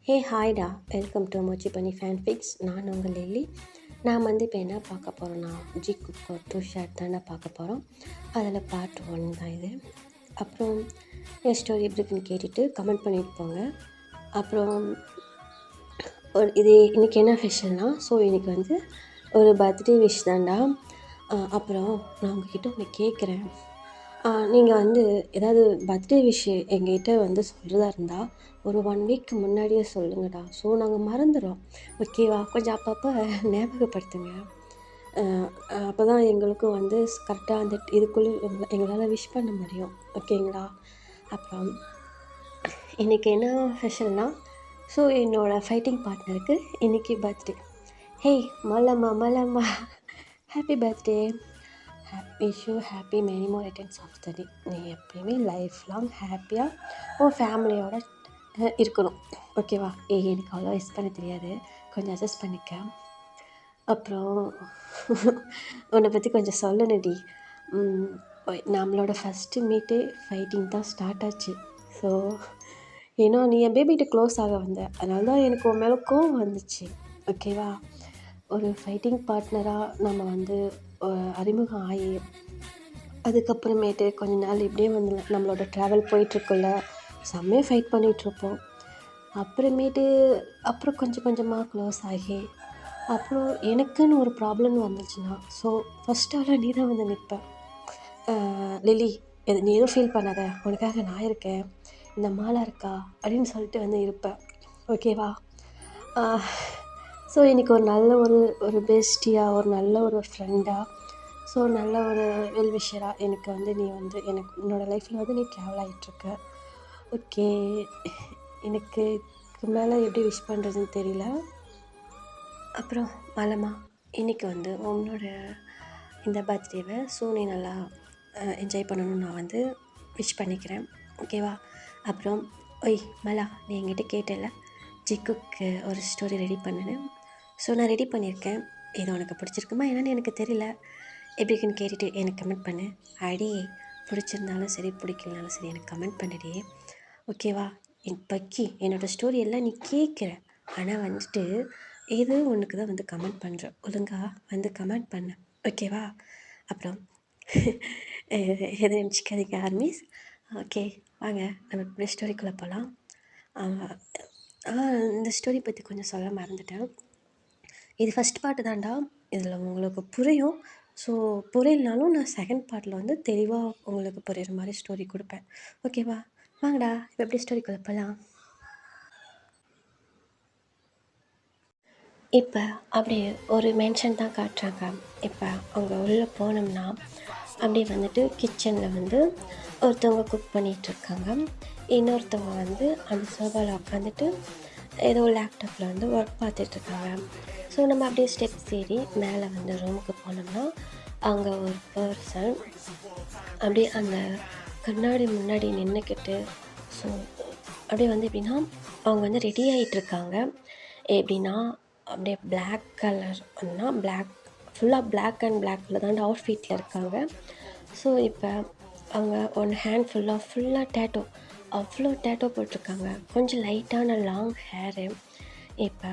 Hey ஹாய்டா, welcome to மோச்சி பண்ணி ஃபேன்ஃபிக்ஸ். நான் உங்கள் லில்லி. நான் இப்போ என்ன பார்க்க போகிறோன்னா, ஜி குக்கர் டூ ஷேட் தானே பார்க்க போகிறோம். அதில் பார்ட் 1 தான் இது. அப்புறம் என் ஸ்டோரி எப்படி இருக்குன்னு கேட்டுட்டு கமெண்ட் பண்ணிட்டு போங்க. அப்புறம் இது இன்றைக்கி என்ன ஸ்பெஷல்னால், ஸோ இன்றைக்கி ஒரு பர்த்டே விஷ் தான்டா. அப்புறம் நான் உங்ககிட்ட ஒன்று கேட்குறேன். நீங்கள் ஏதாவது பர்த்டே விஷ் எங்ககிட்ட சொல்கிறதா இருந்தால் ஒரு 1 வீக் முன்னாடியே சொல்லுங்கடா. ஸோ நாங்கள் மறந்துடுறோம், ஓகேவா? கொஞ்சம் அப்பப்போ ஞாபகப்படுத்துங்க. அப்போ தான் எங்களுக்கும் கரெக்டாக அந்த இதுக்குள்ளே எங்களால் விஷ் பண்ண முடியும், ஓகேங்களா? அப்புறம் இன்றைக்கி என்ன ஸ்பெஷல்னால், ஸோ என்னோடய ஃபைட்டிங் பார்ட்னருக்கு இன்றைக்கி பர்த்டே. ஹேய் மலம்மா, happy birthday. Wish you happy many more returns of the day. நீ எப்பயுமே லைஃப் லாங் ஹாப்பியாக உன் ஃபேமிலியோட இருக்கணும், ஓகேவா? எனக்கு அவ்வளோ விஷ் பண்ண தெரியாது, கொஞ்சம் அட்ஜஸ்ட் பண்ணிக்க. அப்புறம் உன்னை பற்றி கொஞ்சம் சொல்லணுடி. நம்மளோட ஃபஸ்ட்டு மீட்டே ஃபைட்டிங் தான் ஸ்டார்ட் ஆச்சு. ஸோ ஏன்னா நீ என் பேபிகிட்ட க்ளோஸ் ஆக வந்த, அதனால தான் எனக்கு உன் மேலே கோவம் வந்துச்சு, ஓகேவா? ஒரு ஃபைட்டிங் பார்ட்னராக நம்ம அறிமுகம் ஆகி அதுக்கப்புறமேட்டு கொஞ்ச நாள் இப்படியே நம்மளோட ட்ராவல் போயிட்டுருக்குள்ள செம்மையாக ஃபைட் பண்ணிகிட்ருப்போம். அப்புறம் கொஞ்சம் கொஞ்சமாக க்ளோஸ் ஆகி அப்புறம் எனக்குன்னு ஒரு ப்ராப்ளம் வந்துச்சுன்னா, ஸோ ஃபஸ்ட்டால் நீ தான் நிற்ப. லில்லி, நீ எதுவும் ஃபீல் பண்ணாத, உனக்காக நான் இருக்கேன், இந்த மாலா இருக்கா அப்படின்னு சொல்லிட்டு இருப்பேன், ஓகேவா? ஸோ இன்றைக்கி ஒரு நல்ல ஒரு பெஸ்டியாக, ஒரு நல்ல ஒரு ஃப்ரெண்டாக, ஸோ நல்ல ஒரு வெல்விஷராக எனக்கு நீ எனக்கு என்னோடய லைஃப்பில் நீ ட்ராவல் ஆகிட்டுருக்க, ஓகே? எனக்கு இதுக்கு மேலே எப்படி விஷ் பண்ணுறதுன்னு தெரியல. அப்புறம் மலமா, இன்றைக்கி உன்னோட இந்த பர்த்டேவை ஸோ நீ நல்லா என்ஜாய் பண்ணணும்னு நான் விஷ் பண்ணிக்கிறேன், ஓகேவா? அப்புறம் ஒய் மலா, நீ என்கிட்ட கேட்டல ஜிக்குக்கு ஒரு ஸ்டோரி ரெடி பண்ணுன்னு. ஸோ நான் ரெடி பண்ணியிருக்கேன். இது உனக்கு பிடிச்சிருக்குமா என்னன்னு எனக்கு தெரியல. எப்படி இருக்குன்னு கேட்டுட்டு எனக்கு கமெண்ட் பண்ணு. அடி, பிடிச்சிருந்தாலும் சரி பிடிக்கலனாலும் சரி எனக்கு கமெண்ட் பண்ணிடு, ஓகேவா? இப்போக்கி என்னோடய ஸ்டோரி எல்லாம் நீ கேட்குற, ஆனால் ஏதோ ஒன்றுக்கு தான் கமெண்ட் பண்ணுற. ஒழுங்காக கமெண்ட் பண்ணு, ஓகேவா? அப்புறம் எதை நினச்சிக்காதீங்க ஆர்மிஸ், ஓகே? வாங்க நம்ம இப்படி ஸ்டோரிக்குள்ளே போகலாம். இந்த ஸ்டோரி பற்றி கொஞ்சம் சொல்ல மறந்துட்டேன். இது ஃபஸ்ட் பார்ட்டு தான்டா, இதில் உங்களுக்கு புரியும். ஸோ புரியலனாலும் நான் செகண்ட் பார்ட்டில் தெளிவாக உங்களுக்கு புரிகிற மாதிரி ஸ்டோரி கொடுப்பேன், ஓகேவா? வாங்கடா இப்போ எப்படி ஸ்டோரிக்குள்ளே போகலாம். இப்போ அப்படியே ஒரு மென்ஷன் தான் காட்டுறாங்க. இப்போ அவங்க உள்ளே போனோம்னா அப்படியே கிச்சனில் ஒருத்தவங்க குக் பண்ணிகிட்ருக்காங்க. இன்னொருத்தவங்க அந்த சோஃபாவில் உட்காந்துட்டு ஏதோ லேப்டாப்பில் ஒர்க் பார்த்துட்ருக்காங்க. ஸோ நம்ம அப்படியே ஸ்டெப்ஸ் ஏறி மேலே ரூமுக்கு போனோம்னா அங்கே ஒரு பர்சன் அப்படியே அந்த கண்ணாடி முன்னாடி நின்றுக்கிட்டு, ஸோ அப்படியே எப்படின்னா அவங்க ரெடி ஆகிட்டுருக்காங்க. எப்படின்னா அப்படியே பிளாக் கலர்னா ஃபுல்லாக பிளாக் அண்ட் பிளாக்கில் தான் அவுட்ஃபிட்டில் இருக்காங்க. ஸோ இப்போ அவங்க ஒன் ஹேண்ட் ஃபுல்லாக டேட்டோ, அவ்வளோ டேட்டோ போட்டிருக்காங்க. கொஞ்சம் லைட்டான லாங் ஹேரு. இப்போ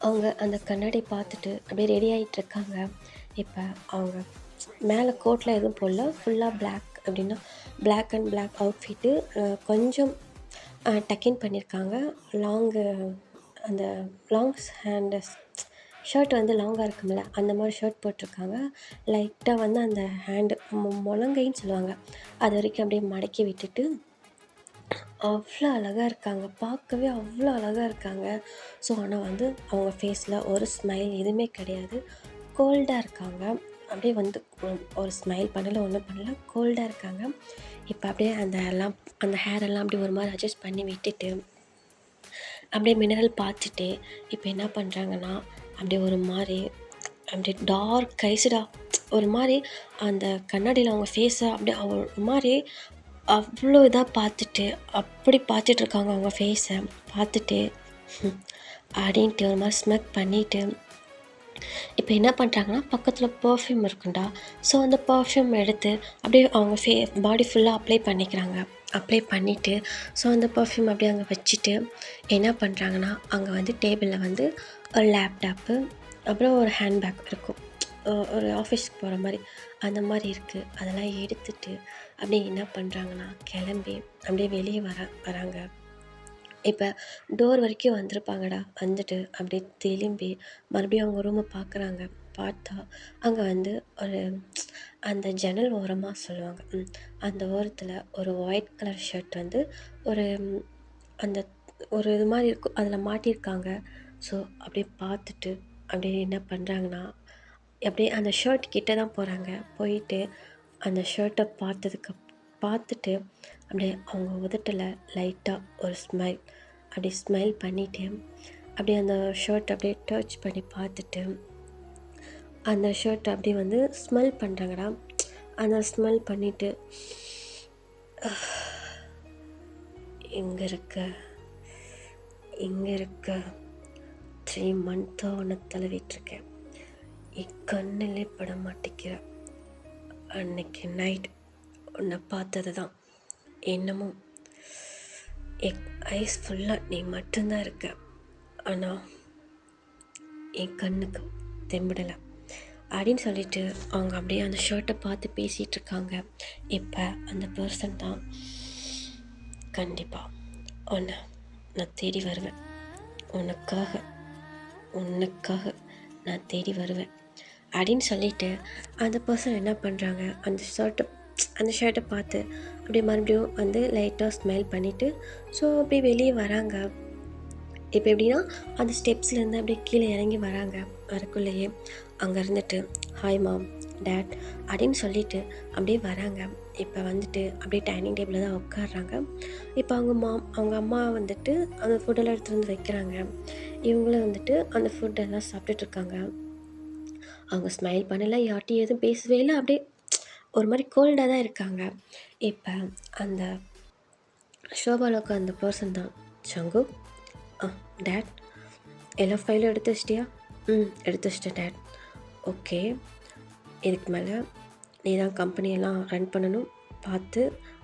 அவங்க அந்த கண்ணாடி பார்த்துட்டு அப்படியே ரெடி ஆகிட்டுருக்காங்க. இப்போ அவங்க மேலே கோட்டில் எதுவும் போடல, ஃபுல்லாக பிளாக், அப்படின்னா பிளாக் அண்ட் பிளாக் அவுட்ஃபிட்டு. கொஞ்சம் டக்கின் பண்ணியிருக்காங்க. அந்த லாங் ஹேண்டு ஷர்ட் லாங்காக இருக்கும்ல, அந்த மாதிரி ஷர்ட் போட்டிருக்காங்க. லைட்டாக அந்த ஹேண்டு முழங்கைன்னு சொல்லுவாங்க, அது வரைக்கும் அப்படியே மடக்கி விட்டுட்டு அவ்வளோ அழகாக இருக்காங்க, பார்க்கவே அவ்வளோ அழகாக இருக்காங்க. ஸோ ஆனால் அவங்க ஃபேஸில் ஒரு ஸ்மைல் எதுவுமே கிடையாது, கோல்டாக இருக்காங்க. அப்படியே ஒரு ஸ்மைல் பண்ணலை, ஒன்றும் பண்ணல, கோல்டாக இருக்காங்க. இப்போ அப்படியே அந்த ஹேரெல்லாம் அப்படியே ஒரு மாதிரி அட்ஜஸ்ட் பண்ணி விட்டுட்டு அப்படியே மினரல் பார்த்துட்டு இப்போ என்ன பண்ணுறாங்கன்னா அப்படியே ஒரு மாதிரி அப்படியே டார்க் ஐஸ்டா ஒரு மாதிரி அந்த கண்ணாடியில் அவங்க ஃபேஸை அப்படியே ஒரு மாதிரி அவ்வளோ இதாக பார்த்துட்டு அப்படி பார்த்துட்ருக்காங்க. அவங்க ஃபேஸை பார்த்துட்டு அப்படின்ட்டு ஒரு மாதிரி ஸ்மெக் பண்ணிவிட்டு இப்போ என்ன பண்ணுறாங்கன்னா பக்கத்தில் பர்ஃப்யூம் இருக்குண்டா. ஸோ அந்த பர்ஃப்யூம் எடுத்து அப்படியே அவங்க பாடி ஃபுல்லாக அப்ளை பண்ணிக்கிறாங்க. அப்ளை பண்ணிவிட்டு ஸோ அந்த பர்ஃப்யூம் அப்படியே அங்கே வச்சுட்டு என்ன பண்ணுறாங்கன்னா, அங்கே வந்து டேபிளில் வந்து ஒரு லேப்டாப்பு, அப்புறம் ஒரு ஹேண்ட்பேக் இருக்கும். ஒரு ஆஃபீஸ்க்கு போகிற மாதிரி அந்த மாதிரி இருக்குது. அதெல்லாம் எடுத்துட்டு அப்படியே என்ன பண்ணுறாங்கன்னா, கிளம்பி அப்படியே வெளியே வராங்க. இப்போ டோர் வரைக்கும் வந்திருப்பாங்கடா. வந்துட்டு அப்படியே திரும்பி மறுபடியும் அவங்க ரூமை பார்க்குறாங்க. பார்த்தா அங்கே வந்து ஒரு அந்த ஜன்னல் ஓரமாக சொல்லுவாங்க. அந்த ஓரத்தில் ஒரு ஒயிட் கலர் ஷர்ட் வந்து ஒரு அந்த ஒரு இது மாதிரி இருக்கும். அதில் மாட்டியிருக்காங்க. ஸோ அப்படியே பார்த்துட்டு அப்படியே என்ன பண்ணுறாங்கன்னா, அப்படியே அந்த ஷர்ட் கிட்ட தான் போகிறாங்க. போயிட்டு அந்த ஷர்ட்டை பார்த்துட்டு அப்படியே அவங்க உதட்டில் லைட்டாக ஒரு ஸ்மைல் அப்படி ஸ்மைல் பண்ணிவிட்டு அப்படியே அந்த ஷர்ட் அப்படியே டச் பண்ணி பார்த்துட்டு அந்த ஷர்ட் அப்படியே வந்து ஸ்மெல் பண்ணுறாங்கடா. அந்த ஸ்மெல் பண்ணிவிட்டு இங்கே இருக்க 3 மந்த்தாக உன்னை தழுவிட்டுருக்கேன். என் கண்ணிலே பட மாட்டேங்கிற. அன்னைக்கு நைட் உன்னை பார்த்தது தான் என்னமோ என் ஐஸ் ஃபுல்லாக நீ மட்டும்தான் இருக்க. ஆனால் என் கண்ணுக்கு தெம்பிடலை அப்படின்னு சொல்லிட்டு அவங்க அப்படியே அந்த ஷர்ட்டை பார்த்து பேசிகிட்டு இருக்காங்க. இப்போ அந்த பர்சன் தான், கண்டிப்பாக உன்னை நான் தேடி வருவேன், உனக்காக நான் தேடி வருவேன் அப்படின்னு சொல்லிட்டு அந்த பர்சன் என்ன பண்ணுறாங்க, அந்த ஷர்ட்டை பார்த்து அப்படியே மறுபடியும் வந்து லைட்டாக ஸ்மெல் பண்ணிவிட்டு ஸோ அப்படியே வெளியே வராங்க. இப்போ எப்படின்னா அந்த ஸ்டெப்ஸ்லேருந்து அப்படியே கீழே இறங்கி வரக்குள்ளேயே அங்கே இருந்துட்டு ஹாய் மாம், டேட் அப்படின்னு சொல்லிட்டு அப்படியே வராங்க. இப்போ வந்துட்டு அப்படியே டைனிங் டேபிளில் தான் உட்காடுறாங்க. இப்போ அவங்க அம்மா வந்துட்டு அந்த ஃபுட்டெல்லாம் எடுத்துகிட்டு வந்து வைக்கிறாங்க. இவங்களும் வந்துட்டு அந்த ஃபுட்டெல்லாம் சாப்பிட்டுட்ருக்காங்க. அவங்க ஸ்மைல் பண்ணலை, யார்ட்டையும் எதுவும் பேசவே இல்லை, அப்படியே ஒரு மாதிரி கோல்டாக தான் இருக்காங்க. இப்போ அந்த ஷோபாலுக்கு அந்த பர்சன் தான், சங்கு டேட் எல்லா ஃபைலும் எடுத்து வச்சிட்டியா? எடுத்து வச்சிட்டேன் டேட். ஓகே, இதுக்கு மேலே நீ தான் கம்பெனியெல்லாம் ரன் பண்ணணும், பார்த்து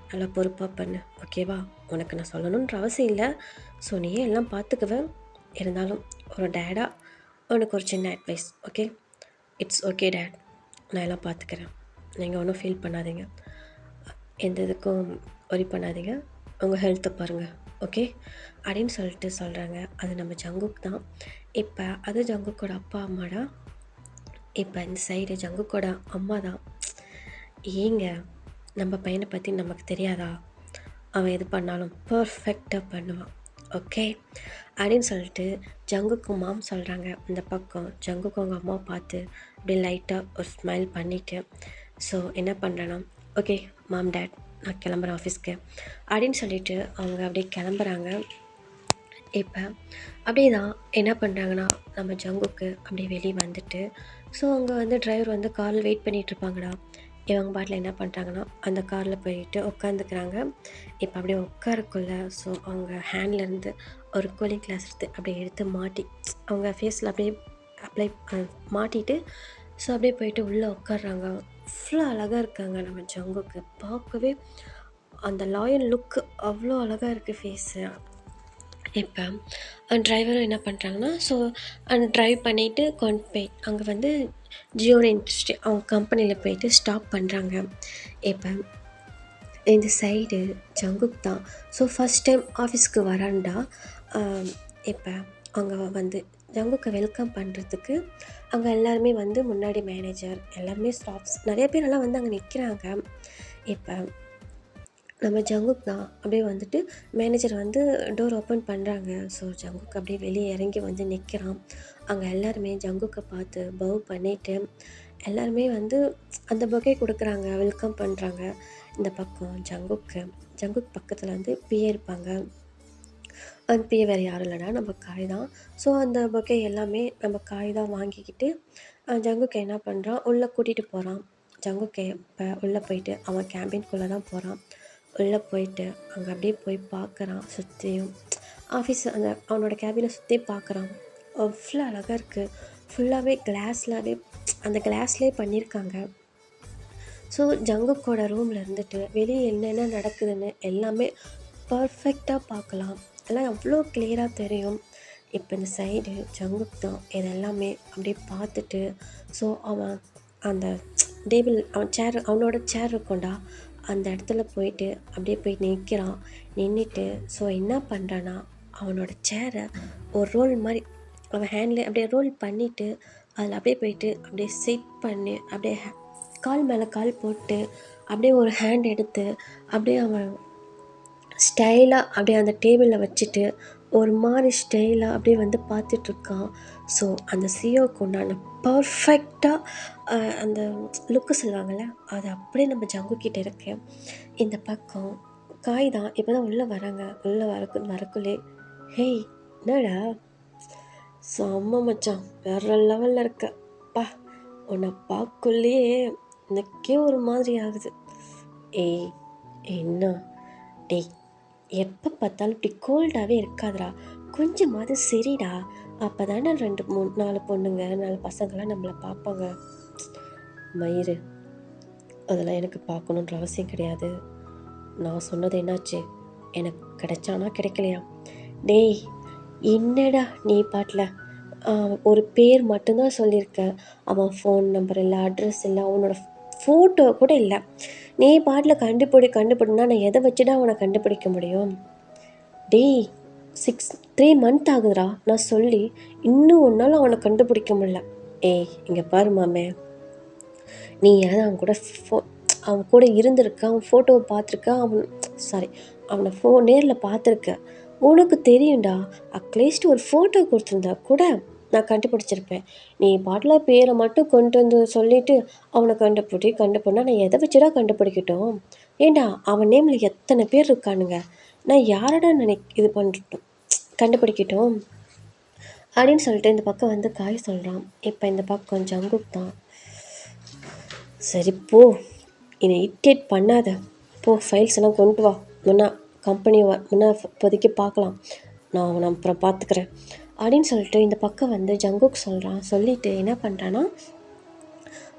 நல்லா பொறுப்பாக பண்ணு, ஓகேவா? உனக்கு நான் சொல்லணுன்ற அவசியம் இல்லை, ஸோ நீயே எல்லாம் பார்த்துக்குவேன். இருந்தாலும் ஒரு டேடாக உனக்கு ஒரு சின்ன advice, okay? It's okay date, நான் எல்லாம் பார்த்துக்கிறேன், நீங்கள் ஒன்றும் ஃபீல் பண்ணாதீங்க, எந்த இதுக்கும் ஒரி பண்ணாதீங்க, உங்கள் ஹெல்த்தை பாருங்கள், ஓகே அப்படின்னு சொல்லிட்டு சொல்கிறாங்க. அது நம்ம ஜங்குக் தான். இப்போ அது ஜங்குக்கோட அப்பா அம்மாடா. இப்போ இந்த சைடு ஜங்குக்கோட அம்மா தான், ஏங்க நம்ம பையனை பற்றி நமக்கு தெரியாதா, அவன் எது பண்ணாலும் பர்ஃபெக்டாக பண்ணுவான், ஓகே அப்படின்னு சொல்லிட்டு ஜங்குக்கு மாம் சொல்கிறாங்க. இந்த பக்கம் ஜங்குக்கு அவங்க அம்மாவை பார்த்து அப்படியே லைட்டாக ஒரு ஸ்மைல் பண்ணிவிட்டு ஸோ என்ன பண்ணுறேன்னா, ஓகே மாம் டேட் நான் கிளம்புறேன் ஆஃபீஸ்க்கு அப்படின்னு சொல்லிட்டு அவங்க அப்படியே கிளம்புறாங்க. இப்போ அப்படியே தான் என்ன பண்ணுறாங்கன்னா, நம்ம ஜங்குக்கு அப்படியே வெளியே வந்துட்டு ஸோ அவங்க வந்து டிரைவர் வந்து காரில் வெயிட் பண்ணிகிட்ருப்பாங்கடா. இவங்க பாட்டில் என்ன பண்ணுறாங்கன்னா, அந்த காரில் போயிட்டு உட்காந்துக்கிறாங்க. இப்போ அப்படியே உட்காரக்குள்ள ஸோ அவங்க ஹேண்ட்லேருந்து ஒரு கூலிங் கிளாஸ் அப்படியே எடுத்து மாட்டி அவங்க ஃபேஸில் அப்படியே அப்ளை மாட்டிட்டு ஸோ அப்படியே போயிட்டு உள்ளே உட்காடுறாங்க. அவ்வளோ அழகாக இருக்காங்க நம்ம ஜங்குக்கு. பார்க்கவே அந்த லாயல் லுக்கு அவ்வளோ அழகாக இருக்குது ஃபேஸு. இப்போ டிரைவரும் என்ன பண்ணுறாங்கன்னா, ஸோ அந்த ட்ரைவ் பண்ணிவிட்டு கொண்டு போய் அங்கே வந்து ஜியோட இண்டஸ்ட்ரி அவங்க கம்பெனியில் போயிட்டு ஸ்டாப் பண்ணுறாங்க. இப்போ இந்த சைடு ஜங்குக் தான் ஸோ ஃபஸ்ட் டைம் ஆஃபீஸ்க்கு வரான்டா. இப்போ அங்கே வந்து ஜங்குக்கை வெல்கம் பண்ணுறதுக்கு அங்கே எல்லாருமே வந்து முன்னாடி மேனேஜர் எல்லாருமே ஸ்டாஃப்ஸ் நிறைய பேர் எல்லாம் வந்து அங்கே நிற்கிறாங்க. இப்போ நம்ம ஜங்குக் தான் அப்படியே வந்துட்டு மேனேஜர் வந்து டோர் ஓப்பன் பண்ணுறாங்க. ஸோ ஜங்குக் அப்படியே வெளியே இறங்கி வந்து நிற்கிறான். அங்கே எல்லாருமே ஜங்குக்கை பார்த்து பவ் பண்ணிவிட்டு எல்லாருமே வந்து அந்த பொக்கே கொடுக்குறாங்க, வெல்கம் பண்ணுறாங்க. இந்த பக்கம் ஜங்குக் பக்கத்தில் வந்து பிஏ இருப்பாங்க. அந்த பிஏ வேறு யாரும் இல்லைனா நம்ம காய் தான். ஸோ அந்த பொக்கே எல்லாமே நம்ம காய் தான் வாங்கிக்கிட்டு ஜங்குக்கு என்ன பண்ணுறான், உள்ளே கூட்டிகிட்டு போகிறான். ஜங்குக்கு இப்போ உள்ளே போயிட்டு அவன் கேம்பின்குள்ளே தான் போகிறான். உள்ளே போயிட்டு அங்கே அப்படியே போய் பார்க்குறான். சுற்றியும் ஆஃபீஸ் அந்த அவனோட கேபினை சுற்றி பார்க்குறான். அவ்வளோ அழகாக இருக்குது. ஃபுல்லாகவே கிளாஸ்லேயே பண்ணியிருக்காங்க. ஸோ ஜங்குக்கோட ரூமில் இருந்துட்டு வெளியே என்னென்ன நடக்குதுன்னு எல்லாமே பர்ஃபெக்டாக பார்க்கலாம். எல்லாம் அவ்வளோ கிளியராக தெரியும். இப்போ இந்த சைடு ஜங்குக் தான் இதெல்லாமே அப்படியே பார்த்துட்டு, ஸோ அவன் அந்த டேபிள் அவனோட சேர் இருக்கும்டா, அந்த இடத்துல போயிட்டு அப்படியே போய் நிற்கிறான். நின்றுட்டு ஸோ என்ன பண்ணுறான்னா, அவனோட சேரை ஒரு ரோல் மாதிரி அவன் ஹேண்ட்லேயே அப்படியே ரோல் பண்ணிவிட்டு அதில் அப்படியே போயிட்டு அப்படியே செட் பண்ணி அப்படியே கால் மேலே கால் போட்டு அப்படியே ஒரு ஹேண்ட் எடுத்து அப்படியே அவன் ஸ்டைலாக அப்படியே அந்த டேபிளில் வச்சுட்டு ஒரு மாதிரி ஸ்டைலாக அப்படியே வந்து பார்த்துட்ருக்கான். ஸோ அந்த சிஓக்கு உண்டான பர்ஃபெக்டாக அந்த லுக்கு சொல்லுவாங்கள்ல, அது அப்படியே நம்ம ஜங்குக்கிட்ட இருக்கு. இந்த பக்கம் காய் தான் இப்போ தான் உள்ளே வராங்க. உள்ளே வரக்குள்ளே ஹேய் என்னடா செம்ம மச்சான், வேற லெவலில் இருக்க பா, உன்னை பார்க்குள்ளேயே எனக்கே ஒரு மாதிரி ஆகுது. ஏய் என்ன டேய், எப்போ பார்த்தாலும் இப்படி கோல்டாகவே இருக்காதுடா, கொஞ்சமாவது சரிடா, அப்போ தானே 2 3 4 பொண்ணுங்க 4 பசங்களாம் நம்மளை பார்ப்பாங்க. மயிறு, அதெல்லாம் எனக்கு பார்க்கணுன்ற அவசியம் கிடையாது. நான் சொன்னது என்னாச்சு, எனக்கு கிடைச்சானா கிடைக்கலையா? டேய் என்னடா நீ பாட்டில் ஒரு பேர் மட்டும்தான் சொல்லியிருக்க, அவன் ஃபோன் நம்பர் இல்லை, அட்ரஸ் இல்லை, அவனோட ஃபோட்டோ கூட இல்லை. நீ பாட்டில் கண்டுபிடினா நான் எதை வச்சுடா அவனை கண்டுபிடிக்க முடியும்? டேய் 3 மந்த் ஆகுதுடா நான் சொல்லி, இன்னும் ஒரு நாள் அவனை கண்டுபிடிக்க முடியல. ஏய் இங்கே பாரு மாமே, நீ ஏதாவது அவன் கூட இருந்திருக்க, அவன் ஃபோட்டோவை பார்த்துருக்க, அவனை நேரில் பார்த்துருக்க, உனக்கு தெரியும்டா. அட்லீஸ்ட் ஒரு ஃபோட்டோ கொடுத்துருந்தா கூட நான் கண்டுபிடிச்சிருப்பேன். நீ பாட்டில் பேரை மட்டும் கொண்டு வந்து சொல்லிவிட்டு அவனை கண்டுபிடினா நான் எதை வச்சுடா கண்டுபிடிக்கட்டும்? ஏண்டா அவன் நேமில் எத்தனை பேர் இருக்கானுங்க, நான் யாரடா இது பண்ணிட்டோம் கண்டுபிடிக்கட்டும் அப்படின்னு சொல்லிட்டு இந்த பக்கம் வந்து காய் சொல்கிறான். இப்போ இந்த பக்கம் ஜங்குக் தான், சரி போ, என்னை இரிட்டேட் பண்ணாத, போ ஃபைல்ஸ் எல்லாம் கொண்டு வா, முன்னா இப்போதைக்கு பார்க்கலாம், நான் அப்புறம் பார்த்துக்கிறேன் அப்படின்னு சொல்லிட்டு இந்த பக்கம் வந்து ஜங்குக் சொல்கிறான். சொல்லிவிட்டு என்ன பண்ணுறான்னா,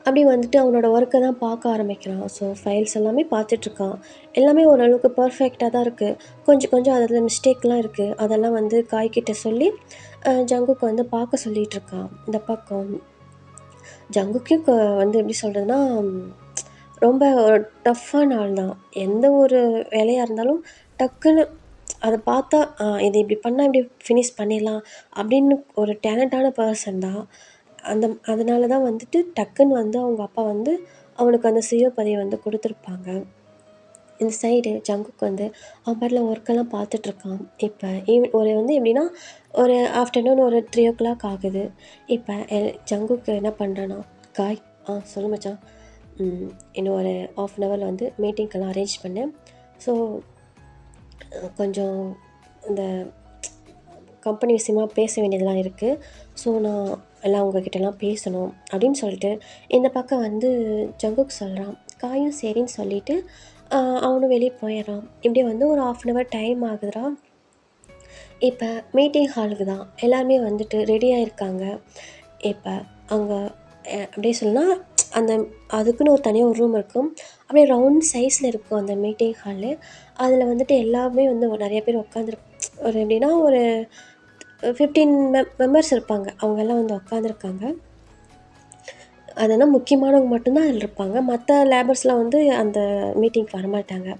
அப்படி வந்துட்டு அவனோட ஒர்க்கை தான் பார்க்க ஆரம்பிக்கிறான். ஸோ ஃபைல்ஸ் எல்லாமே பார்த்துட்ருக்கான். எல்லாமே ஓரளவுக்கு பர்ஃபெக்டாக தான் இருக்குது. கொஞ்சம் அதில் மிஸ்டேக்லாம் இருக்குது. அதெல்லாம் வந்து காய்கிட்ட சொல்லி ஜங்குக்கு வந்து பார்க்க சொல்லிகிட்ருக்கான். இந்த பக்கம் ஜங்குக்கும் வந்து எப்படி சொல்கிறதுனா, ரொம்ப ஒரு டஃப்பான ஆள் தான். எந்த ஒரு வேலையாக இருந்தாலும் டக்குன்னு அதை பார்த்தா இது இப்படி பண்ணால் இப்படி ஃபினிஷ் பண்ணிடலாம் அப்படின்னு ஒரு டேலண்டான பர்சன் தான். அதனால தான் வந்துட்டு டக்குன்னு வந்து அவங்க அப்பா வந்து அவனுக்கு அந்த சிஓ பதவி வந்து கொடுத்துருப்பாங்க. இந்த சைடு ஜங்குக்கு வந்து அவன் பாட்டில் ஒர்க்கெல்லாம் பார்த்துட்ருக்கான். இப்போ ஒரு வந்து எப்படின்னா ஒரு ஆஃப்டர்நூன் ஒரு 3 o'clock ஆகுது. இப்போ ஜங்குக்கு என்ன பண்ணுறான்னா, காய் சொல்லு மச்சான், இன்னும் ஒரு 1/2 an hour வந்து மீட்டிங்க்கெல்லாம் அரேஞ்ச் பண்ணேன். ஸோ கொஞ்சம் இந்த கம்பெனி விஷயமா பேச வேண்டியதெல்லாம் இருக்குது. ஸோ நான் எல்லாம் உங்ககிட்டலாம் பேசணும் அப்படின்னு சொல்லிட்டு இந்த பக்கம் வந்து ஜங்குக் சொல்கிறான். காயும் சரின்னு சொல்லிவிட்டு அவனும் வெளியே போயிடுறான். இப்படி வந்து ஒரு 1/2 an hour டைம் ஆகுதுடா. இப்போ மீட்டிங் ஹாலுக்கு தான் எல்லாருமே வந்துட்டு ரெடியாக இருக்காங்க. இப்போ அங்கே அப்படியே சொன்னால் அதுக்குன்னு ஒரு தனியாக ஒரு ரூம் இருக்கும். அப்படியே ரவுண்ட் சைஸில் இருக்கும் அந்த மீட்டிங் ஹாலு. அதில் வந்துட்டு எல்லாமே வந்து நிறைய பேர் ஒரு எப்படின்னா ஒரு 15 மெம்பர்ஸ் இருப்பாங்க. அவங்கெல்லாம் வந்து உட்காந்துருக்காங்க. அதெல்லாம் முக்கியமானவங்க மட்டும்தான் அதில் இருப்பாங்க. மற்ற லேபர்ஸ்லாம் வந்து அந்த மீட்டிங்க்கு வரமாட்டாங்க.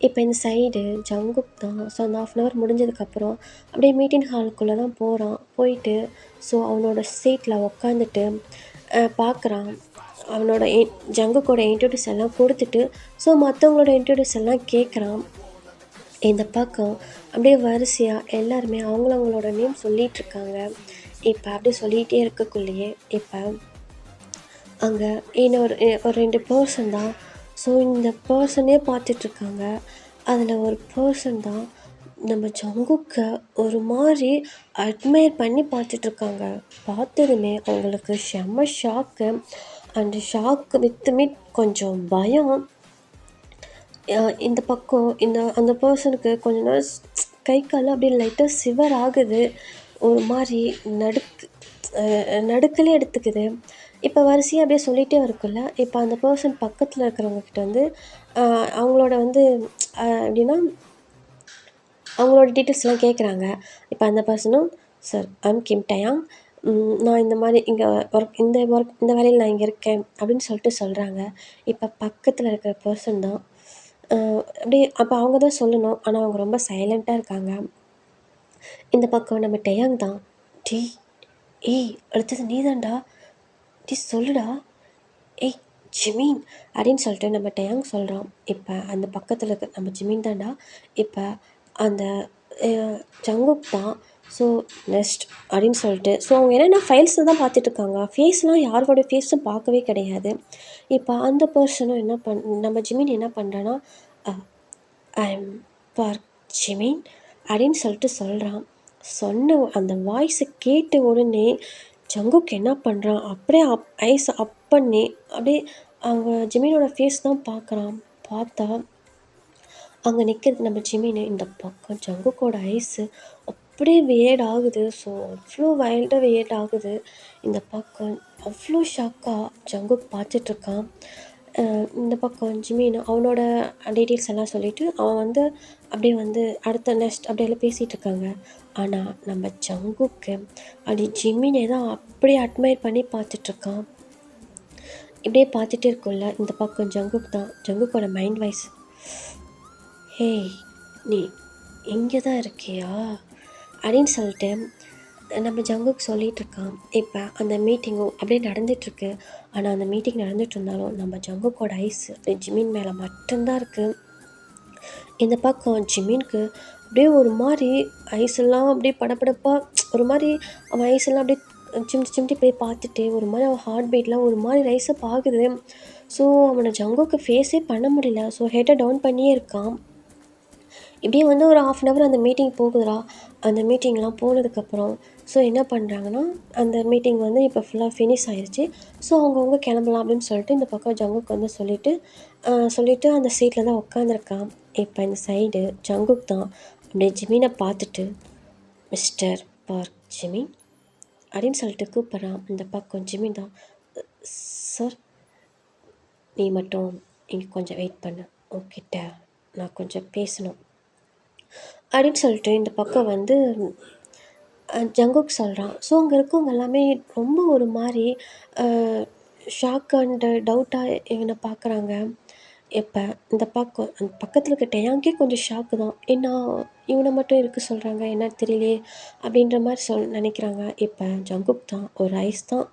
இப்போ இந்த சைடு ஜங்குக் தான். ஸோ அந்த 1/2 an hour முடிஞ்சதுக்கப்புறம் அப்படியே மீட்டிங் ஹாலுக்குள்ளே தான் போகிறான். போயிட்டு ஸோ அவனோட சீட்டில் உட்காந்துட்டு பார்க்குறான். அவனோட ஜங்குக்கோட இன்ட்ரடியூஸ் எல்லாம் கொடுத்துட்டு ஸோ மற்றவங்களோட இன்ட்ரடியூஸ் எல்லாம் கேட்குறான். இந்த பக்கம் அப்படியே வரிசையாக எல்லாருமே அவங்களோட நேம் சொல்லிகிட்ருக்காங்க. இப்போ அப்படியே சொல்லிகிட்டே இருக்கக்குள்ளேயே இப்போ அங்கே ஒரு 2 பர்சன் தான். ஸோ இந்த பர்சனே பார்த்துட்ருக்காங்க. அதில் ஒரு பர்சன் தான் நம்ம ஜங்குக்கை ஒரு மாதிரி அட்மையர் பண்ணி பார்த்துட்ருக்காங்க. பார்த்ததுமே அவங்களுக்கு செம்ம ஷாக்கு. அந்த ஷாக்கு வித் கொஞ்சம் பயம். இந்த பக்கம் அந்த பர்சனுக்கு கொஞ்ச நேரம் கை கால் அப்படியே லைட்டாக சிவர் ஆகுது. ஒரு மாதிரி நடுக்கலே எடுத்துக்குது. இப்போ வரிசையா அப்படியே சொல்லிட்டே இருக்குல்ல, இப்போ அந்த பெர்சன் பக்கத்துல இருக்கிறவங்க கிட்ட வந்து அவங்களோட வந்து எப்படின்னா, அவங்களோட டீட்டெயில்ஸ்லாம் கேட்குறாங்க. இப்போ அந்த பர்சனும், "சார் ஐம் கிம் டயாங். நான் இந்த மாரி இங்கே இந்த வேலையில நான் இங்கே இருக்கேன்." அப்படின்னு சொல்லிட்டு சொல்றாங்க. இப்போ பக்கத்துல இருக்கிற பெர்சன் தான் அ அப்படியே அப்போ அவங்க தான் சொல்லணும். ஆனா அவங்க ரொம்ப சைலண்ட்டா இருக்காங்க. இந்த பக்கம் நம்ம டயாங் தான். "டேய், ஏய் அடுத்தது நீ தான்டா. டேய் சொல்லுடா. ஏய் ஜிமீன்" அப்படின்னு சொல்லிட்டு நம்ம டயாங் சொல்றோம். இப்ப அந்த பக்கத்துல இருக்க நம்ம ஜிமீன் தான்டா. இப்ப அந்த அ ஜங்குக் தான். ஸோ நெக்ஸ்ட் அப்படின்னு சொல்லிட்டு அவங்க என்னன்னா ஃபைல்ஸ தான் பார்த்துட்டுருக்காங்க. ஃபேஸ்லாம் யாரோட ஃபேஸும் பார்க்கவே கிடையாது. இப்ப அந்த பெர்சனும் நம்ம ஜிமீன் என்ன பண்றான்னா, அ ஐ அம் பார்க் ஜிமீன் அப்படின்னு சொல்லிட்டு சொல்றான். சொன்ன அந்த வாய்ஸ கேட்ட உடனே ஜங்குக் என்ன பண்றான், அப்படியே ஐஸ அப் பண்ணி அப்படியே அவங்க ஜிமினோட ஃபேஸ் தான் பார்க்குறான். பார்த்தா அங்க நிக்கிறது நம்ம ஜிமினு. இந்த பக்கம் ஜங்குக்கோட ஐஸு அப்படியே வியர்ட் ஆகுது. ஸோ அவ்ளோ வைல்டா வியர்ட் ஆகுது. இந்த பக்கம் அவ்ளோ ஷாக்கா ஜங்குக் பார்த்துட்ருக்கான். இந்த பக்கம் ஜிமின் அவனோட டீட்டெயில்ஸ் எல்லாம் சொல்லிட்டு, அவன் வந்து அப்படியே வந்து அடுத்த நெக்ஸ்ட் அப்படியெல்லாம் பேசிகிட்ருக்காங்க. ஆனா நம்ம ஜங்குக்கு அப்படி ஜிமினை தான் அப்படியே அட்மையர் பண்ணி பார்த்துட்ருக்கான். இப்படியே பார்த்துட்டே இருக்கோம்ல, இந்த பக்கம் ஜங்குக் தான். ஜங்குக்கோட மைண்ட் வாய்ஸ், "ஹேய்! நீ இங்கே தான் இருக்கியா?" அப்படின்னு சொல்லிட்டு நம்ம ஜங்குக் சொல்லிகிட்ருக்கான். இப்போ அந்த மீட்டிங்கும் அப்படியே நடந்துகிட்ருக்கு. ஆனால் அந்த மீட்டிங் நடந்துட்டு இருந்தாலும் நம்ம ஜங்குக்கோட ஐஸ் அப்படியே ஜிமின் மேலே மட்டும்தான் இருக்குது. இந்த பக்கம் ஜிமின்க்கு அப்படியே ஒரு மாதிரி ஐஸெல்லாம் அப்படியே படபடப்பாக ஒரு மாதிரி அவன் ஐஸெல்லாம் அப்படியே சிமிட்டி சிமிட்டி போய் பார்த்துட்டு ஒரு மாதிரி அவன் ஹார்ட் பீட்லாம் ஒரு மாதிரி ரைஸப் ஆகுது. ஸோ அவனை ஜங்குக்கு ஃபேஸே பண்ண முடியல. ஸோ ஹெட்டை டவுன் பண்ணியே இருக்கான். இப்படியே வந்து ஒரு 1/2 அன் ஹவர் அந்த மீட்டிங் போகுதுடா. அந்த மீட்டிங்லாம் போனதுக்கப்புறம் ஸோ என்ன பண்ணுறாங்கன்னா, அந்த மீட்டிங் வந்து இப்போ ஃபுல்லாக ஃபினிஷ் ஆயிடுச்சு. ஸோ அவங்கவங்க கிளம்பலாம் அப்படின்னு சொல்லிட்டு இந்த பக்கம் ஜங்குக் வந்து சொல்லிட்டு அந்த சீட்டில் தான் உட்காந்துருக்கான். இப்போ இந்த சைடு ஜங்குக் தான் அப்படியே ஜிமினை பார்த்துட்டு, "மிஸ்டர் பார்க் ஜிமின்" அப்படின்னு சொல்லிட்டு கூப்பிட்றான். இந்த பக்கம் ஜிமின் தான், "சார் நீ மட்டும் இங்கே கொஞ்சம் வெயிட் பண்ணு. உன்கிட்ட நான் கொஞ்சம் பேசணும்." அப்படின்னு சொல்லிட்டு இந்த பக்கம் வந்து ஜங்குக் சொல்கிறான். ஸோ அங்கே இருக்கவங்க எல்லாமே ரொம்ப ஒரு மாதிரி ஷாக் அண்டு டவுட்டாக இவனை பார்க்குறாங்க. இப்போ இந்த பக்கம் அந்த பக்கத்தில் இருக்க டயாங்கே கொஞ்சம் ஷாக்கு தான். ஏன்னா இவனை மட்டும் இருக்க சொல்கிறாங்க, என்ன தெரியலையே அப்படின்ற மாதிரி நினைக்கிறாங்க. இப்போ ஜங்குக் தான் ஒரு ஐஸ் தான்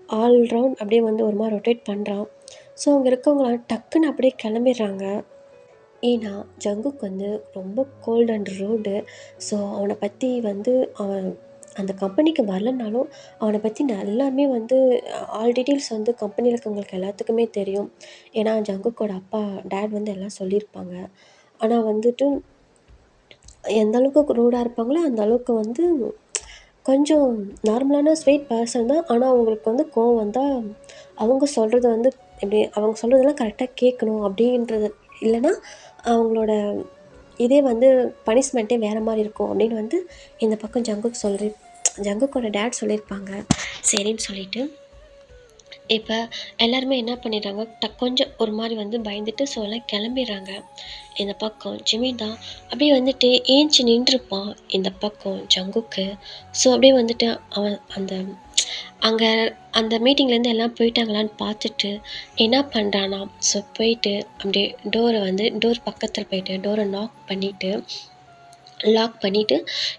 ஆல் ரவுண்ட் அப்படியே வந்து ஒரு மாதிரி ரொட்டேட் பண்ணுறான். ஸோ அங்கே இருக்கவங்களாம் டக்குன்னு அப்படியே கிளம்பிடுறாங்க. ஏன்னா ஜங்குக் வந்து ரொம்ப கோல்ட் அண்ட் ரூடு. ஸோ அவனை பற்றி வந்து அவன் அந்த கம்பெனிக்கு வரலனாலும் அவனை பற்றி எல்லாமே வந்து ஆல் டீட்டெயில்ஸ் வந்து கம்பெனியில் இருக்கவங்களுக்கு எல்லாத்துக்குமே தெரியும். ஏன்னா ஜங்குக்கோட அப்பா டேட் வந்து எல்லாம் சொல்லியிருப்பாங்க. ஆனால் வந்துட்டு எந்த அளவுக்கு ரூடாக இருப்பாங்களோ அந்த அளவுக்கு வந்து கொஞ்சம் நார்மலான ஸ்வீட் பர்சன் தான். ஆனால் அவங்களுக்கு வந்து கோவம் வந்தால் அவங்க சொல்கிறது வந்து எப்படி அவங்க சொல்கிறதெல்லாம் கரெக்டாக கேட்கணும் அப்படின்றது இல்லைன்னா அவங்களோட இதே வந்து பனிஷ்மெண்ட்டே வேறு மாதிரி இருக்கும் அப்படின்னு வந்து இந்த பக்கம் ஜங்குக்கோட டேட் சொல்லியிருப்பாங்க. சரின்னு சொல்லிட்டு இப்போ எல்லாருமே என்ன பண்ணிடுறாங்க, கொஞ்சம் ஒரு மாதிரி வந்து பயந்துட்டு ஸோ எல்லாம் கிளம்பிடுறாங்க. இந்த பக்கம் ஜிமின் தான் அப்படியே வந்துட்டு ஏஞ்சி நின்றுப்பான். இந்த பக்கம் ஜங்குக்கு. ஸோ அப்படியே வந்துட்டு அவன் அங்கே அந்த மீட்டிங்லேருந்து எல்லாம் போயிட்டாங்களான்னு பார்த்துட்டு என்ன பண்ணுறானா, ஸோ போயிட்டு அப்படியே டோர் பக்கத்தில் போயிட்டு டோரை லாக் பண்ணிவிட்டு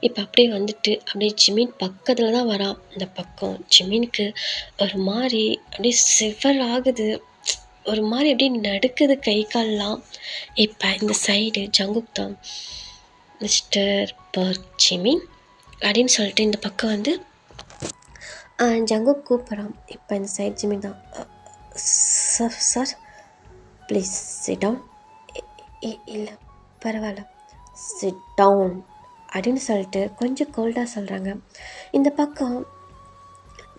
இப்போ அப்படியே வந்துட்டு அப்படியே ஜிமின் பக்கத்தில் தான் வரான். இந்த பக்கம் ஜிமினுக்கு ஒரு மாதிரி அப்படியே சிவர் ஆகுது. ஒரு மாதிரி அப்படியே நடுக்குது கை கால்லாம். இப்போ இந்த சைடு ஜங்குக் தான், "மிஸ்டர் பார்க் ஜிமின்" அப்படின்னு சொல்லிட்டு இந்த பக்கம் வந்து ஜங்குக் கூப்பிட்றான். இப்போ இந்த சைடு ஜிமின் தான், சார் ப்ளீஸ் சிட் டவுன்." இல்லை பரவாயில்ல, சிட் டவுன் அப்படின்னு சொல்லிட்டு கொஞ்சம் கோல்டாக சொல்கிறாங்க. இந்த பக்கம்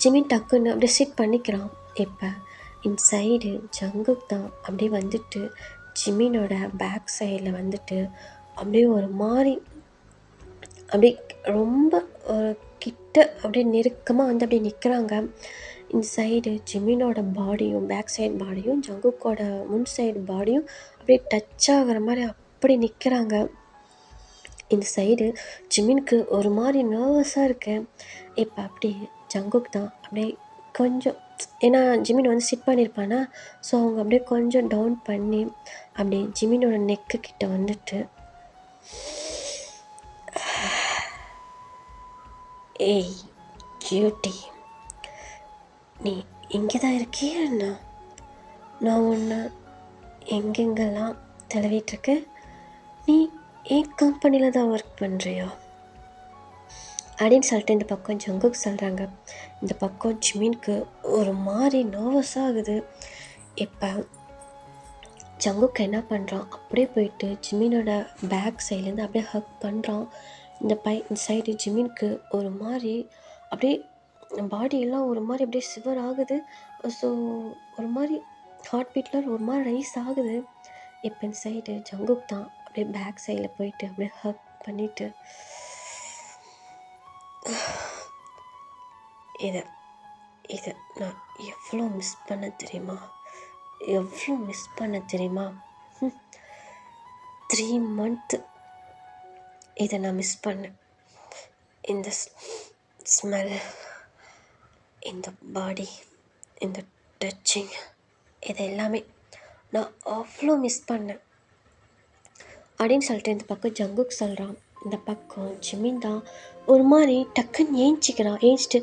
ஜிமின் டக்குன்னு அப்படியே சிட் பண்ணிக்கிறான். இப்போ இந்த சைடு ஜங்குக் தான் அப்படியே வந்துட்டு ஜிமினோட பேக் சைடில் வந்துட்டு அப்படியே ஒரு மாதிரி அப்படியே ரொம்ப கிட்ட அப்படியே நெருக்கமாக வந்து அப்படியே நிற்கிறாங்க. இந்த சைடு ஜிமினோட பாடியும் பேக் சைடு பாடியும் ஜங்குக்கோட முன் சைடு பாடியும் அப்படியே டச் ஆகிற மாதிரி அப்படி நிற்கிறாங்க. இந்த சைடு ஜிமினுக்கு ஒரு மாதிரி நர்வஸாக இருக்கு. இப்போ அப்படி ஜங்குக் தான் அப்படியே கொஞ்சம், ஏன்னா ஜிமின் வந்து சிட் பண்ணியிருப்பானா, ஸோ அவங்க அப்படியே கொஞ்சம் டவுன் பண்ணி அப்படியே ஜிமினோட நெக்கு கிட்ட வந்துட்டு, ஏய் கியூட்டி, நீ இங்கே தான் இருக்கியா என்ன? நான் உன்னை எங்கெங்கெல்லாம் தடவிட்டுருக்கேன். நீ என் கம்பெனியில் தான் ஒர்க் பண்ணுறியா அப்படின்னு சொல்லிட்டு இந்த பக்கம் ஜங்குக் சொல்கிறாங்க. இந்த பக்கம் ஜிமினுக்கு ஒரு மாதிரி நர்வஸாக ஆகுது. இப்போ ஜங்குக் என்ன பண்ணுறான், அப்படியே போயிட்டு ஜிமினோட பேக் சைட்லேருந்து அப்படியே ஹக் பண்ணுறான். இந்த சைடு ஜிமினுக்கு ஒரு மாதிரி அப்படியே பாடியெல்லாம் ஒரு மாதிரி அப்படியே சிவர் ஆகுது. ஸோ ஒரு மாதிரி ஹார்ட் பீட்லாம் ஒரு மாதிரி ரைஸ் ஆகுது. இப்போ இந்த சைடு ஜங்குக் தான் அப்படியே பேக் சைடில் போயிட்டு அப்படியே ஹக் பண்ணிவிட்டு, இதை நான் எவ்வளோ மிஸ் பண்ண தெரியுமா, எவ்வளோ மிஸ் பண்ண தெரியுமா. 3 மந்த்து இதை நான் மிஸ் பண்ணேன். இந்த ஸ்மெல், இந்த பாடி, இந்த டச்சிங், இது எல்லாமே நான் அவ்வளோ மிஸ் பண்ணேன் அப்படின்னு சொல்லிட்டு இந்த பக்கம் ஜங்குக் சொல்கிறான். இந்த பக்கம் ஜிமின் தான் ஒரு மாதிரி டக்குன்னு ஏஞ்சிட்டு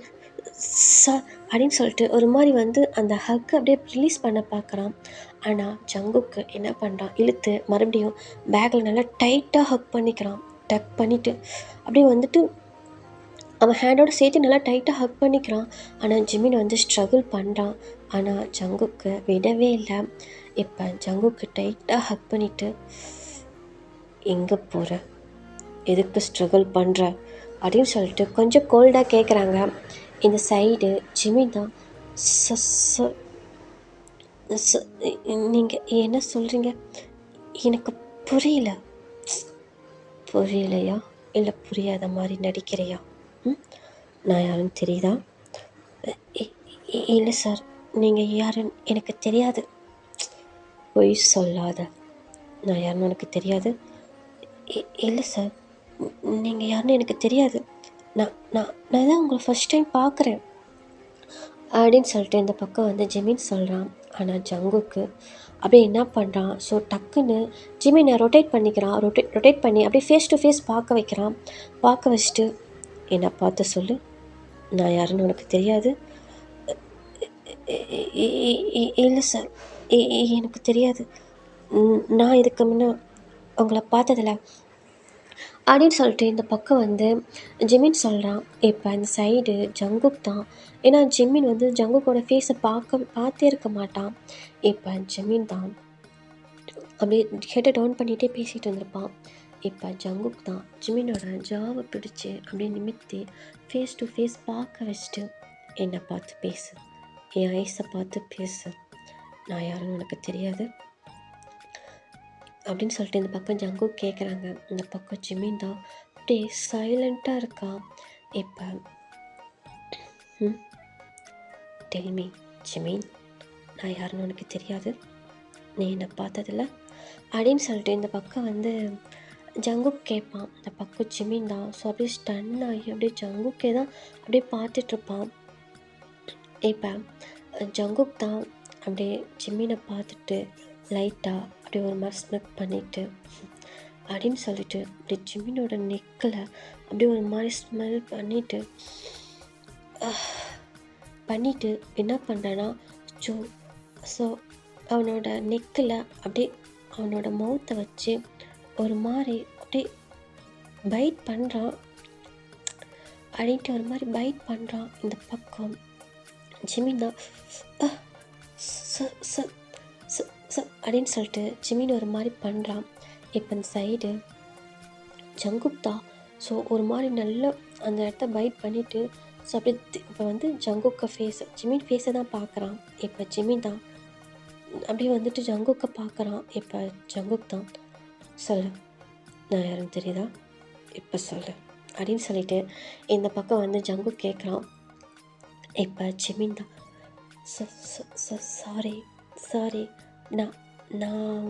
அப்படின்னு சொல்லிட்டு ஒரு மாதிரி வந்து அந்த ஹக் அப்படியே ரிலீஸ் பண்ண பார்க்குறான். ஆனால் ஜங்குக்கு என்ன பண்ணுறான், இழுத்து மறுபடியும் பேக்கில் நல்லா டைட்டாக ஹக் பண்ணிக்கிறான். டக் பண்ணிவிட்டு அப்படியே வந்துட்டு அவன் ஹேண்டோடு சேர்த்து நல்லா டைட்டாக ஹக் பண்ணிக்கிறான். ஆனால் ஜிமின் வந்து ஸ்ட்ரகிள் பண்ணுறான். ஆனால் ஜங்குக்கு விடவே இல்லை. இப்போ ஜங்குக்கு டைட்டாக ஹக் பண்ணிவிட்டு, எங்கே போகிற, எதுக்கு ஸ்ட்ரகிள் பண்ணுற அப்படின்னு சொல்லிட்டு கொஞ்சம் கோல்டாக கேட்குறாங்க. இந்த சைடு ஜிமின் தான், நீங்கள் என்ன சொல்கிறீங்க, எனக்கு புரியலையா, இல்லை புரியாத மாதிரி நடிக்கிறியா? நான் யாருன்னு தெரியுதா? இல்லை சார், நீங்கள் யாருன்னு எனக்கு தெரியாது. பொய் சொல்லாத, நான் யாருன்னு உனக்கு தெரியாது. இல்லை சார், நீங்கள் யாருன்னு எனக்கு தெரியாது. நான் தான் உங்களை ஃபஸ்ட் டைம் பார்க்குறேன் அப்படின்னு சொல்லிட்டு இந்த பக்கம் வந்து ஜிமின் சொல்கிறான். ஆனால் ஜங்குக்கு அப்படியே என்ன பண்ணுறான், ஸோ டக்குன்னு ஜிமினை ரொட்டேட் பண்ணிக்கிறான். ரொட்டேட் பண்ணி அப்படியே ஃபேஸ் டு ஃபேஸ் பார்க்க வச்சுட்டு, என்னை பார்த்து சொல்லு, நான் யாருன்னு உனக்கு தெரியாது. இல்லை சார், எனக்கு தெரியாது, நான் இதுக்கு முன்னே உங்களை பார்த்ததில்ல அப்படின்னு சொல்லிட்டு இந்த பக்கம் வந்து ஜிமின் சொல்கிறான். இப்போ இந்த சைடு ஜங்குக் தான், ஏன்னா ஜிமின் வந்து ஜங்குக்கோட ஃபேஸை பார்த்தே இருக்க மாட்டான். இப்போ ஜிமின் தான் அப்படியே ஹெட்டை டவுன் பண்ணிகிட்டே பேசிகிட்டு வந்திருப்பான். இப்போ ஜங்குக் தான் ஜிமினோட ஜாவை பிடிச்சி அப்படியே நிமித்தி ஃபேஸ் டு ஃபேஸ் பார்க்க வச்சுட்டு, என்னை பார்த்து பேசு, என் ஐஸை பார்த்து பேசு, நான் யாருன்னு உனக்கு தெரியாது அப்படின்னு சொல்லிட்டு இந்த பக்கம் ஜங்குக் கேட்குறாங்க. இந்த பக்கம் ஜிமின் தான் அப்படியே சைலண்ட்டாக இருக்கா. இப்போ டெல்மி ஜிமின், நான் யாருன்னு உனக்கு தெரியாது, நீ என்னை பார்த்ததில்ல அப்படின்னு சொல்லிட்டு இந்த பக்கம் வந்து ஜங்குக் கேட்பான். இந்த பக்கம் ஜிமின் தான், ஸோ அப்படியே ஸ்டன் ஆகி அப்படியே ஜங்குக்கே தான் அப்படியே பார்த்துட்ருப்பான். இப்போ ஜங்குக் தான் அப்படியே ஜிமினை பார்த்துட்டு லைட்டாக அப்படியே ஒரு மாதிரி ஸ்மெக் பண்ணிவிட்டு அப்படின்னு சொல்லிட்டு அப்படியே ஜிமினோட நெக்கில் அப்படியே ஒரு மாதிரி ஸ்மெல் பண்ணிவிட்டு என்ன பண்ணுறேன்னா, ஸோ அவனோட நெக்கில் அப்படியே அவனோட மவுத்தை வச்சு ஒரு மாதிரி அப்படியே பைட் பண்ணுறான். அப்படின்ட்டு ஒரு மாதிரி பைட் பண்ணுறான். இந்த பக்கம் ஜிமின் தான் அப்படின்னு சொல்லிட்டு ஜிமின் ஒரு மாதிரி பண்ணுறான். இப்போ இந்த சைடு ஜங்குக் தான், ஸோ ஒரு மாதிரி நல்லா அந்த இடத்த பைட் பண்ணிவிட்டு, ஸோ அப்படியே இப்போ வந்து ஜங்குக்கை ஜிமின் ஃபேஸை தான் பார்க்குறான். இப்போ ஜிமின் தான் அப்படியே வந்துட்டு ஜங்குக்கை பார்க்குறான். இப்போ ஜங்குக் தான், சொல்லு, நான் யாருன்னு தெரியுதா, இப்போ சொல்லு அப்படின்னு சொல்லிட்டு இந்த பக்கம் வந்து ஜங்குக் கேட்குறான். இப்போ ஜிமின் தான், ச ச ச சாரி சாரி. நான் நான்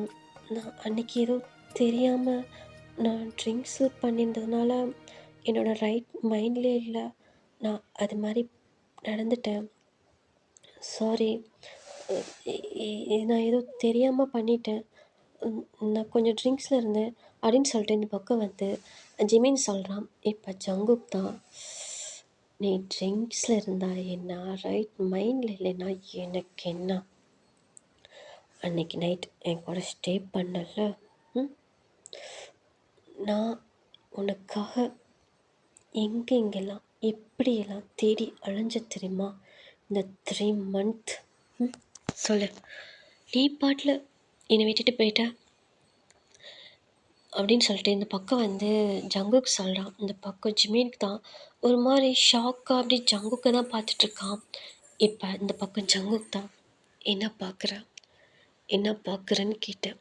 நான் அன்னைக்கு ஏதோ தெரியாமல் நான் ட்ரிங்க்ஸு பண்ணியிருந்ததுனால என்னோடய ரைட் மைண்ட்லேயே இல்லை. நான் அது மாதிரி நடந்துட்டேன். சாரி. நான் ஏதோ தெரியாமல் பண்ணிட்டேன். நான் கொஞ்சம் ட்ரிங்க்ஸில் இருந்தேன் அப்படின்னு சொல்லிட்டு இந்த பக்கம் வந்து ஜிமின் சொல்கிறான். இப்போ ஜங்குக் தான், நீ ட்ரிங்க்ஸில் இருந்தா என்ன, ரைட் மைண்டில் இல்லைன்னா எனக்கு என்ன? அன்னைக்கு நைட் என் கூட ஸ்டே பண்ணல. நான் உனக்காக எங்கெங்கெல்லாம் எப்படியெல்லாம் தேடி அலைஞ்ச தெரியுமா இந்த 3 month? சொல்லு. நீ பாட்டில் என்னை விட்டுட்டு போயிட்ட அப்படின்னு சொல்லிட்டு இந்த பக்கம் வந்து ஜங்குக் சொல்கிறான். இந்த பக்கம் ஜிமினுக்கு தான் ஒரு மாதிரி ஷாக்காக அப்படி ஜங்குக்கை தான் பார்த்துட்ருக்கான். இப்போ இந்த பக்கம் ஜங்குக் தான், என்ன பார்க்குற என்ன பார்க்குறேன்னு கேட்டேன்.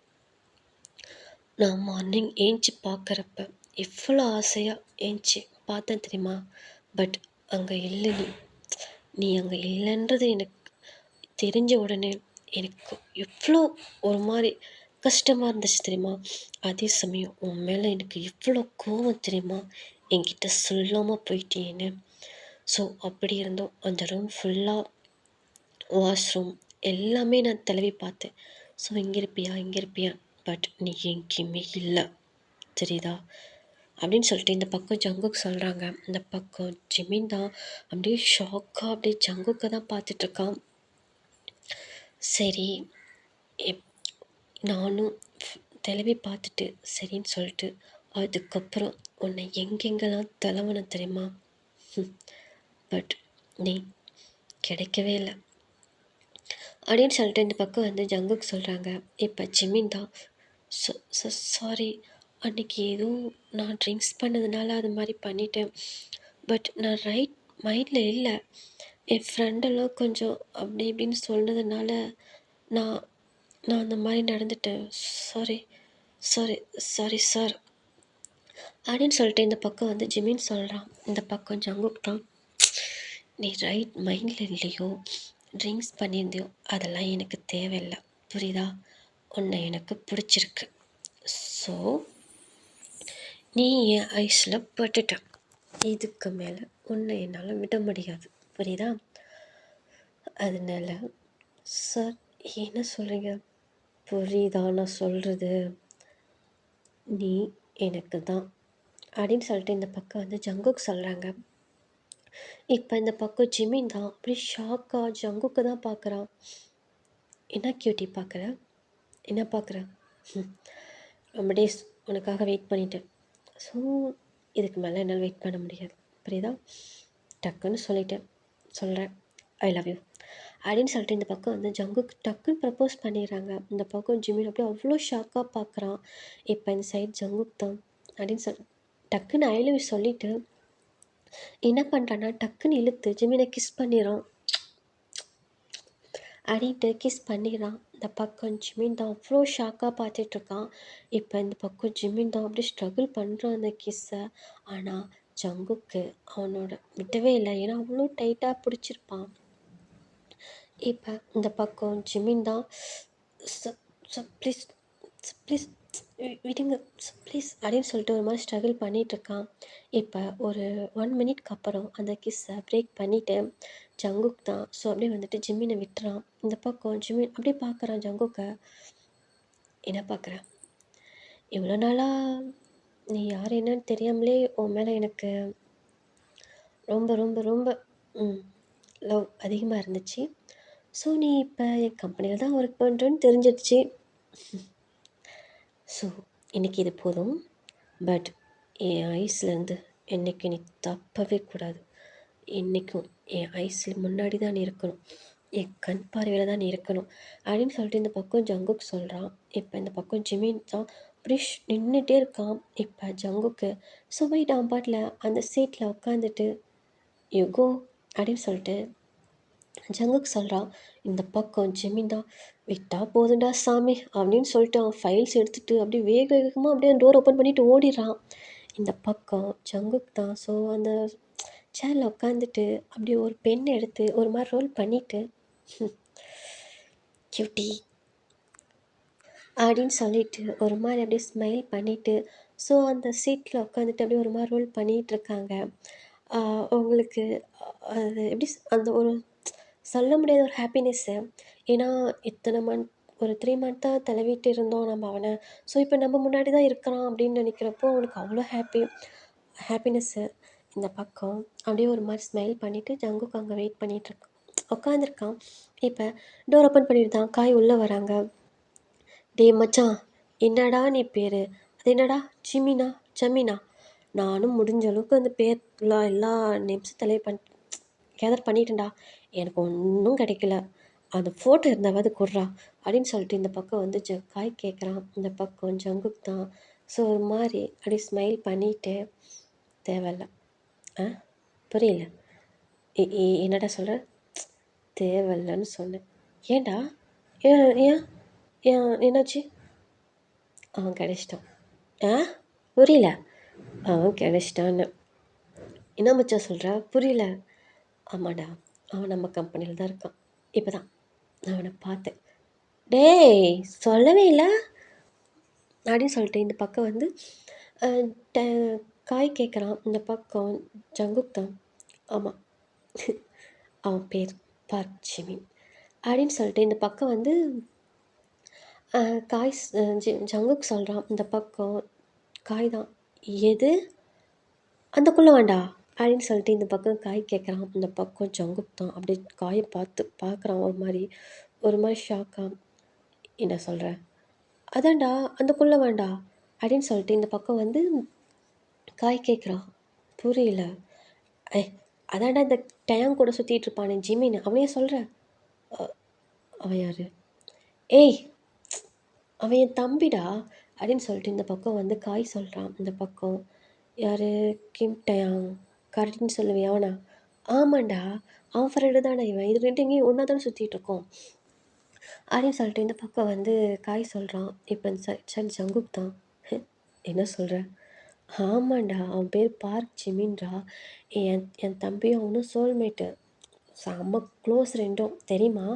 நான் மார்னிங் ஏஞ்சி பார்க்குறப்ப எவ்வளோ ஆசையாக ஏஞ்சி பார்த்தேன் தெரியுமா? பட் அங்கே இல்லை. நீ அங்கே இல்லைன்றது எனக்கு தெரிஞ்ச உடனே எனக்கு எவ்வளோ ஒரு மாதிரி கஷ்டமாக இருந்துச்சு தெரியுமா? அதே சமயம் உன் மேலே எனக்கு எவ்வளோ கோவம் தெரியுமா, என்கிட்ட சொல்லாமல் போயிட்டேன்னு. ஸோ அப்படி இருந்தோம் அந்த ரூம் ஃபுல்லாக வாஷ்ரூம் எல்லாமே நான் தடவி பார்த்தேன். ஸோ இங்கே இருப்பியா, பட் நீ எங்கேயுமே இல்லை, தெரியுதா அப்படின்னு சொல்லிட்டு இந்த பக்கம் ஜங்குக் சொல்கிறாங்க. இந்த பக்கம் ஜிமின் தான் அப்படியே ஷாக்காக அப்படியே ஜங்குக்கை தான் பார்த்துட்ருக்கான். சரி, நானும் தடவி பார்த்துட்டு சரின்னு சொல்லிட்டு அதுக்கப்புறம் உன்னை எங்கெங்கெல்லாம் தடவன தெரியுமா? பட் நீ கிடைக்கவே இல்லை அப்படின்னு சொல்லிட்டு இந்த பக்கம் வந்து ஜங்குக் சொல்கிறாங்க. இப்போ ஜிமின் தான், சாரி, அன்றைக்கி ஏதோ நான் ட்ரிங்க்ஸ் பண்ணதுனால அது மாதிரி பண்ணிட்டேன். பட் நான் ரைட் மைண்டில் இல்லை. என் ஃப்ரெண்டெல்லாம் கொஞ்சம் அப்படி இப்படின்னு சொன்னதுனால நான் நான் அந்த மாதிரி நடந்துட்டேன். சாரி சாரி சாரி சார் அப்படின்னு சொல்லிட்டு இந்த பக்கம் வந்து ஜிமின் சொல்கிறான். இந்த பக்கம் ஜங்குக் தான், நீ ரைட் மைண்டில் இல்லையோ, ட்ரிங்க்ஸ் பண்ணியிருந்தியோ, அதெல்லாம் எனக்கு தேவையில்லை, புரியுதா? உன்னை எனக்கு பிடிச்சிருக்கு. ஸோ நீ என் ஐஸில் பட்டுட்ட. இதுக்கு மேலே உன்னை என்னால் விட முடியாது, புரியுதா? அதனால சார் என்ன சொல்கிறீங்க, புரியுதா நான் சொல்கிறது? நீ எனக்கு தான் அப்படின்னு சொல்லிட்டு இந்த பக்கம் வந்து ஜங்குக் சொல்கிறாங்க. இப்போ இந்த பக்கம் ஜிமின் தான் அப்படி ஷாக்காக ஜங்குக்கு தான் பார்க்குறான். என்ன கியூட்டி பார்க்குற, என்ன பார்க்குற? ரொம்ப டேஸ் உனக்காக வெயிட் பண்ணிட்டேன். ஸோ இதுக்கு மேலே என்னால் வெயிட் பண்ண முடியாது, புரியுதா? டக்குன்னு சொல்கிறேன் ஐ லவ் யூ அப்படின்னு சொல்லிட்டு இந்த பக்கம் வந்து ஜங்குக்கு டக்குன்னு ப்ரப்போஸ் பண்ணிடுறாங்க. இந்த பக்கம் ஜிமின் அப்படியே அவ்வளோ ஷாக்காக பார்க்குறான். இப்போ இந்த சைட் ஜங்குக் தான் அப்படின்னு டக்குன்னு ஐ லவ் யூ சொல்லிவிட்டு என்ன பண்ணுறான்னா டக்குன்னு இழுத்து ஜிமினை கிஸ் பண்ணிடுறான். அப்படின்ட்டு கிஸ் பண்ணிடுறான். இந்த பக்கம் ஜிமின் தான் அவ்வளோ ஷாக்காக பார்த்துட்ருக்கான். இப்போ இந்த பக்கம் ஜிமின் தான் அப்படியே ஸ்ட்ரகிள் பண்ணுறான் அந்த கிஸ்ஸை. ஆனால் ஜங்குக்கு அவனோட விட்டவே இல்லை, ஏன்னா அவ்வளோ டைட்டாக பிடிச்சிருப்பான். இப்போ இந்த பக்கம் ஜிமின் தான் ப்ளீஸ் ப்ளீஸ் விடுங்க ப்ளீஸ் அப்படின்னு சொல்லிட்டு ஒரு மாதிரி ஸ்ட்ரகிள் பண்ணிகிட்ருக்கான். இப்போ ஒரு 1 மினிட்க்கு அப்புறம் அந்த கிஸ்ஸை பிரேக் பண்ணிவிட்டு ஜங்குக் தான் ஸோ அப்படியே வந்துட்டு ஜிம்மினை விட்டுறான். இந்த பக்கம் ஜிம்மின் அப்படியே பார்க்குறான் ஜங்குக்கை. என்ன பார்க்குற, இவ்வளோ நாளாக நீ யார் என்னன்னு தெரியாமலே உன் மேலே எனக்கு ரொம்ப ரொம்ப ரொம்ப லவ் அதிகமாக இருந்துச்சு. ஸோ நீ இப்போ என் கம்பெனியில் தான் ஒர்க் பண்ணுறேன்னு தெரிஞ்சிடுச்சு. ஸோ இன்றைக்கி இது போதும். பட் என் ஐஸ்லேருந்து என்றைக்கு நீ தப்பவே கூடாது. என்றைக்கும் என் ஐஸில் முன்னாடி தான் நீ இருக்கணும், என் கண் பார்வையில் தான் நீ இருக்கணும் அப்படின்னு சொல்லிட்டு இந்த பக்கம் ஜங்குக் சொல்கிறான். இப்போ இந்த பக்கம் ஜிமின் தான் அப்படி நின்றுட்டே இருக்கான். இப்போ ஜங்குக்கு போயிட்டு அவன் பாட்டில் அந்த சீட்டில் உட்காந்துட்டு யுகோ அப்படின்னு சொல்லிட்டு ஜங்குக் சொல்கிறான். இந்த பக்கம் ஜிமின் தான் விட்டா போதுண்டா சாமி அப்படின்னு சொல்லிட்டு அவன் ஃபைல்ஸ் எடுத்துகிட்டு அப்படியே வேக வேகமாக அப்படியே டோர் ஓப்பன் பண்ணிவிட்டு ஓடிடுறான். இந்த பக்கம் ஜங்குக் தான் ஸோ அந்த சேரில் உட்காந்துட்டு அப்படியே ஒரு பென் எடுத்து ஒரு மாதிரி ரோல் பண்ணிவிட்டு கியூட்டி அப்படின்னு சொல்லிட்டு ஒரு மாதிரி அப்படியே ஸ்மைல் பண்ணிவிட்டு ஸோ அந்த சீட்டில் உட்காந்துட்டு அப்படியே ஒரு மாதிரி ரோல் பண்ணிகிட்ருக்காங்க. அவங்களுக்கு அது எப்படி அந்த ஒரு சொல்ல முடியாத ஒரு ஹாப்பினஸ்ஸு. ஏன்னா இத்தனை மந்த் ஒரு 3 மந்த்தாக தழுவிட்டு இருந்தோம் நம்ம அவனை. ஸோ இப்போ நம்ம முன்னாடி தான் இருக்கிறான் அப்படின்னு நினைக்கிறப்போ அவனுக்கு அவ்வளோ ஹாப்பினஸ்ஸு. இந்த பக்கம் அப்படியே ஒரு மாதிரி ஸ்மைல் பண்ணிவிட்டு ஜங்குக்கு அங்கே வெயிட் பண்ணிகிட்ருக்கான், உட்காந்துருக்கான். இப்போ டோர் ஓப்பன் பண்ணிட்டு தான் காய் உள்ளே வராங்க. டேய் மச்சான், என்னடா நீ பேர்? அது என்னடா ஜிமினா ஜமீனா? நானும் முடிஞ்ச அளவுக்கு அந்த பேர்லாம் எல்லா நேம்ஸும் கேதர் பண்ணிட்டேன்டா. எனக்கு ஒன்றும் கிடைக்கல. அந்த ஃபோட்டோ இருந்தாவது குட்றா அப்படின்னு சொல்லிட்டு இந்த பக்கம் வந்து காய் கேட்குறான். இந்த பக்கம் ஜங்குக் தான். ஸோ ஒரு மாதிரி அப்படியே ஸ்மைல் பண்ணிவிட்டு தேவையில்ல. ஆ புரியல. என்னடா சொல்கிற? தேவையில்லன்னு சொன்னேன். ஏன்டா? ஏன் ஏன் ஏன் என்னாச்சு? அவன் கிடைச்சிட்டான். ஆ புரியல. அவன் கிடைச்சிட்டான்னு என்ன மச்சான் சொல்கிற? புரியல. ஆமாடா, அவன் நம்ம கம்பெனியில் தான் இருக்கான். இப்போ தான் நான் அவனை பார்த்தேன். டேய் சொல்லவே இல்லை அப்படின்னு சொல்லிட்டு இந்த பக்கம் வந்து காய் கேட்குறான். இந்த பக்கம் ஜங்குக் தான். ஆமாம், அவன் பேர் பார்க் ஜிமின் அப்படின்னு சொல்லிட்டு இந்த பக்கம் வந்து காய் ஜங்குக் சொல்கிறான். இந்த பக்கம் காய் தான். எது அந்தக்குள்ளே வேண்டா அப்படின்னு சொல்லிட்டு இந்த பக்கம் காய் கேட்குறான். இந்த பக்கம் ஜங்குக் தான். அப்படியே காயை பார்க்குறான். ஒரு மாதிரி ஷாக்காக. என்ன சொல்கிற? அதான்டா அந்தக்குள்ளே வேண்டா அப்படின்னு சொல்லிட்டு இந்த பக்கம் வந்து காய் கேட்குறான். புரியல. அதான்டா இந்த டயம் கூட சுற்றிட்டு இருப்பானே ஜிமின், அவனையே சொல்கிற? அவன் யார்? ஏய் அவன் என் தம்பிடா அப்படின்னு சொல்லிட்டு இந்த பக்கம் வந்து காய் சொல்கிறான். இந்த பக்கம் யார்? கிம் டயாங் கரெக்டுன்னு சொல்லுவேன். அவனா? ஆமாண்டா, அவன் ஃப்ரெண்டு தானே இவன். இது ரெண்டு எங்கேயும் ஒன்றா தானே சுற்றிட்டு இருக்கோம் அப்படின்னு சொல்லிட்டு இந்த பக்கம் வந்து காய் சொல்கிறான். இப்போ சரி ஜங்குக் தான். என்ன சொல்கிற? ஆமாண்டா, அவன் பேர் பார்க் ஜிமின்டா. என் தம்பியும் அவனும் சோல்மேட்டு. செம்ம க்ளோஸ் ரெண்டும் தெரியுமா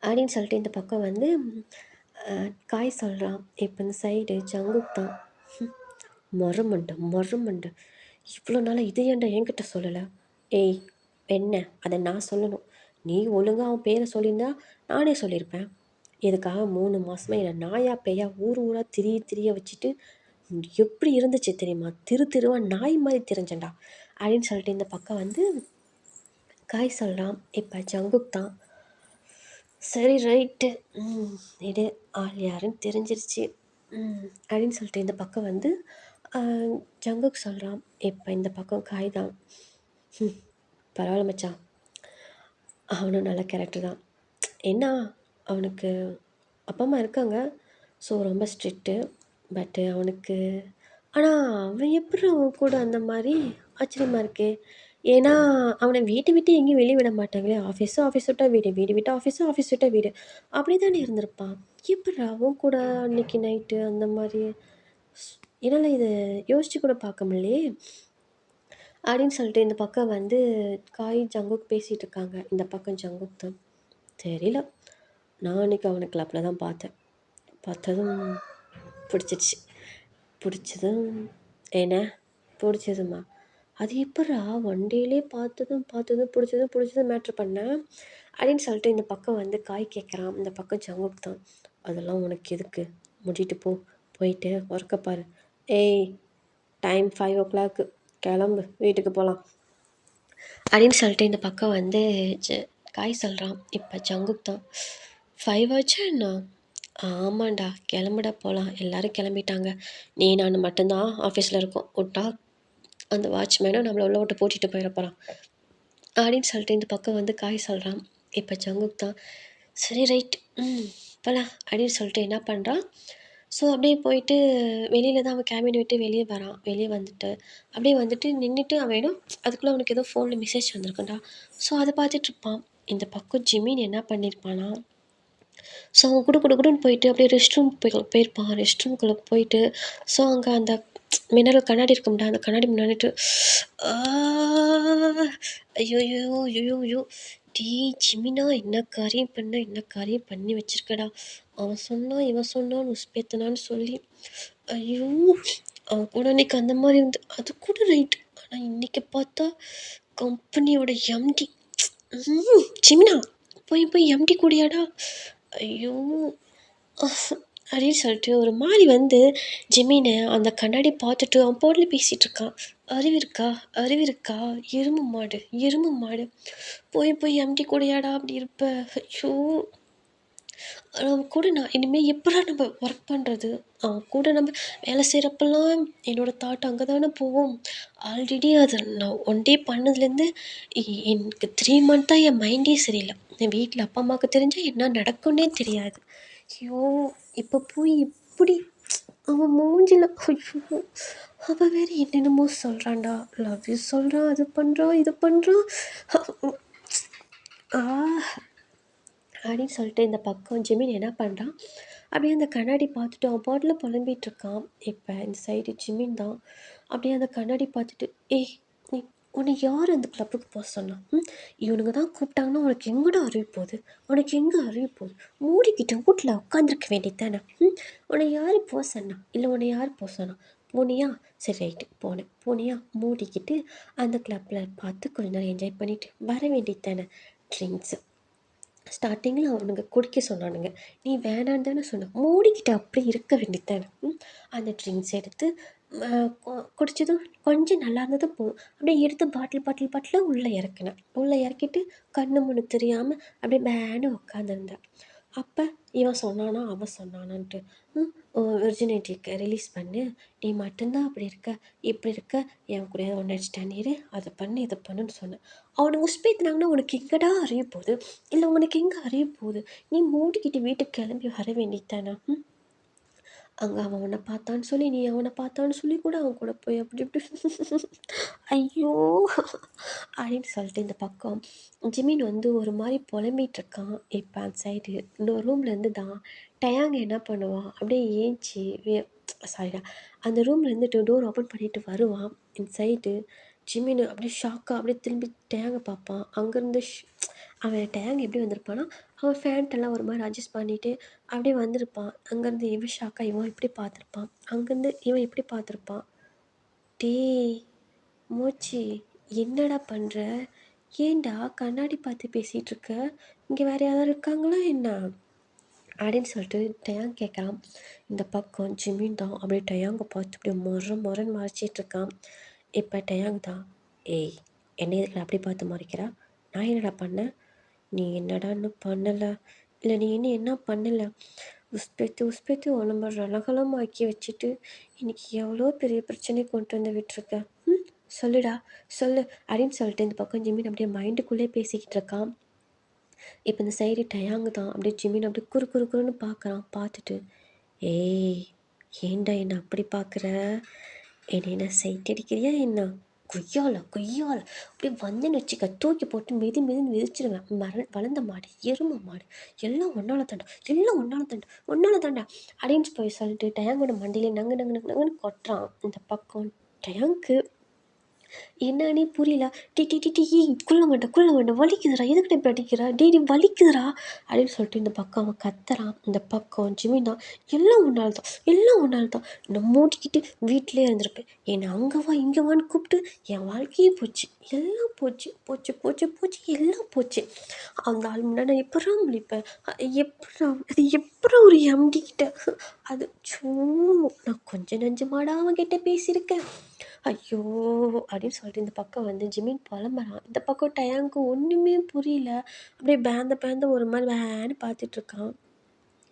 அப்படின்னு சொல்லிட்டு இந்த பக்கம் வந்து காய் சொல்கிறான். இப்போ இந்த சைடு ஜங்குக் தான். மொரமண்டை இவ்வளோ நாளாக இது ஏன்டா என்கிட்ட சொல்லலை? ஏய் என்ன அதை நான் சொல்லணும்? நீ ஒழுங்காக அவன் பேரை சொல்லியிருந்தா நானே சொல்லியிருப்பேன். இதுக்காக 3 மாதமாக என்னை நாயா பேயா ஊராக திரிய வச்சுட்டு எப்படி இருந்துச்சு தெரியுமா? திருவாக நாய் மாதிரி தெரிஞ்சேன்டா அப்படின்னு சொல்லிட்டு இந்த பக்கம் வந்து காய் சொல்கிறான். இப்போ ஜங்குக் தான். சரி ரைட்டு, இது ஆள் யாருன்னு தெரிஞ்சிருச்சு அப்படின்னு சொல்லிட்டு இந்த பக்கம் வந்து ஜங்குக் சொல்கிறான். இப்போ இந்த பக்கம் காய் தான். பரவாயில்ல மச்சான், அவனும் நல்ல கேரக்டர் தான். என்ன அவனுக்கு அப்பா அம்மா இருக்காங்க. ஸோ ரொம்ப ஸ்ட்ரிக்ட்டு. பட்டு அவனுக்கு ஆனால் அவன் எப்படி அவன் கூட அந்த மாதிரி ஆச்சரியமாக இருக்கே. ஏன்னா அவனை வீட்டை விட்டு எங்கேயும் வெளியே விட மாட்டாங்களே. ஆஃபீஸ் விட்டால் வீடு, வீடு விட்டால் ஆஃபீஸ் விட்டால் வீடு, அப்படி தானே இருந்திருப்பான். எப்படி அவன் கூட அன்னைக்கு நைட்டு அந்த மாதிரி என்னால் இதை யோசித்து கூட பார்க்க முடியலையே அப்படின்னு சொல்லிட்டு இந்த பக்கம் வந்து காய் ஜங்குக் பேசிகிட்டு இருக்காங்க. இந்த பக்கம் ஜங்குக் தான். தெரியல, நான் அன்றைக்கி அவனை கிளப்பில் தான் பார்த்ததும் பிடிச்சதும் என்ன பிடிச்சதுமா? அது எப்பட்றா ஒன் பார்த்ததும் பிடிச்சதும் மேட்ரு பண்ணேன் அப்படின்னு சொல்லிட்டு இந்த பக்கம் வந்து காய் கேட்குறான். இந்த பக்கம் ஜங்குக் தான். அதெல்லாம் உனக்கு எதுக்கு? முடிட்டு போயிட்டு ஒர்க்கை பாரு. ஏய் டைம் 5 o'clock, கிளம்பு, வீட்டுக்கு போகலாம் அப்படின்னு சொல்லிட்டு இந்த பக்கம் வந்து காய் சொல்கிறான். இப்போ ஜங்குக் தான். 5 ஆச்சா என்ன? ஆமாண்டா, கிளம்புடா போகலாம். எல்லோரும் கிளம்பிட்டாங்க. நீ நான் மட்டும்தான் ஆஃபீஸில் இருக்கோம். விட்டா அந்த வாட்ச்மேனும் நம்மளை உள்ள விட்டு பூட்டிகிட்டு போயிட போகிறான் அப்படின்னு சொல்லிட்டு இந்த பக்கம் வந்து காய் சொல்கிறான். இப்போ ஜங்குக் தான். சரி ரைட், போகலாம் அப்படின்னு சொல்லிட்டு என்ன பண்ணுறான். ஸோ அப்படியே போயிட்டு வெளியில் தான் அவன் கேபின் விட்டு வெளியே வரான். வெளியே வந்துட்டு நின்றுட்டு அவன் வேணும் அதுக்குள்ளே அவனுக்கு ஏதோ ஃபோனில் மெசேஜ் வந்திருக்குண்டா. ஸோ அதை பார்த்துட்ருப்பான். இந்த பக்கம் ஜிமின் என்ன பண்ணியிருப்பானா, ஸோ அவன் குடுன்னு போயிட்டு அப்படியே ரெஸ்ட் ரூம் போயிருப்பான். ரெஸ்ட் ரூம்குள்ளே போயிட்டு ஸோ அங்கே அந்த மினரல் கண்ணாடி இருக்கும்டா, அந்த கண்ணாடி முன்னாடிட்டு ஐயோயோ ஐயோ ஐயோ டீ ஜிமினா என்ன காரியம் பண்ண என்ன காரியம் பண்ணி வச்சிருக்கடா. அவன் சொன்னான் இவன் சொன்னான் உஸ்பேத்தனான்னு சொல்லி ஐயோ அவன் கூட அன்னைக்கு அந்த மாதிரி வந்து அது கூட ரைட். ஆனால் இன்னைக்கு பார்த்தா கம்பெனியோட எம்டி ஜிமினா போய் போய் எம்டி கூடியாடா. ஐயோ அப்படின்னு சொல்லிட்டு ஒரு மாதிரி வந்து ஜிமினை அந்த கண்ணாடி பார்த்துட்டு அவன் போட்டில் பேசிகிட்டு இருக்கான். அறிவிருக்கா அறிவிருக்கா எருமை மாடு எருமை மாடு போய் போய் எம்டி கூடயாடா அப்படி இருப்ப. ஐயோ அவன் கூட நான் இனிமேல் எப்படா நம்ம ஒர்க் பண்ணுறது. அவன் கூட நம்ம வேலை செய்கிறப்பெல்லாம் என்னோடய தாட் அங்கே தானே போவோம். ஆல்ரெடி அதை நான் ஒன் டே பண்ணதுலேருந்து எனக்கு 3 மந்த்தாக என் மைண்டே சரியில்லை. என் வீட்டில் அப்பா அம்மாவுக்கு தெரிஞ்சால் என்ன நடக்கும்னே தெரியாது. ஐயோ இப்போ போய் இப்படி அவன் மூஞ்சில் ஐயோ அவன் வேறு என்னென்னமோ சொல்கிறான்டா. லவ் யூ சொல்கிறான், அது பண்ணுறான் இது பண்ணுறான் அப்படின்னு சொல்லிட்டு இந்த பக்கம் ஜிமின் என்ன பண்ணுறான் அப்படியே அந்த கண்ணாடி பார்த்துட்டு அவன் பாட்டில் புலம்பிகிட்ருக்கான். இப்போ இந்த சைடு ஜிமின் தான் அப்படியே அந்த கண்ணாடி பார்த்துட்டு நீ உன்னை யார் அந்த கிளப்புக்கு போக சொன்னான்? இவனுங்க தான் கூப்பிட்டாங்கன்னா உனக்கு எங்கடா அறிவு போகுது? உனக்கு எங்கே அறிவு போகுது? மூடிக்கிட்ட வீட்டில் உட்காந்துருக்க வேண்டியது தானே. உன்னை யார் போக சொன்னா? இல்லை உன்னை யார் போக சொன்னா? போனியா? சரி ரைட்டு போனேன். போனியா? மூடிக்கிட்டு அந்த கிளப்பில் பார்த்து கொஞ்ச நேரம் என்ஜாய் பண்ணிவிட்டு வர வேண்டியது தானே. ட்ரிங்க்ஸு ஸ்டார்டிங்கில் அவனுங்க குடிக்க சொன்னானுங்க, நீ வேணான்னு தானே சொன்ன. மூடிக்கிட்டு அப்படி இருக்க வேண்டியதானே. அந்த ட்ரிங்க்ஸ் எடுத்து குடித்ததும் கொஞ்சம் நல்லா இருந்ததும் போதும் அப்படியே எடுத்து பாட்டிலாக உள்ளே இறக்குனேன். உள்ளே இறக்கிட்டு கண்ணு முன்னு தெரியாமல் அப்படியே பேனு உட்காந்துருந்தேன். அப்போ இவன் சொன்னானா அவன் சொன்னானான்ட்டு விர்ஜினிட்டிக்கு ரிலீஸ் பண்ணு, நீ மட்டும்தான் அப்படி இருக்க இப்படி இருக்க, என் கூட ஒன்று அடிச்சிட்டான் நீரு அதை பண்ணு இதை பண்ணுன்னு சொன்னேன். அவனுக்கு உஸ்பேத்தினாங்கன்னா உனக்கு எங்கடா அறிய போகுது? இல்லை உனக்கு எங்கே அறிய போகுது? நீ மூடிக்கிட்டு வீட்டுக்கு கிளம்பி வர வேண்டியதானே. அங்கே அவன் உன்னை பார்த்தான்னு சொல்லி நீ அவனை பார்த்தான்னு சொல்லி கூட அவன் கூட போய் அப்படி இப்படி ஐயோ அப்படின்னு சொல்லிட்டு இந்த பக்கம் ஜிமின் வந்து ஒரு மாதிரி புலம்பிகிட்ருக்கான். இப்போ அந்த சைடு இன்னொரு ரூம்லேருந்து தான் டயாங்க என்ன பண்ணுவான் அப்படியே ஏஞ்சி சாரிடா அந்த ரூம்லேருந்து டோர் ஓப்பன் பண்ணிட்டு வருவான். இந்த சைடு ஜிமின் அப்படியே ஷாக்காக அப்படியே திரும்பி டேங்கை பார்ப்பான். அங்கேருந்து அவன் டேங் எப்படி வந்திருப்பான்னா அவன் ஃபேண்ட்டெல்லாம் ஒரு மாதிரி அட்ஜஸ்ட் பண்ணிவிட்டு அப்படியே வந்திருப்பான். அங்கேருந்து இவன் ஷாக்காக இவன் இப்படி பார்த்துருப்பான். அங்கேருந்து இவன் எப்படி பார்த்துருப்பான். டேய் மூச்சி என்னடா பண்ணுற? ஏன்டா கண்ணாடி பார்த்து பேசிகிட்டு இருக்க? இங்கே வேறு யாராவது இருக்காங்களா என்ன அப்படின்னு சொல்லிட்டு டயாங் கேட்குறான். இந்த பக்கம் ஜிமின் தான் அப்படியே டயாங்கை பார்த்து அப்படியே முரன்னு மறைச்சிட்ருக்கான். இப்போ டயாங் தான் ஏய் என்ன இதுக்கு அப்படி பார்த்து மறைக்கிறா? நான் என்னடா பண்ணேன்? நீ என்னடான்னு பண்ணலை. இல்லை நீ இன்னும் என்ன பண்ணலை? உஸ்பேத்து உடம்ப ரணகலமாக்கி வச்சுட்டு இன்னைக்கு எவ்வளோ பெரிய பிரச்சனை கொண்டு வந்து விட்டுருக்க. சொல்லுடா சொல்லு அப்படின்னு சொல்லிட்டு இந்த பக்கம் ஜிமின் அப்படியே மைண்டுக்குள்ளே பேசிக்கிட்டு இருக்கான். இப்போ இந்த சைடு டயாங்கு தான் அப்படியே ஜிமின் அப்படியே குறுன்னு பார்க்குறான். பார்த்துட்டு ஏய் ஏண்டா என்ன அப்படி பார்க்குற? என்ன சைட் அடிக்கிறியா என்ன? கொய்யால அப்படியே வந்தேன்னு வச்சுக்க தூக்கி போட்டு மிதின்னு மிதிச்சிடுவேன். வளர்ந்த மாடு எருமை மாடு எல்லாம் ஒன்னால தாண்டா அப்படின்னு போய் சொல்லிட்டு டயாங்கோட மண்டியிலே நங்குன்னு கொட்டுறான். இந்த பக்கம் டயாங்க்கு என்னன்னே புரியல. டி குள்ள வேண்டாம் வலிக்குதுடா எதுக்கிட்ட இப்படி அடிக்கிறா? டி வலிக்குதுடா அப்படின்னு சொல்லிட்டு இந்த பக்கம் அவன் கத்துறான். இந்த பக்கம் ஜிமினா எல்லாம் ஒன்றால் தான் நான் மூடிக்கிட்டு வீட்டிலே இருந்திருப்பேன். என்னை அங்கே வா இங்கே வான்னு கூப்பிட்டு என் வாழ்க்கையே போச்சு. எல்லாம் போச்சு எல்லாம் போச்சு. அந்த ஆள் முன்னாடி நான் எப்படா முழிப்பேன்? எப்படா ஒரு எம்டி கிட்ட அது நான் கொஞ்சம் நஞ்சமாடா அவன்கிட்ட பேசியிருக்கேன். ஐயோ அப்படின்னு சொல்லிட்டு இந்த பக்கம் வந்து ஜிமின் புலம்புறான். இந்த பக்கம் டயாங்க்கு ஒன்றுமே புரியல. அப்படியே பேந்த ஒரு மாதிரி வேன்னு பார்த்துட்ருக்கான்.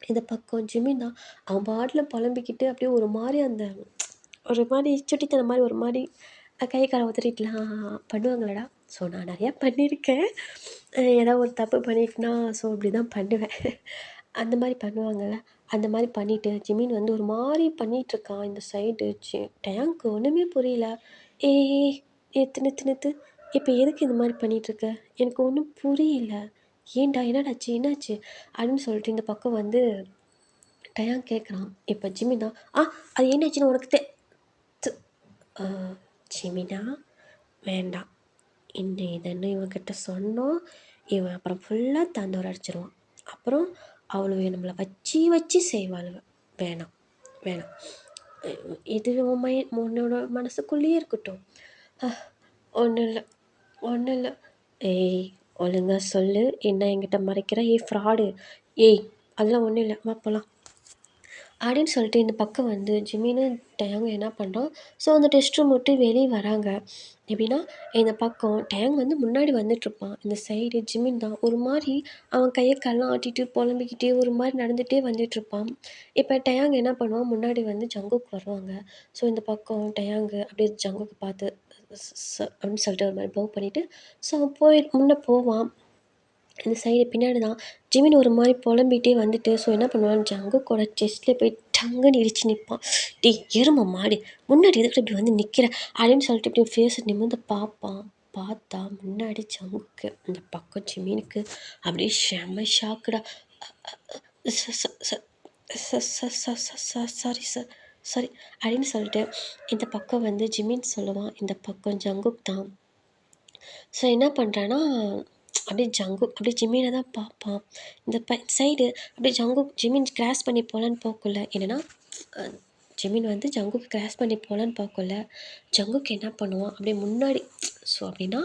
இந்த பக்கம் ஜிமின் தான் அவன் பாட்டில் புலம்பிக்கிட்டு அப்படியே ஒரு மாதிரி ஒரு மாதிரி சுட்டித்தன மாதிரி ஒரு மாதிரி கை காலை உதறிட்டுலாம் பண்ணுவாங்களடா. ஸோ நான் நிறையா பண்ணியிருக்கேன். ஏதாவது ஒரு தப்பு பண்ணிட்டுனா ஸோ இப்படி தான் பண்ணுவேன். அந்த மாதிரி பண்ணுவாங்கள்ல அந்த மாதிரி பண்ணிவிட்டு ஜிமின் வந்து ஒரு மாதிரி பண்ணிகிட்ருக்கான். இந்த சைடு டயாங்க்கு ஒன்றுமே புரியல. நிறுத்து இப்போ எதுக்கு இந்த மாதிரி பண்ணிகிட்ருக்க? எனக்கு ஒன்றும் புரியல. ஏன்டா என்னாச்சு அப்படின்னு சொல்லிட்டு இந்த பக்கம் வந்து டயாங் கேட்குறான். இப்போ ஜிமின் தான் அது என்னாச்சுன்னு உனக்கு ஜிமினா வேண்டாம் இதன்னு இவன்கிட்ட சொன்னோம், இவன் அப்புறம் ஃபுல்லாக தண்டோர அடிச்சிருவான். அப்புறம் அவளுக நம்மளை வச்சு வச்சு செய்வாளுக. வேணாம் வேணாம், இது உன்னோட மனசுக்குள்ளேயே இருக்கட்டும். ஒன்றும் இல்லை ஒன்றும் இல்லை. ஏய், ஒழுங்கா சொல்லு, என்ன என்கிட்ட மறைக்கிற? ஏய் ஃப்ராடு, ஏய் அதெல்லாம் ஒன்றும் இல்லை, வா போகலாம் அப்படின்னு சொல்லிட்டு இந்த பக்கம் வந்து ஜிமின்னு டேங் என்ன பண்ணுறான். ஸோ அந்த டெஸ்ட் ரூம் விட்டு வெளியே வராங்க. எப்படின்னா, இந்த பக்கம் டேங் வந்து முன்னாடி வந்துட்டுருப்பான், இந்த சைடு ஜிமின் தான் ஒரு மாதிரி அவன் கையை கல்லாம் ஆட்டிட்டு புலம்பிக்கிட்டே ஒரு மாதிரி நடந்துகிட்டே வந்துட்டுருப்பான். இப்போ டேங் என்ன பண்ணுவான், முன்னாடி வந்து ஜங்குக்கு வருவாங்க. ஸோ இந்த பக்கம் டேங்கு அப்படியே ஜங்குக்கு பார்த்து அப்படின்னு சொல்லிட்டு ஒரு மாதிரி பவ் பண்ணிவிட்டு ஸோ அவன் போய் முன்னே போவான். இந்த சைடு பின்னாடி தான் ஜிமின் ஒரு மாதிரி புலம்பிகிட்டே வந்துட்டு ஸோ என்ன பண்ணுவான், ஜங்குக்கோட செஸ்ட்டில் போய் டங்குன்னு இடிச்சு நிற்பான். டே எரும மாடு, முன்னாடி எதுக்கு இப்படி வந்து நிற்கிற அப்படின்னு சொல்லிட்டு இப்படி ஃபேஸை நிமிர்ந்து பார்ப்பான். பார்த்தா முன்னாடி ஜங்குக்கு, இந்த பக்கம் ஜிமினுக்கு அப்படியே செம்ம ஷாக்குடா. சாரி சார், சாரி அப்படின்னு சொல்லிட்டு இந்த பக்கம் வந்து ஜிமின் சொல்லுவான், இந்த பக்கம் ஜங்குக் தான். ஸோ என்ன பண்ணுறான்னா, அப்படியே ஜங்குக் அப்படியே ஜிமினை தான் பார்ப்பான். இந்த சைடு அப்படியே ஜிமின் கிராஸ் பண்ணி போகலான்னு போகக்குள்ள என்னென்னா, ஜிமின் வந்து ஜங்குக்கு கிராஸ் பண்ணி போகலான்னு போகக்குள்ள ஜங்குக்கு என்ன பண்ணுவான், அப்படியே முன்னாடி ஸோ அப்படின்னா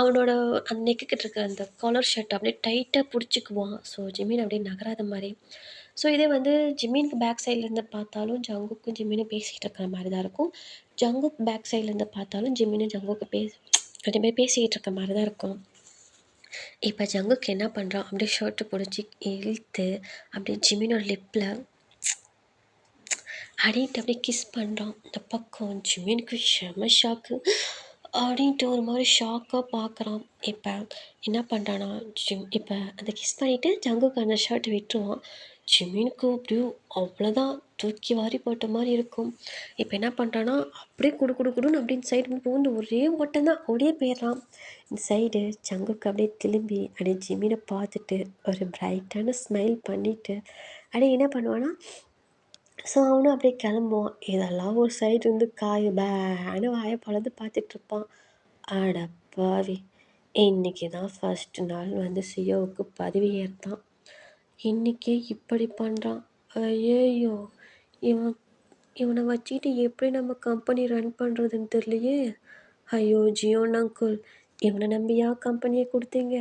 அவனோட அந்த நெக்குக்கிட்ட இருக்கிற அந்த காலர் ஷர்ட் அப்படியே டைட்டாக பிடிச்சிக்குவான். ஸோ ஜிமின் அப்படியே நகராத மாதிரி. ஸோ இதே வந்து ஜிமினுக்கு பேக் சைட்லேருந்து பார்த்தாலும் ஜங்குக்கும் ஜிமினும் பேசிக்கிட்டு இருக்கிற மாதிரி தான் இருக்கும். ஜங்குக் பேக் சைட்லேருந்து பார்த்தாலும் ஜிமினும் ஜங்குக்கு ரெண்டு பேர் பேசிக்கிட்டு இருக்க மாதிரி தான் இருக்கும். இப்போ ஜங்குக்கு என்ன பண்ணுறான், அப்படியே ஷர்ட்டை பிடிச்சி இழுத்து அப்படியே ஜிமினோட லிப்பில் அப்படின்ட்டு அப்படியே கிஸ் பண்ணுறான். இந்த பக்கம் ஜிமினுக்கு செம ஷாக்கு. அப்படின்ட்டு ஒரு மாதிரி ஷாக்காக பார்க்குறான். இப்போ என்ன பண்ணுறான்னா, இப்போ அந்த கிஸ் பண்ணிவிட்டு ஜங்குக்கு அந்த ஷர்ட்டை விட்டுருவான். ஜிமினுக்கு அப்படியே அவ்வளோதான், தூக்கி வாரி போட்ட மாதிரி இருக்கும். இப்போ என்ன பண்ணுறான்னா, அப்படியே குடுன்னு அப்படின்னு சைடு பூந்து ஒரே ஓட்டம் தான் ஓடியே போயிடுறான். இந்த சைடு ஜங்குக்கு அப்படியே திரும்பி அப்படியே ஜிமினை பார்த்துட்டு ஒரு பிரைட்டான ஸ்மைல் பண்ணிவிட்டு அப்படியே என்ன பண்ணுவான்னா, ஸோ அவனும் அப்படியே கிளம்புவான். இதெல்லாம் ஒரு சைடு இருந்து பேன்னு வாயை பொளந்து பார்த்துட்ருப்பான். அட பாவி, இன்னைக்கு தான் ஃபஸ்ட்டு நாள் வந்து சிஓவுக்கு பதவி ஏற்றான், இன்றைக்கே இப்படி பண்ணுறான். ஐயையோ, இவனை வச்சுக்கிட்டு எப்படி நம்ம கம்பெனி ரன் பண்ணுறதுன்னு தெரியலையே. ஐயோ ஜியோன் அங்கிள், இவனை நம்பியா கம்பெனியை கொடுத்தீங்க?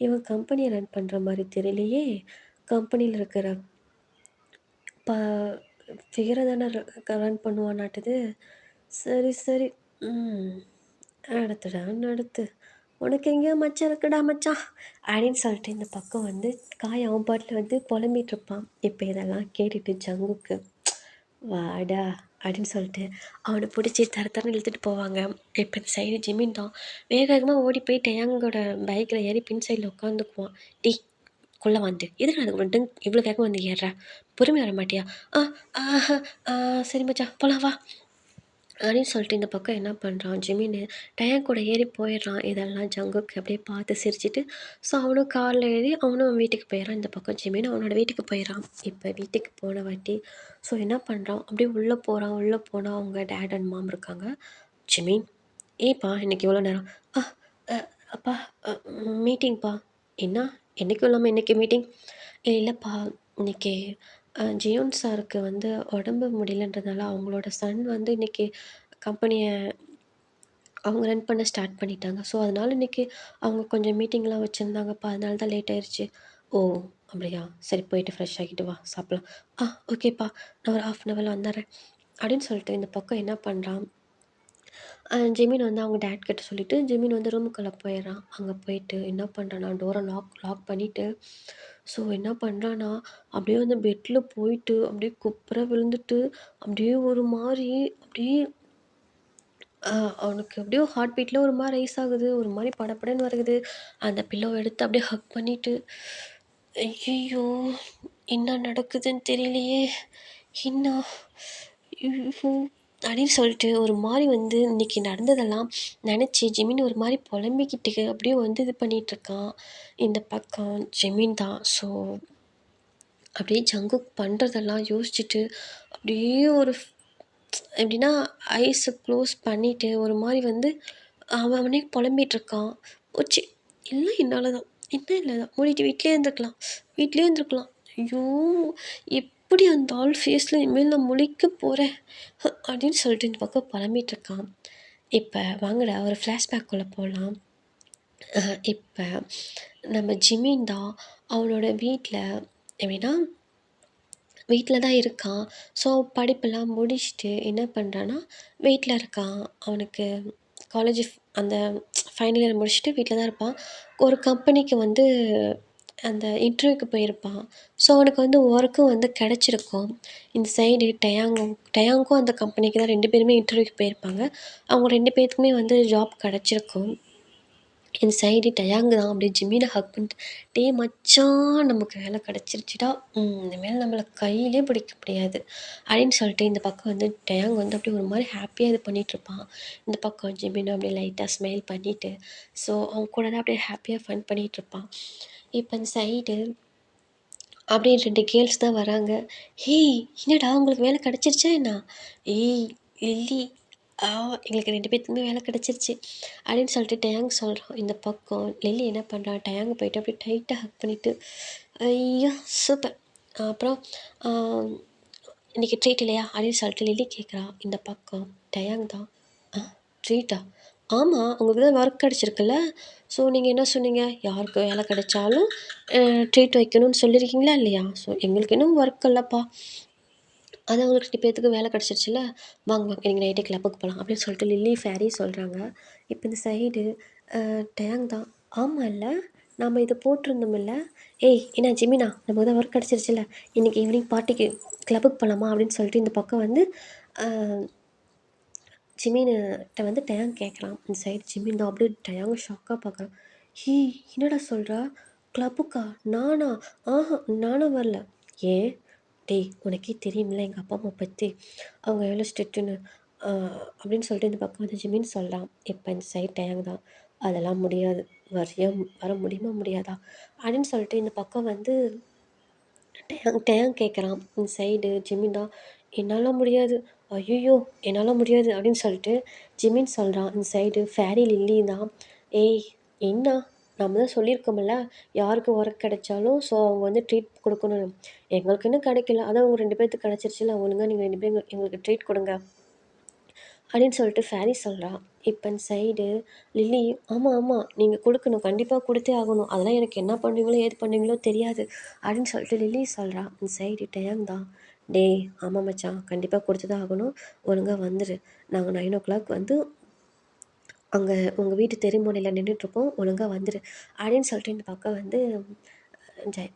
இவன் கம்பெனியை ரன் பண்ணுற மாதிரி தெரியலையே. கம்பெனியில் இருக்கிற ஃபிகரை தானே ரன் பண்ணுவானாட்டுது. சரி சரி, நடத்து, உனக்கு எங்கேயோ மச்சான் இருக்குடா மச்சான் அப்படின்னு சொல்லிட்டு இந்த பக்கம் வந்து அவன் பாட்டில் வந்து புலம்பிகிட்ருப்பான். இப்போ இதெல்லாம் கேட்டுட்டு ஜங்குக்கு வாடா அப்படின்னு சொல்லிட்டு அவனை பிடிச்சி தரன்னு இழுத்துட்டு போவாங்க. இப்போ இந்த சைடு ஜிமின் தான் வேகமாக ஓடி போய் டேங்கோட பைக்கில் ஏறி பின் சைடில் உட்காந்துக்குவான். டீ கொள்ள வந்து எதுக்கு அதுக்கு வந்துட்டு இவ்வளோ கேட்க வந்து ஏறுற, பொறுமையாக வர மாட்டியா? சரி மச்சான் போலாம் வா அப்படின்னு சொல்லிட்டு இந்த பக்கம் என்ன பண்ணுறான், ஜிமின்னு டயன் கூட ஏறி போயிடுறான். இதெல்லாம் ஜங்குக்கு அப்படியே பார்த்து சிரிச்சிட்டு ஸோ அவனும் காரில் ஏறி அவனும் வீட்டுக்கு போயிடறான். இந்த பக்கம் ஜிமின்னு அவனோட வீட்டுக்கு போயிடறான். இப்போ வீட்டுக்கு போன வாட்டி ஸோ என்ன பண்ணுறான், அப்படியே உள்ளே போனால் அவங்க டேட் அண்ட் மாம் இருக்காங்க. ஜிமின், ஏப்பா இன்றைக்கி இவ்வளோ நேரம்? அப்பா மீட்டிங்ப்பா. என்ன என்றைக்கும் இல்லாமல் இன்றைக்கி மீட்டிங்? இல்லைப்பா, இன்றைக்கி ஜியோன் சாருக்கு வந்து உடம்பு முடியலன்றதுனால அவங்களோட சன் வந்து இன்றைக்கி கம்பெனியை அவங்க ரன் பண்ண ஸ்டார்ட் பண்ணிட்டாங்க. ஸோ அதனால் இன்றைக்கி அவங்க கொஞ்சம் மீட்டிங்லாம் வச்சுருந்தாங்கப்பா, அதனால தான் லேட் ஆயிடுச்சு. ஓ அப்படியா, சரி போயிட்டு ஃப்ரெஷ் ஆகிட்டு வா சாப்பிட்லாம். ஓகேப்பா, நான் ஒரு 1/2 ஹவரில் வந்துடுறேன் அப்படின்னு சொல்லிட்டு இந்த பக்கம் என்ன பண்ணுறான், ஜெமீன் வந்து அவங்க டேட் கிட்ட சொல்லிவிட்டு ஜெமீன் வந்து ரூமுக்குள்ளே போயிடுறான். அங்கே போயிட்டு என்ன பண்ணுறான்னா, டோரை லாக் பண்ணிவிட்டு ஸோ என்ன பண்ணுறான்னா, அப்படியே வந்து பெட்டில் போயிட்டு அப்படியே குப்புற விழுந்துட்டு அப்படியே ஒரு மாதிரி அப்படியே அவனுக்கு அப்படியே ஹார்ட் பீட்டில் ஒரு மாதிரி ரைஸ் ஆகுது, ஒரு மாதிரி படபடன்னு வருகுது. அந்த பில்லோவை எடுத்து அப்படியே ஹக் பண்ணிவிட்டு, ஐயையோ என்ன நடக்குதுன்னு தெரியலையே, என்ன ஐயோ அப்படின்னு சொல்லிட்டு ஒரு மாதிரி வந்து இன்றைக்கி நடந்ததெல்லாம் நினச்சி ஜெமீன் ஒரு மாதிரி புலம்பிக்கிட்டு அப்படியே வந்து இது பண்ணிகிட்ருக்கான். இந்த பக்கம் ஜெமீன் தான். ஸோ அப்படியே ஜங்குக் பண்ணுறதெல்லாம் யோசிச்சுட்டு அப்படியே ஒரு எப்படின்னா ஐஸை க்ளோஸ் பண்ணிவிட்டு ஒரு மாதிரி வந்து அவன் அவனே புலம்பிட்டுருக்கான். போச்சு எல்லாம் என்னால தான். என்ன இல்ல தான். மூடிட்டு வீட்லயே இருந்திருக்கலாம். வீட்லயே இருந்திருக்கலாம். ஐயோ! எப்படி அந்த ஆள் ஃபேஸ்ல இனிமேல் நான் முழிக்க போறேன். அப்படின்னு சொல்லிட்டு இந்த பக்கம் புலம்பிட்டுருக்கான். இப்ப வாங்கடா ஒரு ஃப்ளாஷ்பேக்குள்ள போலாம். இப்ப நம்ம ஜிமின் தான் அவனோட வீட்ல எப்படின்னா, வீட்ல தான் இருக்கான். ஸோ படிப்பெல்லாம் முடிச்சுட்டு என்ன பண்ணுறான்னா, வீட்ல இருக்கான். அவனுக்கு காலேஜ் அந்த ஃபைனல் இயர் முடிச்சுட்டு வீட்ல தான் இருப்பான். ஒரு கம்பெனிக்கு வந்து அந்த இன்டர்வியூக்கு போயிருப்பான். ஸோ அவனுக்கு வந்து ஒர்க்கும் வந்து கிடச்சிருக்கும். இந்த சைடு டயாங்கும் அந்த கம்பெனிக்கு தான் 2 பேருமே இன்டர்வியூக்கு போயிருப்பாங்க. அவங்க 2 பேத்துக்குமே வந்து ஜாப் கிடச்சிருக்கும். இந்த சைடு டயாங்கு தான் அப்படியே ஜிம்மினை ஹக் பண்ணிட்டு, "டேய் மச்சான் நமக்கு வேலை கிடச்சிருச்சுடா. இனிமேல் நம்மள கையிலே பிடிக்க முடியாது." அப்படின்னு சொல்லிட்டு இந்த பக்கம் வந்து டயாங் வந்து அப்படியே ஒரு மாதிரி ஹாப்பியாக இது பண்ணிகிட்ருப்பான். இந்த பக்கம் ஜிம்மினும் அப்படியே லைட்டாக ஸ்மைல் பண்ணிவிட்டு, ஸோ அவங்க கூட தான் அப்படியே ஹாப்பியாக ஃபன் பண்ணிகிட்ருப்பான். இப்போ இந்த சைடு அப்படியே 2 கேர்ள்ஸ் தான் வராங்க. "ஹேய் என்னடா உங்களுக்கு வேலை கிடச்சிருச்சா என்ன?" "ஏய் லில்லி, ஆ எங்களுக்கு 2 பேத்துக்குமே வேலை கிடச்சிருச்சு." அப்படின்னு சொல்லிட்டு டயாங் சொல்கிறான். இந்த பக்கம் லில்லி என்ன பண்ணுறா, டயாங்க போயிட்டு அப்படியே டைட்டாக ஹக் பண்ணிவிட்டு, ஐயோ சூப்பர். அப்புறம் ஆ "இன்னைக்கு ட்ரீட் இல்லையா?" அப்படின்னு சொல்லிட்டு லில்லி கேட்குறா. இந்த பக்கம் டயாங் தான், "ஆ ட்ரீட்டா? ஆமா உங்களுக்கு தான் ஒர்க் கிடச்சிருக்குல்ல. ஸோ நீங்கள் என்ன சொன்னீங்க? யாருக்கு வேலை கிடைச்சாலும் ட்ரீட் வைக்கணும்னு சொல்லியிருக்கீங்களா இல்லையா? ஸோ எங்களுக்கு இன்னும் ஒர்க் இல்லைப்பா. அதான் உங்களுக்கு 2 பேத்துக்கு வேலை கிடச்சிருச்சுல்ல. வாங்க வாங்க இன்னைக்கு நைட்டே கிளப்புக்கு போகலாம்." அப்படின்னு சொல்லிட்டு லில்லி, ஃபேரி சொல்கிறாங்க. இப்போ இந்த சைடு டேங் தான், "ஆமால்ல நாம இதை போட்டிருந்தோம்ல. ஏய் என்ன ஜிமினா நமக்கு தான் ஒர்க் கிடச்சிருச்சுல்ல. இன்னைக்கு ஈவினிங் பார்ட்டிக்கு கிளப்புக்கு போகலாமா?" அப்படின்னு சொல்லிட்டு இந்த பக்கம் வந்து ஜிமின்கிட்ட வந்து டயாங் கேட்குறான். இந்த சைடு ஜிமின் தான் அப்படியே டயாங்க ஷாக்காக பார்க்குறான். "ஹே என்னடா சொல்கிற? கிளப்புக்கா? நானா? ஆஹா நானும் வரல." "ஏன்? டேய் உனக்கே தெரியும்ல எங்கள் அப்பா அம்மா பற்றி, அவங்க எவ்வளோ ஸ்ட்ரிக்ட்டுன்னு." அப்படின்னு சொல்லிட்டு இந்த பக்கம் வந்து ஜிமின் சொல்கிறான். இப்போ இந்த சைடு டயாங் தான், "அதெல்லாம் முடியாது. வர முடியுமா முடியாதா?" அப்படின்னு சொல்லிட்டு இந்த பக்கம் வந்து டேங் கேட்குறான். இந்த சைடு ஜிமின் தான், "என்னால முடியாது. ஐயய்யோ! என்னால முடியாது." அப்படின்னு சொல்லிட்டு ஜிமின் சொல்கிறான். இந்த சைடு ஃபேரி லில்லி தான், "ஏய் என்ன? நம்ம தான் சொல்லியிருக்கோம்ல, யாருக்கு ஒர்க் கிடைச்சாலும் ஸோ அவங்க வந்து ட்ரீட் கொடுக்கணும்னு. எங்களுக்கு இன்னும் கிடைக்கல. அதான் உங்க 2 பேத்துக்கு கிடைச்சிருச்சுல்ல. ஒழுங்கா நீங்க 2 பேரும் எங்களுக்கு ட்ரீட் கொடுங்க." அப்படின்னு சொல்லிட்டு ஃபேரி சொல்கிறா. இப்போ இந்த சைடு லில்லி, "ஆமாம் ஆமாம் நீங்கள் கொடுக்கணும். கண்டிப்பாக கொடுத்தே ஆகணும். அதெல்லாம் எனக்கு என்ன பண்ணுவீங்களோ ஏது பண்ணுவீங்களோ தெரியாது." அப்படின்னு சொல்லிட்டு லில்லி சொல்கிறா. இந்த சைடு டயாங் தான், "டேய் ஆமாம் மச்சான் கண்டிப்பாக கொடுத்து தான் ஆகணும். ஒழுங்கா வந்துரு. நாங்கள் 9:00 வந்து அங்கே உங்கள் வீட்டு தெரு முனையில நின்றுட்டுருப்போம். ஒழுங்கா வந்துரு." அப்படின்னு சொல்லிட்டு இந்த பக்கம் வந்து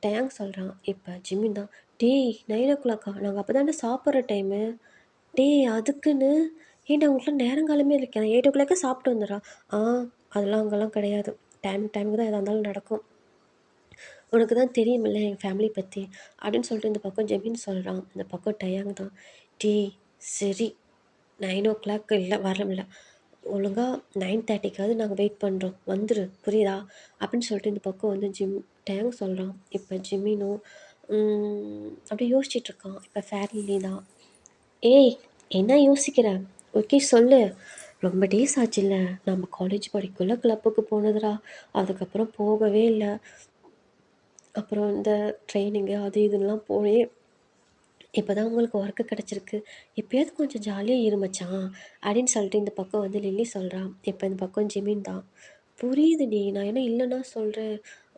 டயாங் சொல்கிறான். இப்போ ஜிம்மின் தான், "டேய் 9:00 நாங்கள் அப்போ தானே சாப்பிட்ற டைமு. டேய் அதுக்குன்னு ஏன்டா உங்களுக்குலாம் நேரங்காலமே இருக்கா? 8:00 சாப்பிட்டு வந்துடுறா." "ஆ அதெல்லாம் அங்கெல்லாம் கிடையாது. டைமுக்கு தான் எதா இருந்தாலும் நடக்கும். உனக்கு தான் தெரியுமில்ல என் ஃபேமிலி பற்றி." அப்படின்னு சொல்லிட்டு இந்த பக்கம் ஜெமின் சொல்கிறான். இந்த பக்கம் டயாங் தான், "டேய் சரி 9:00 இல்லை வரல. ஒழுங்கா 9:30க்காவது நாங்கள் வெயிட் பண்ணுறோம். வந்துரு புரியுதா?" அப்படின்னு சொல்லிட்டு இந்த பக்கம் வந்து டயாங் சொல்கிறான். இப்போ ஜிம்மினும் அப்படியே யோசிச்சுட்ருக்கான். இப்போ ஃபேர்லிலி தான், "ஏய் என்ன யோசிக்கிற? ஓகே சொல்லு. ரொம்ப டேஸ் ஆச்சுல்ல. நம்ம காலேஜ் படிக்கக்குள்ள கிளப்புக்கு போனதுடா. அதுக்கப்புறம் போகவே இல்ல. அப்புறம் இந்த ட்ரெயினிங்கு அது இதுன்னுலாம் போய் இப்போ தான் உங்களுக்கு ஒர்க்கு கிடச்சிருக்கு. எப்பயாவது கொஞ்சம் ஜாலியா இரு மச்சான்." அப்படின்னு சொல்லிட்டு இந்த பக்கம் வந்து லில்லி சொல்றா. இப்போ இந்த பக்கம் ஜிமின் தான், "புரியுதுடி. நான் என்ன இல்லைன்னா சொல்றேன்.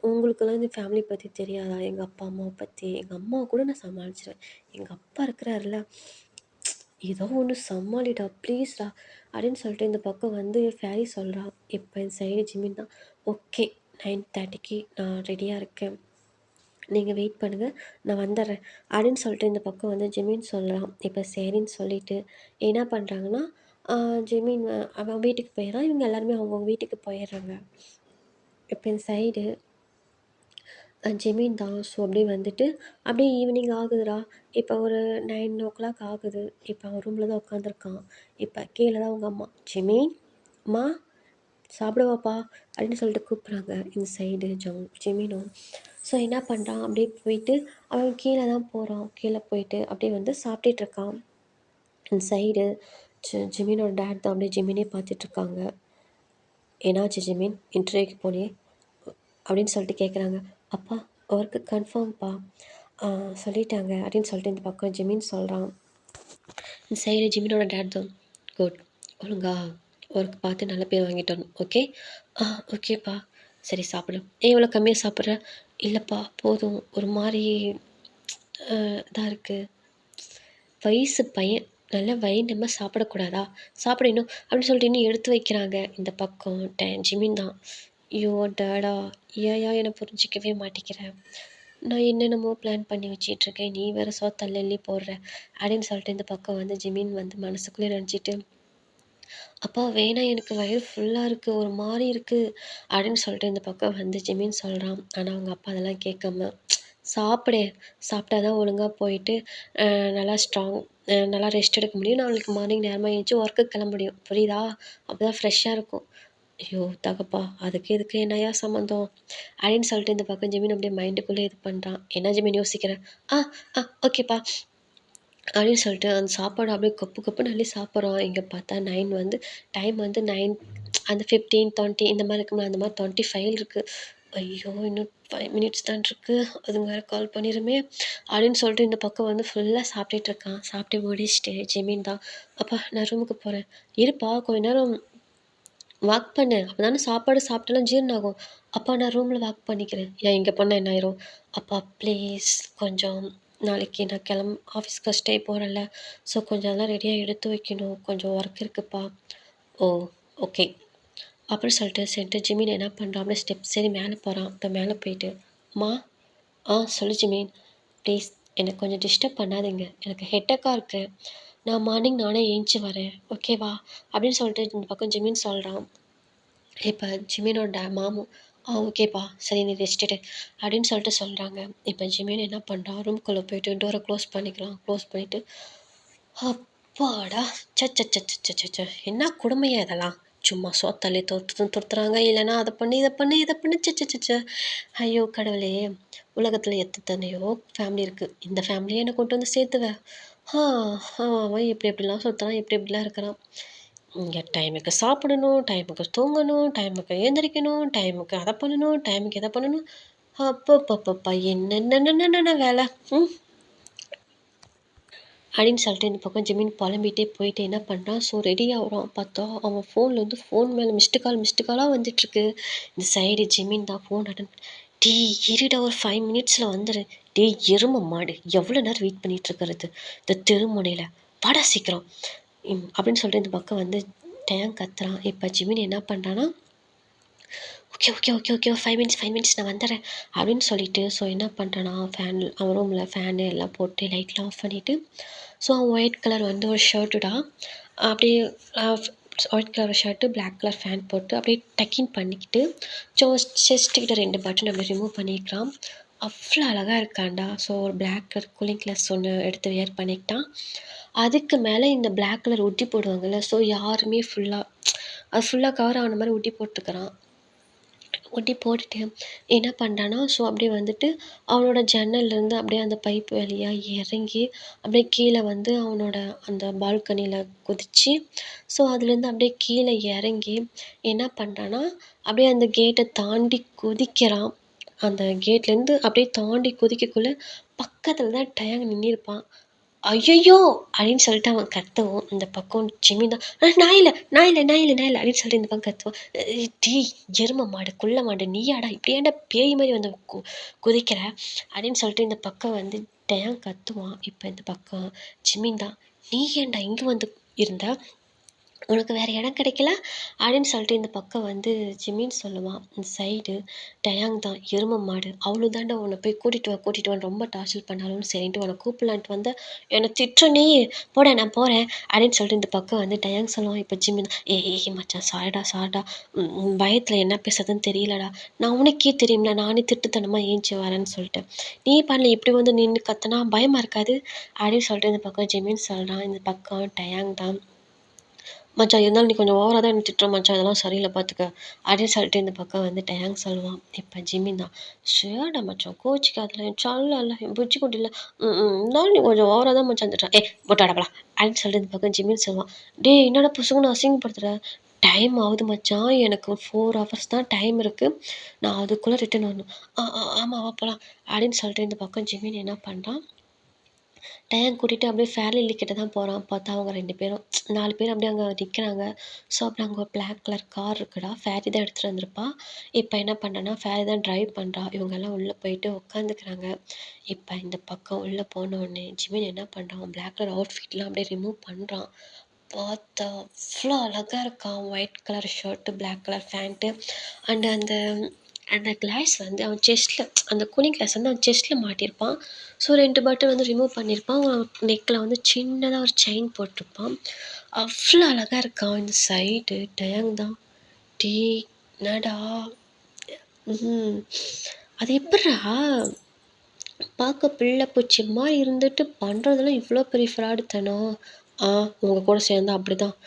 உங்களுக்கெல்லாம் இந்த ஃபேமிலி பற்றி தெரியாதா? எங்க அப்பா, அம்மாவ பத்தி. எங்க அம்மாவ கூட நான் சமாளிச்சுருவேன். எங்க அப்பா இருக்கிறாருல்ல, ஏதோ ஒன்று சமாளிடா ப்ளீஸ்டா." அப்படின்னு சொல்லிட்டு இந்த பக்கம் வந்து ஃபேரி சொல்கிறா. இப்போ இந்த சைடு ஜிமின் தான், "ஓகே 9:30க்கு நான் ரெடியாக இருக்கேன். நீங்கள் வெயிட் பண்ணுங்கள். நான் வந்துடுறேன்." அப்படின்னு சொல்லிட்டு இந்த பக்கம் வந்து ஜிமின் சொல்கிறான். இப்போ சரின்னு சொல்லிட்டு என்ன பண்ணுறாங்கன்னா, ஜிமின் அவன் வீட்டுக்கு போயிடுறான். இவங்க எல்லாருமே அவங்கவுங்க வீட்டுக்கு போயிடுறாங்க. இப்போ இந்த சைடு ஜெமீன் தான். ஸோ அப்படியே வந்துட்டு அப்படியே ஈவினிங் ஆகுதுடா. இப்போ ஒரு 9:00 ஆகுது. இப்போ அவன் ரூமில் தான் உட்காந்துருக்கான். இப்போ கீழே தான் அவங்க அம்மா, "ஜெமீன் அம்மா சாப்பிடவாப்பா?" அப்படின்னு சொல்லிட்டு கூப்பிட்றாங்க. இந்த சைடு ஜெமீனும். ஸோ என்ன பண்ணுறான், அப்படியே போயிட்டு அவன் கீழே தான் போகிறான். கீழே போயிட்டு அப்படியே வந்து சாப்பிட்டுட்ருக்கான். இந்த சைடு ஜெமீனோட டேட் தான் அப்படியே ஜெமீனே பார்த்துட்ருக்காங்க. என்னாச்சு ஜிமின், இன்டர்வியூக்கு போனியே அப்படின்னு சொல்லிட்டு கேட்குறாங்க. அப்பா ஒர்க்கு கன்ஃபார்ம்ப்பா, சொல்லிட்டாங்க அப்படின்னு சொல்லிட்டு இந்த பக்கம் ஜிமின் சொல்கிறான். இந்த சைடு ஜிமினோட டேட் தான், குட், ஒழுங்கா ஒர்க் பார்த்து நல்ல பேர் வாங்கிட்டு வரணும், ஓகே. ஆ ஓகேப்பா. சரி சாப்பிடு. ஏன் இவ்வளோ கம்மியாக சாப்பிட்ற? இல்லைப்பா போதும், ஒரு மாதிரி இதாக இருக்குது, வயசு பையன், நல்லா வயிறு நம்ம சாப்பிடக்கூடாதா, சாப்பிடணும் அப்படின்னு சொல்லிட்டு இன்னும் எடுத்து வைக்கிறாங்க. இந்த பக்கம் ஜிமின் தான், ஐயோ டேடா, ஏயா என்னை புரிஞ்சிக்கவே மாட்டேங்கிறேன், நான் என்னென்னமோ பிளான் பண்ணி வச்சிட்ருக்கேன், நீ வேறு தள்ளி அள்ளி போடுற அப்படின்னு சொல்லிட்டு இந்த பக்கம் வந்து ஜிமின் வந்து மனசுக்குள்ளே நினச்சிட்டு, அப்பா வேணாம், எனக்கு வயிறு ஃபுல்லாக இருக்குது, ஒரு மாதிரி இருக்குது அப்படின்னு சொல்லிட்டு இந்த பக்கம் வந்து ஜிமின் சொல்கிறான். ஆனால் அவங்க அப்பா அதெல்லாம் கேட்காம, சாப்பிடு, சாப்பிட்டா தான் ஒழுங்காக போயிட்டு நல்லா நல்லா ரெஸ்ட் எடுக்க முடியும், நாளைக்கு மார்னிங் நேரமாக எழுந்திச்சி ஒர்க்குக்கு கிளம்ப முடியும், புரியுதா, அப்போ தான் ஃப்ரெஷ்ஷாக இருக்கும். ஐயோ தகப்பா, அதுக்கு இதுக்கு என்னையா சம்மந்தம் அப்படின்னு சொல்லிட்டு இந்த பக்கம் ஜிமின் அப்படியே மைண்டுக்குள்ளே இது பண்ணுறான். என்ன ஜிமின் யோசிக்கிறேன், ஆ ஆ ஓகேப்பா அப்படின்னு சொல்லிட்டு அந்த சாப்பாடு அப்படியே கப்பு கப்புன்னு அள்ளி சாப்பிட்றோம். இங்கே பார்த்தா 9 வந்து டைம் வந்து 9 அந்த 15, 20 இந்த மாதிரி இருக்கும்ல, அந்த மாதிரி 25 இருக்குது. ஐயோ இன்னும் 5 மினிட்ஸ் தான் இருக்குது, அதுங்க வேறு கால் பண்ணிடுமே அப்படின்னு சொல்லிட்டு இந்த பக்கம் வந்து ஃபுல்லாக சாப்பிட்டுட்டு இருக்கான். சாப்பிட்டு முடிச்சுட்டு ஜிமின் தான், அப்பா நான் ரூமுக்கு போகிறேன், இருப்பா கொஞ்ச நேரம் வாக் பண்ணு, அப்போ தானே சாப்பாடு சாப்பிட்டாலும் ஜீரணம் ஆகும். அப்பா நான் ரூமில் வாக் பண்ணிக்கிறேன். ஏன் இங்கே பண்ணால் என்ன ஆயிரும்? அப்பா ப்ளீஸ் கொஞ்சம், நாளைக்கு நான் ஆஃபீஸ்க்கு ஃபஸ்ட் டே போகிறேன்ல, ஸோ கொஞ்சம் அதெல்லாம் ரெடியாக எடுத்து வைக்கணும், கொஞ்சம் ஒர்க் இருக்குப்பா. ஓ ஓகே அப்படின்னு சொல்லிட்டு சென்ட்டு ஜிமின் என்ன பண்ணுறான், அப்படியே ஸ்டெப்ஸ் ஏறி மேலே போகிறான். இப்போ மேலே போயிட்டு, அம்மா, சொல்லு ஜிமின், ப்ளீஸ் எனக்கு கொஞ்சம் டிஸ்டர்ப் பண்ணாதீங்க, எனக்கு ஹெட்டக்காக இருக்குது, நான் மார்னிங் நானே ஏஞ்சி வரேன், ஓகேவா அப்படின்னு சொல்லிட்டு இந்த பக்கம் ஜிமின் சொல்கிறான். இப்போ ஜிமினோட மாமும், ஓகேப்பா சரி நீ ரெஸ்ட் எடு அப்படின்னு சொல்லிட்டு சொல்கிறாங்க. இப்போ ஜிமின் என்ன பண்ணுறான், ரூம்குள்ளே போயிட்டு டோரை க்ளோஸ் பண்ணிக்கலாம். க்ளோஸ் பண்ணிவிட்டு, அப்பாடா, சச்ச என்ன கொடுமையா இதெல்லாம், சும்மா சோத்தள்ளி துரத்துறாங்க, இல்லைன்னா அதை பண்ணி இதை பண்ணி இதை பண்ணி சச்ச. ஐயோ கடவுளே, உலகத்தில் எத்தனையோ ஃபேமிலி இருக்குது, இந்த ஃபேமிலியை என்னை கொண்டு வந்து சேர்த்துவேன். அவன் எப்படி எப்படிலாம் சுற்றுறான், எப்படி எப்படிலாம் இருக்கிறான். இங்கே டைமுக்கு சாப்பிடணும், டைமுக்கு தூங்கணும், டைமுக்கு எழுந்திரிக்கணும், டைமுக்கு அதை பண்ணணும், டைமுக்கு இதை பண்ணணும், அப்பப்பப்பப்பா என்னென்ன வேலை அப்படின்னு சொல்லிட்டு இந்த பக்கம் ஜிமின் புலம்பிகிட்டே போயிட்டு என்ன பண்ணுறான், ஸோ ரெடி ஆகிறான். பார்த்தா அவன் ஃபோன்லேருந்து ஃபோன் மேலே மிஸ்டு காலாக வந்துட்டுருக்கு. இந்த சைடு ஜிமின் தான் ஃபோன் அட்டன், டீ இருடா ஒரு 5 மினிட்ஸில் வந்துடு, டீ எரும மாடு எவ்வளோ நேரம் வெயிட் பண்ணிகிட்ருக்கிறது இந்த தெருமுனையில், வாடா சீக்கிரம் அப்படின்னு சொல்லிட்டு இந்த பக்கம் வந்து டேங் கத்துறான். இப்போ ஜிமின் என்ன பண்ணுறான்னா, okay okay okay okay 5 minutes நான் வந்துடுறேன் அப்படின்னு சொல்லிட்டு, ஸோ என்ன பண்ணுறான்னா அவன் ரூமில் ஃபேனு எல்லாம் போட்டு லைட்லாம் ஆஃப் பண்ணிவிட்டு, ஸோ அவன் ஒயிட் கலர் வந்து ஒரு ஷர்ட்டுடா, அப்படியே white colour shirt black colour pant போட்டு அப்படியே டக்கின் பண்ணிக்கிட்டு, செஸ்ட்டுக்கிட்ட 2 பட்டன் அப்படி ரிமூவ் பண்ணிக்கிறான். அவ்வளோ அழகாக இருக்கான்டா. ஸோ ஒரு பிளாக் கலர் கூலிங் கிளாஸ் ஒன்று எடுத்து வியர் பண்ணிக்கிட்டான். அதுக்கு மேலே இந்த பிளாக் கலர் உட்டி போடுவாங்கள்ல, ஸோ யாருமே அது ஃபுல்லாக கவர் ஆன மாதிரி உட்டி போட்டுக்கிறான். ஒட்டி போட்டுட்டு என்ன பண்ணுறான்னா, ஸோ அப்படியே வந்துட்டு அவனோட ஜன்னல்லேருந்து அப்படியே அந்த பைப் வழியாக இறங்கி அப்படியே கீழே வந்து அவனோட அந்த பால்கனியில் குதித்து, ஸோ அதுலேருந்து அப்படியே கீழே இறங்கி என்ன பண்ணுறான்னா, அப்படியே அந்த கேட்டை தாண்டி குதிக்கிறான். அந்த கேட்லேருந்து அப்படியே தாண்டி குதிக்கக்குள்ளே பக்கத்தில் தான் டயங் நின்றுருப்பான். ஐயையோ அப்படின்னு சொல்லிட்டு அவன் கத்தவும், இந்த பக்கம் ஜிம்மி தான், நான் இல்லை அப்படின்னு சொல்லிட்டு இந்த பக்கம் கத்துவான். டேய் எரும மாடு, குள்ள மாடு, நீயாடா இப்படியாண்டா பேய் மாதிரி வந்து குதிக்கிற அப்படின்னு சொல்லிட்டு இந்த பக்கம் வந்து டேன் கத்துவான். இப்போ இந்த பக்கம் ஜிம்மின் தான், நீ ஏன்டா இங்கே வந்து இருந்த, உனக்கு வேறு இடம் கிடைக்கல அப்படின்னு சொல்லிட்டு இந்த பக்கம் வந்து ஜிமின்னு சொல்லுவான். இந்த சைடு டயாங் தான், எரும மாடு, அவ்வளோ தாண்டா உன்னை போய் கூட்டிகிட்டு வான்னு ரொம்ப டார்ச்சர் பண்ணாலும் சரின்ட்டு உன்னை கூப்பிடலான்ட்டு வந்து என்னை திட்டுற நீ, போட நான் போகிறேன் அப்படின்னு சொல்லிட்டு இந்த பக்கம் வந்து டயாங் சொல்லுவான். இப்போ ஜிமின் தான், ஏய் மச்சான் சாரிடா பயத்தில் என்ன பேசுறதுன்னு தெரியலடா, நான் உனக்கே தெரியும்ல நானே திட்டுத்தனமாக ஏஞ்சி வரேன்னு சொல்லிட்டு, நீ பண்ணல இப்படி வந்து நின்று கத்துனா பயமாக இருக்காது அப்படின்னு சொல்லிட்டு இந்த பக்கம் ஜிமின் சொல்கிறான். இந்த பக்கம் டயாங் தான், மச்சான் இருந்தாலும் நீ கொஞ்சம் ஓவராக தான் என்ன திட்டுற மச்சான், இதெல்லாம் சரியில்லை பார்த்துக்க அப்படின்னு சொல்லிட்டு இந்த பக்கம் வந்து டேங் சொல்லுவான். இப்போ ஜிமின் தான், சரிடா மச்சான் கோச்சிக்காதில்ல, என் சொல்லல என் புச்சி குட்டியில், இருந்தாலும் நீ கொஞ்சம் ஓவராக தான் மச்சான் திட்டுறான், மொட்டாடப்பலாம் அப்படின்னு சொல்லிட்டு இந்த பக்கம் ஜிமின் சொல்லுவான். டே என்னடா புசுக்குன்னு அசிங்கப்படுத்துகிற, டைம் ஆகுது மச்சான். எனக்கு 4 ஹவர்ஸ் தான் டைம் இருக்கு. நான் அதுக்குள்ள ரிட்டர்ன் வரணும். ஆமா வா போலாம். அப்படின்னு சொல்லிட்டு இந்த பக்கம் ஜிமின் என்ன பண்றான், டயான் கூட்டிட்டு அப்படியே ஃபேர்லிலி கிட்ட தான் போறான். பார்த்தா அவங்க 2 பேரும் 4 பேர் அப்படியே அங்க நிக்கிறாங்க. ஸோ, அப்புறம் அங்க ஒரு பிளாக் கலர் கார் இருக்குடா. ஃபேரி தான் எடுத்துட்டு வந்திருப்பா. இப்ப என்ன பண்றான்னா, ஃபேரி தான் டிரைவ் பண்றா. இவங்கலாம் உள்ள போயிட்டு உட்காந்துக்கிறாங்க. இப்ப இந்த பக்கம் உள்ள போனோனே, ஜிமின் என்ன பண்றான், பிளாக் கலர் அவுட்ஃபிட்லாம் அப்படியே ரிமூவ் பண்றான். பார்த்தா அவ்ளோ அழகா இருக்கான். White colour shirt, black colour pant and அந்த அந்த கிளாஸ் வந்து அவன் செஸ்ட்ல அந்த கூலிங் கிளாஸ் வந்து அவன் செஸ்ட்ல மாட்டியிருப்பான். ஸோ 2 பட்டன் வந்து ரிமூவ் பண்ணியிருப்பான். நெக்ல வந்து சின்னதா ஒரு செயின் போட்டிருப்பான். அவ்ளோ அழகா இருக்கான். இந்த சைடு டயங் தான். டேய் என்னடா? ம். அது எப்புட்றா? பார்க்க பிள்ளை பூச்சி மாரி இருந்துட்டு பண்றதெல்லாம் இவ்ளோ பெரிய ஃப்ராடுத்தனம். ஆ உங்க கூட சேர்ந்தா அப்படிதான்.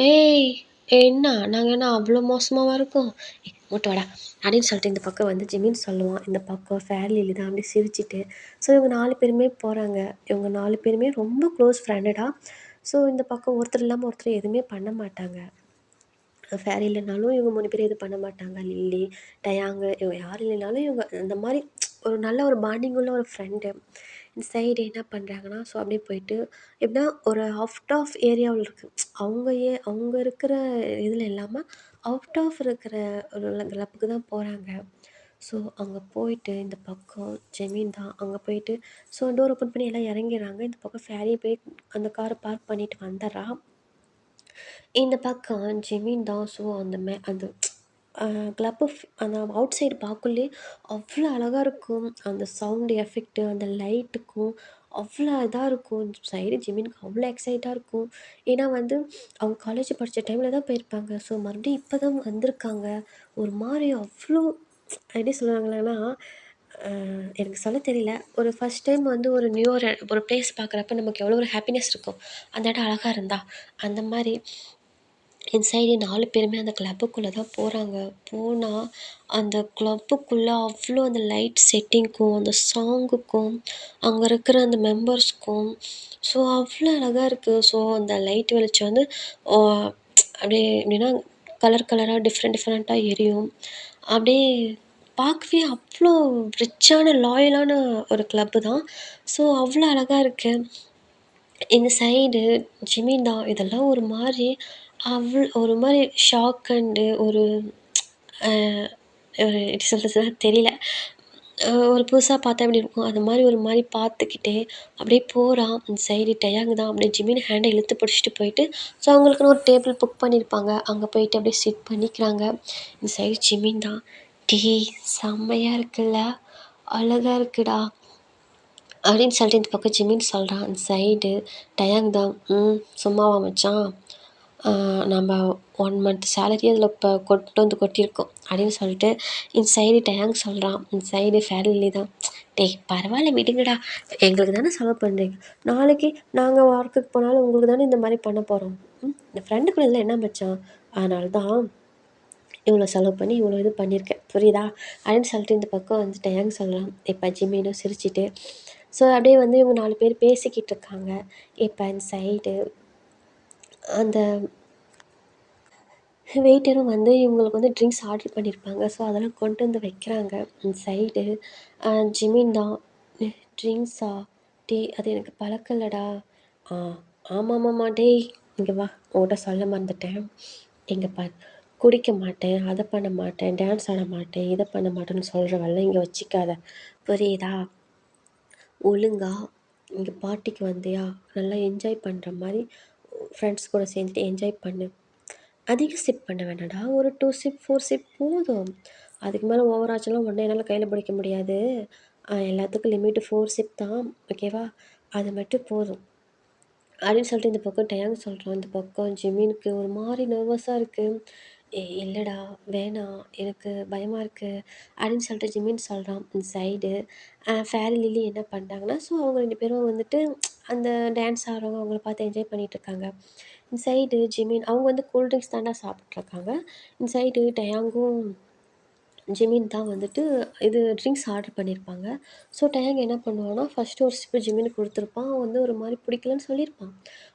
ஏய் என்ன நாங்க என்ன அவ்ளோ மோசமாவா இருக்கோம்? இங்கிட்டு வாடா அப்படின்னு சொல்லிட்டு இந்த பக்கம் வந்து ஜிமின் சொல்லுவான். இந்த பக்கம் ஃபேர்லிலி தான் அப்படியே சிரிச்சுட்டு. ஸோ இவங்க 4 பேருமே போறாங்க. இவங்க 4 பேருமே ரொம்ப க்ளோஸ் ஃப்ரெண்டுடா. ஸோ இந்த பக்கம் ஒருத்தர் இல்லாம ஒருத்தர் எதுவுமே பண்ண மாட்டாங்க. ஃபேர் இல்லைனாலும் இவங்க 3 பேரும் எதுவும் பண்ண மாட்டாங்க. லில்லி, டயாங்கு இவங்க யார் இல்லைனாலும் இவங்க இந்த மாரி ஒரு நல்ல ஒரு பாண்டிங் உள்ள ஒரு ஃப்ரெண்டு. இந்த சைடு என்ன பண்ணுறாங்கன்னா, ஸோ அப்படியே போயிட்டு எப்படின்னா ஒரு அவுட் ஆஃப் ஏரியாவுல இருக்கு. அவங்க இருக்கிற இதில இல்லாம அவுட் ஆஃப் இருக்கிற ஒரு கிளப்புக்கு தான் போறாங்க. ஸோ அங்கே போயிட்டு இந்த பக்கம் ஜெமீன் தான். அங்கே போயிட்டு ஸோ டோர் ஓப்பன் பண்ணி எல்லாம் இறங்கிறாங்க. இந்த பக்கம் ஃபேரியை போய் அந்த காரை பார்க் பண்ணிட்டு வந்துடுறா. இந்த பக்கம் ஜெமீன் தாஸோ அந்த கிளப்பு அந்த அவுட் சைடு பார்க்கலே அவ்வளோ அழகா இருக்கும். அந்த சவுண்டு எஃபெக்ட்டு, அந்த லைட்டுக்கும் அவ்வளோ இதா இருக்கும். சைடு ஜெமீனுக்கு அவ்வளோ எக்ஸைட்டா இருக்கும். ஏன்னா வந்து அவங்க காலேஜ் படித்த டைமில் தான் போயிருப்பாங்க. ஸோ மறுபடியும் இப்போ தான் வந்திருக்காங்க. ஒரு மாரி அவ்வளோ எப்படி சொல்லுவாங்கன்னா, எனக்கு சொல்ல தெரியல. ஒரு ஃபர்ஸ்ட் டைம் வந்து ஒரு நியூ ஒரு பிளேஸ் பார்க்குறப்ப நமக்கு எவ்வளோ ஒரு ஹாப்பினஸ் இருக்கும். அந்த இடம் அழகா இருந்தா. அந்த மாரி இன்சைடு 4 பேருமே அந்த கிளப்புக்குள்ள தான் போறாங்க. போனா, அந்த கிளப்புக்குள்ள அவ்ளோ அந்த லைட் செட்டிங்க்கும், அந்த சாங்குக்கும், அங்க இருக்கிற அந்த மெம்பர்ஸ்க்கும், ஸோ அவ்ளோ அழகா இருக்கு. ஸோ அந்த லைட் வெளிச்சம் வந்து ஆ அப்படியே எப்படின்னா, கலர் கலரா டிஃப்ரெண்ட் டிஃப்ரெண்ட்டா எரியும். அப்படியே பார்க்கவே அவ்ளோ ரிச்சான, லாயலான ஒரு கிளப்பு தான். ஸோ அவ்ளோ அழகா இருக்கு. இந்த சைடு ஜிமின் தான். இதெல்லாம் ஒரு மாரி ஒரு மாரி ஷாக் அண்டு ஒரு அ ஒரு எப்படி சொல்றது தெரியல. ஒரு புதுசா பார்த்தா எப்படி இருக்கும்? அது மாரி ஒரு மாரி பார்த்துக்கிட்டே அப்படியே போறான். இந்த சைடு டயாங் தான் அப்படியே ஜிமின் ஹேண்ட இழுத்து பிடிச்சிட்டு போயிட்டு ஸோ அவங்களுக்குன்னு ஒரு டேபிள் புக் பண்ணியிருப்பாங்க. அங்க போயிட்டு அப்படியே சிட் பண்ணிக்கிறாங்க. இந்த சைடு ஜிமின் தான். "டேய் செம்மையா இருக்குல்ல! அழகா இருக்குடா!" அப்படின்னு சொல்லிட்டு இந்த பக்கம் ஜிமின் சொல்கிறான். அந்த சைடு டயாங் தான். சும்மாவா மச்சான்? நம்ம 1 மந்த் சேலரி அதில் இப்போ கொண்டு வந்து கொட்டியிருக்கோம் அப்படின்னு சொல்லிட்டு இந்த சைடு டயாங் சொல்கிறான். இந்த சைடு ஃபேர்லிலி தான். டேய் பரவாயில்ல விடுங்கடா. எங்களுக்கு தானே செலவு பண்ணுறீங்க. நாளைக்கு நாங்கள் ஒர்க்குக்கு போனாலும் உங்களுக்கு தானே இந்த மாதிரி பண்ண போகிறோம். இந்த ஃப்ரெண்டுக்குள்ள இதில் என்ன மச்சான்? அதனால தான் இவ்வளோ செலவு பண்ணி இவ்வளோ இது பண்ணியிருக்கேன். புரியுதா? அப்படின்னு சொல்லிட்டு இந்த பக்கம் வந்து டயாங் சொல்லலாம். இப்போ ஜிமினும் சிரிச்சுட்டு ஸோ அப்படியே வந்து இவங்க 4 பேர் பேசிக்கிட்டு இருக்காங்க. இப்போ இந்த சைடு அந்த வெயிட்டரும் வந்து இவங்களுக்கு வந்து ட்ரிங்க்ஸ் ஆர்டர் பண்ணியிருப்பாங்க. ஸோ அதெல்லாம் கொண்டு வந்து வைக்கிறாங்க. இந்த சைடு ஜிமின் தான். ட்ரிங்க்ஸா? டேய் அது எனக்கு பழக்கம் இல்லடா. ஆ ஆமாமாம்மா டேய் இங்கே வா உன்கிட்ட சொல்ல மறந்துட்டேன். இங்கே பார் குடிக்க மாட்டேன், அதை பண்ண மாட்டேன், டான்ஸ் ஆட மாட்டேன், இதை பண்ண மாட்டேன்னு சொல்கிறவெல்லாம் இங்கே வச்சுக்காத. புரியுதா? ஒழுங்கா இங்கே பார்ட்டிக்கு வந்தியா? நல்லா என்ஜாய் பண்ணுற மாரி ஃப்ரெண்ட்ஸ் கூட சேர்ந்துட்டு என்ஜாய் பண்ணு. அதிகம் சிப் பண்ண வேண்டாம்டா. ஒரு 2 சிப், 4 சிப் போதும். அதுக்கு மேல ஓவர் ஆச்சுன்னா உடனே என்னால கையில பிடிக்க முடியாது. எல்லாத்துக்கும் லிமிட் 4 சிப் தான். ஓகேவா? அது மட்டும் போதும். அப்படின்னு சொல்லிட்டு இந்த பக்கம் டயாங் சொல்கிறான். இந்த பக்கம் ஜிமினுக்கு ஒரு மாரி நர்வஸாக இருக்கு. இல்லைடா வேணாம் எனக்கு பயமா இருக்கு அப்படின்னு சொல்லிட்டு ஜிமின் சொல்கிறான். இந்த சைடு ஃபேரி லில்லி என்ன பண்ணுறாங்கன்னா, ஸோ அவங்க 2 பேரும் வந்துட்டு அந்த டான்ஸ் ஆடுறவங்க அவங்கள பார்த்து என்ஜாய் பண்ணிகிட்ருக்காங்க. இந்த சைடு ஜிமின் அவங்க வந்து கூல் ட்ரிங்க்ஸ் தான்டா சாப்பிட்ருக்காங்க. இந்த சைடு டயாங்கும் ஜிமின் தான் வந்துட்டு இது ட்ரிங்க்ஸ் ஆர்டர் பண்ணியிருப்பாங்க. ஸோ டயாங் என்ன பண்ணுவான்னா, ஃபர்ஸ்ட்டு ஒரு சிப்பு ஜிமினுக்கு குடுத்துருப்பான். அவன் வந்து ஒரு மாரி பிடிக்கலன்னு சொல்லியிருப்பான்.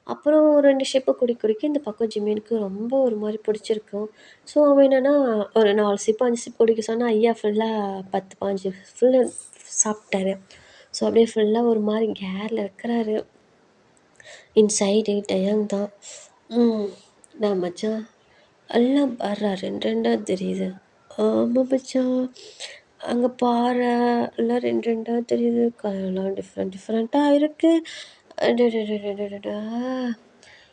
அப்புறம் 2 சிப்பு குடிக்க குடிக்க இந்த பக்கம் ஜிமினுக்கு ரொம்ப ஒரு மாரி பிடிச்சிருக்கும். ஸோ அவன் என்னன்னா, ஒரு 4 சிப்பு, 5 சிப்பு குடிக்க சொன்னா, ஐயா ஃபுல்லா 10, 15 ஃபுல்லு சாப்ட்டாரு. ஸோ அப்படியே ஃபுல்லா ஒரு மாரி கேர்ல இருக்கிறாரு. இன்சைடு டயாங் தான். ம். "டா மச்சான், எல்லாம் பார்றா 2 2 தெரியுது." "ஆமா மச்சான், அங்க பார்றா எல்லாம் 2 2 தெரியுது. கலர்லாம் டிஃப்ரெண்ட்டா இருக்கு." அடடடடடடா!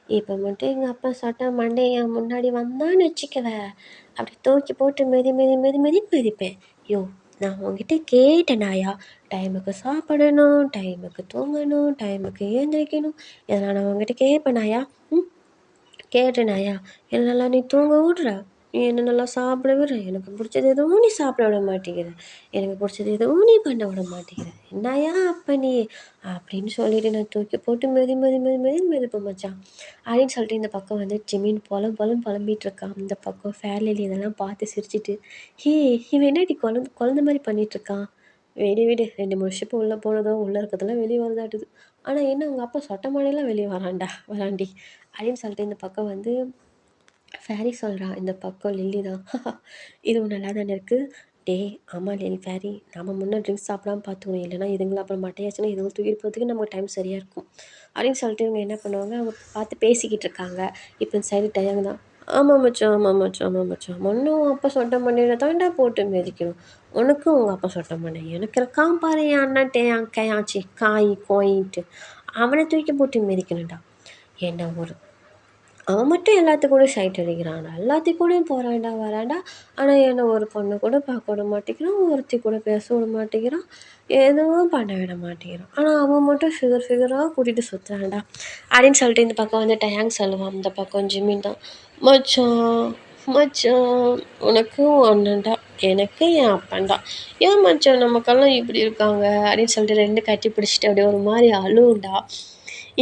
இப்ப மட்டும் எங்க அப்பா சட்டை மண்டைய என் முன்னாடி வந்தான்னு வச்சுக்கவே, அப்படி தூக்கி போட்டு மிதின்னு மிதிப்பேன். யோவ்! நான் உன்கிட்ட கேட்டேனாயா? டைமுக்கு சாப்பிடணும், டைமுக்கு தூங்கணும், டைமுக்கு எழுந்திரிக்கணும். இதெல்லாம் நான் உன்கிட்ட கேட்பேனாயா? ம். கேட்டேனாயா? என்ன நல்லா நீ தூங்க விடுற. நீ என்ன நல்லா சாப்பிட விடுற. எனக்கு பிடிச்சது எதுவும் நீ சாப்பிட விட மாட்டேங்கிற. எனக்கு பிடிச்சது எதுவும் நீ பண்ண விட மாட்டேங்கிற. என்னாயா அப்ப நீ? அப்படின்னு சொல்லிட்டு நான் தூக்கி போட்டு மிதின்னு மிதிப்பேன் மச்சான். அப்படின்னு சொல்லிட்டு இந்த பக்கம் வந்து ஜிமின் பொலன்னு பொலம்பிட்டு இருக்கான். இந்த பக்கம் ஃபேர்லிலி இதெல்லாம் பார்த்து சிரிச்சுட்டு, "ஹே! இவன் என்னடி குழந்த மாரி பண்ணிட்டு இருக்கான்? விடு விடு 2, 3 ஷிப்பு உள்ள போனதும் உள்ள இருக்கிறதெல்லாம் வெளிய வருதாட்டுது. ஆனா என்ன உங்க அப்பா சொட்ட மண்டையெல்லாம் வெளிய வரான்டி." அப்படின்னு சொல்லிட்டு இந்த பக்கம் வந்து ஃபேரி சொல்றா. இந்த பக்கம் லில்லி தான். இதுவும் நல்லா தானே இருக்கு. டேய் ஆமா ஃபேரி நாம முன்ன ட்ரிங்க்ஸ் சாப்பிடாம பார்த்துக்கணும். இல்லைன்னா இதுங்கள அப்புறம் மட்டையாச்சுன்னா இதுங்க தூக்கிட்டு போகிறதுக்கு நமக்கு டைம் சரியா இருக்கும். அப்படின்னு சொல்லிட்டு இவங்க என்ன பண்ணுவாங்க, அவங்க பார்த்து பேசிக்கிட்டு இருக்காங்க. இப்போ இந்த சைடு டயங் தான். ஆமா மச்சான். மண்ணும் அப்பா சொட்ட மண்டையில தான்டா போட்டு மிதிக்கணும். உனக்கும் உங்க அப்பா சொட்ட மண்டை. எனக்கு இருக்கான் பாரு என் அண்ணன் டேயாங் கையாச்சி காய் கோயின்ட்டு. அவனை தூக்கி போட்டு மிதிக்கணும்டா. என்ன ஒரு அவன் மட்டும் எல்லாத்து கூடயும் சைட் அடிக்கிறான்டா. எல்லாத்து கூடயும் போறான்டா, வரான்டா. ஆனா என்ன ஒரு பொண்ணு கூட பார்க்க விட மாட்டேங்கிறான். ஒருத்தி கூட பேச விட மாட்டேங்கிறான். எதுவும் பண்ண விட மாட்டேங்கிறான். ஆனா அவன் மட்டும் ஃபிகரா கூட்டிட்டு சுத்துறான்டா. அப்படின்னு சொல்லிட்டு இந்த பக்கம் வந்து டயாங் சொல்லுவான். இந்த பக்கம் ஜிமின் தான். மச்சான், மச்சான் உனக்கும் அண்ணன்டா. எனக்கு என் அப்பன்டா. ஏன் மச்சான் நமக்கெல்லாம் இப்படி இருக்காங்க? அப்படின்னு சொல்லிட்டு 2 கட்டி பிடிச்சிட்டு அப்படியே ஒரு மாதிரி அழுவுண்டா.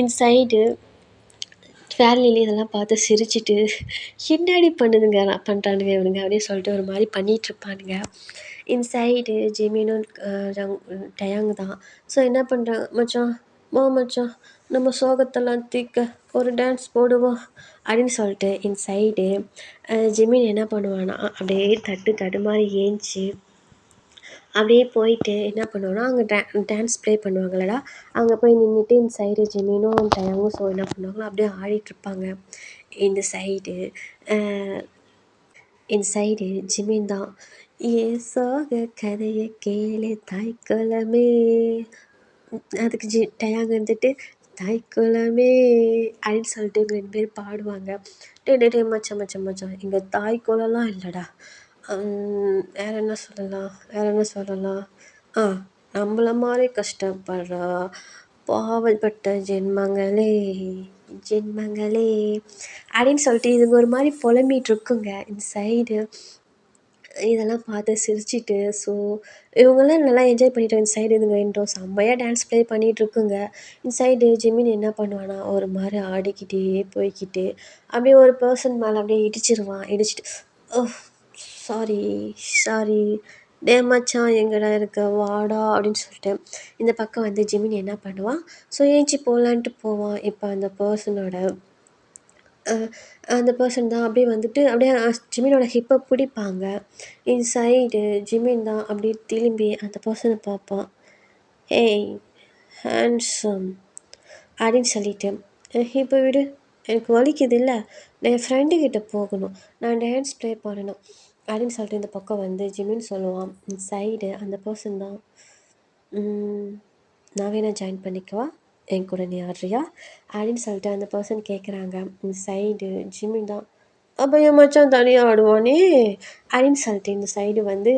இன்சைடு ஃபேர்லிலி இதெல்லாம் பார்த்து சிரிச்சுட்டு, "என்னாடி பண்ணுறானுங்க இவனுங்க" அப்படின்னு சொல்லிட்டு ஒரு மாரி பண்ணிகிட்ருப்பானுங்க. இன்சைடு ஜிமினும் டயாங் தான். ஸோ என்ன பண்ணுறாங்க, "மச்சான், வா மச்சான் நம்ம சோகத்தெல்லாம் தீர்க்க ஒரு டான்ஸ் போடுவோம்." அப்படின்னு சொல்லிட்டு இன்சைடு ஜிமின் என்ன பண்ணுவான்னா, அப்படியே தடுமாறி ஏந்துச்சு அப்படியே போயிட்டு என்ன பண்ணுவோன்னா, அங்கே டான்ஸ் ப்ளே பண்ணுவாங்கல்லடா, அங்கே போய் நின்றுட்டு இந்த சைடு ஜிமினும் டயாங்கும் என்ன பண்ணுவாங்கன்னா, அப்படியே ஆடிட்டுருப்பாங்க. இந்த சைடு இந்த சைடு ஜிமின் தான். "என் சோக கதைய கேளு தாய்க்குலமே." அதுக்கு டயாங் வந்துட்டு, "தாய்க்குலமே" அப்படின்னு சொல்லிட்டு இவங்க 2 பேரும் பாடுவாங்க. டேய் மச்சான் இங்கே தாய்க்குலம்லாம் இல்லைடா. வேற என்ன சொல்லலாம்? ஆ நம்மள மாரி கஷ்டப்படுற பாவப்பட்ட ஜென்மங்களே அப்படின்னு சொல்லிட்டு இதுங்க ஒரு மாரி புலம்பிட்டு இருக்குங்க. இந்த சைடு இதெல்லாம் பார்த்து சிரிச்சுட்டு, ஸோ இவங்கலாம் நல்லா என்ஜாய் பண்ணிட்டு இந்த சைடு இதுங்க 2ம் செம்மையா டான்ஸ் ப்ளே பண்ணிகிட்ருக்குங்க. இந்த சைடு ஜிமின் என்ன பண்ணுவான்னா, ஒரு மாரி ஆடிக்கிட்டே போய்க்கிட்டு, அப்படியே ஒரு பெர்சன் மேலே அப்படியே இடிச்சிருவான். இடிச்சிட்டு, "ஓஹ்! Sorry sorry. டேய் மச்சான் எங்கடா இருக்க? வாடா" அப்படின்னு சொல்லிட்டு இந்த பக்கம் வந்து ஜிமின் என்ன பண்ணுவான், ஸோ ஏஞ்சி போலான்ட்டு போவான். இப்போ அ அந்த பெர்சன் தான் அப்படியே வந்துட்டு அப்படியே ஜிமினோட ஹிப்பை பிடிப்பாங்க. இந்த சைடு ஜிமின் தான் அப்படியே திரும்பி அந்த பெர்சனை பார்ப்பான். "ஏய் ஹேண்ட்ஸம்" அப்படின்னு சொல்லிட்டு, இப்போ விடு எனக்கு வலிக்குதுல்ல, நான் என் ஃப்ரெண்டு கிட்ட போகணும். நான் டான்ஸ் ப்ளே பண்ணணும்." அப்படின்னு சொல்லிட்டு இந்த பக்கம் வந்து ஜிமின் சொல்லுவான். இந்த சைடு அந்த பெர்சன் தான், நான் வேணா ஜாயின் பண்ணிக்கவா? என் கூட நீ ஆடுறியா?" அப்படின்னு சொல்லிட்டு அந்த பர்சன் கேட்குறாங்க. இந்த சைடு ஜிமின் தான், "அப்போ என் மச்சான் தனியாக ஆடுவானே" அப்படின்னு சொல்லிட்டு இந்த சைடு வந்து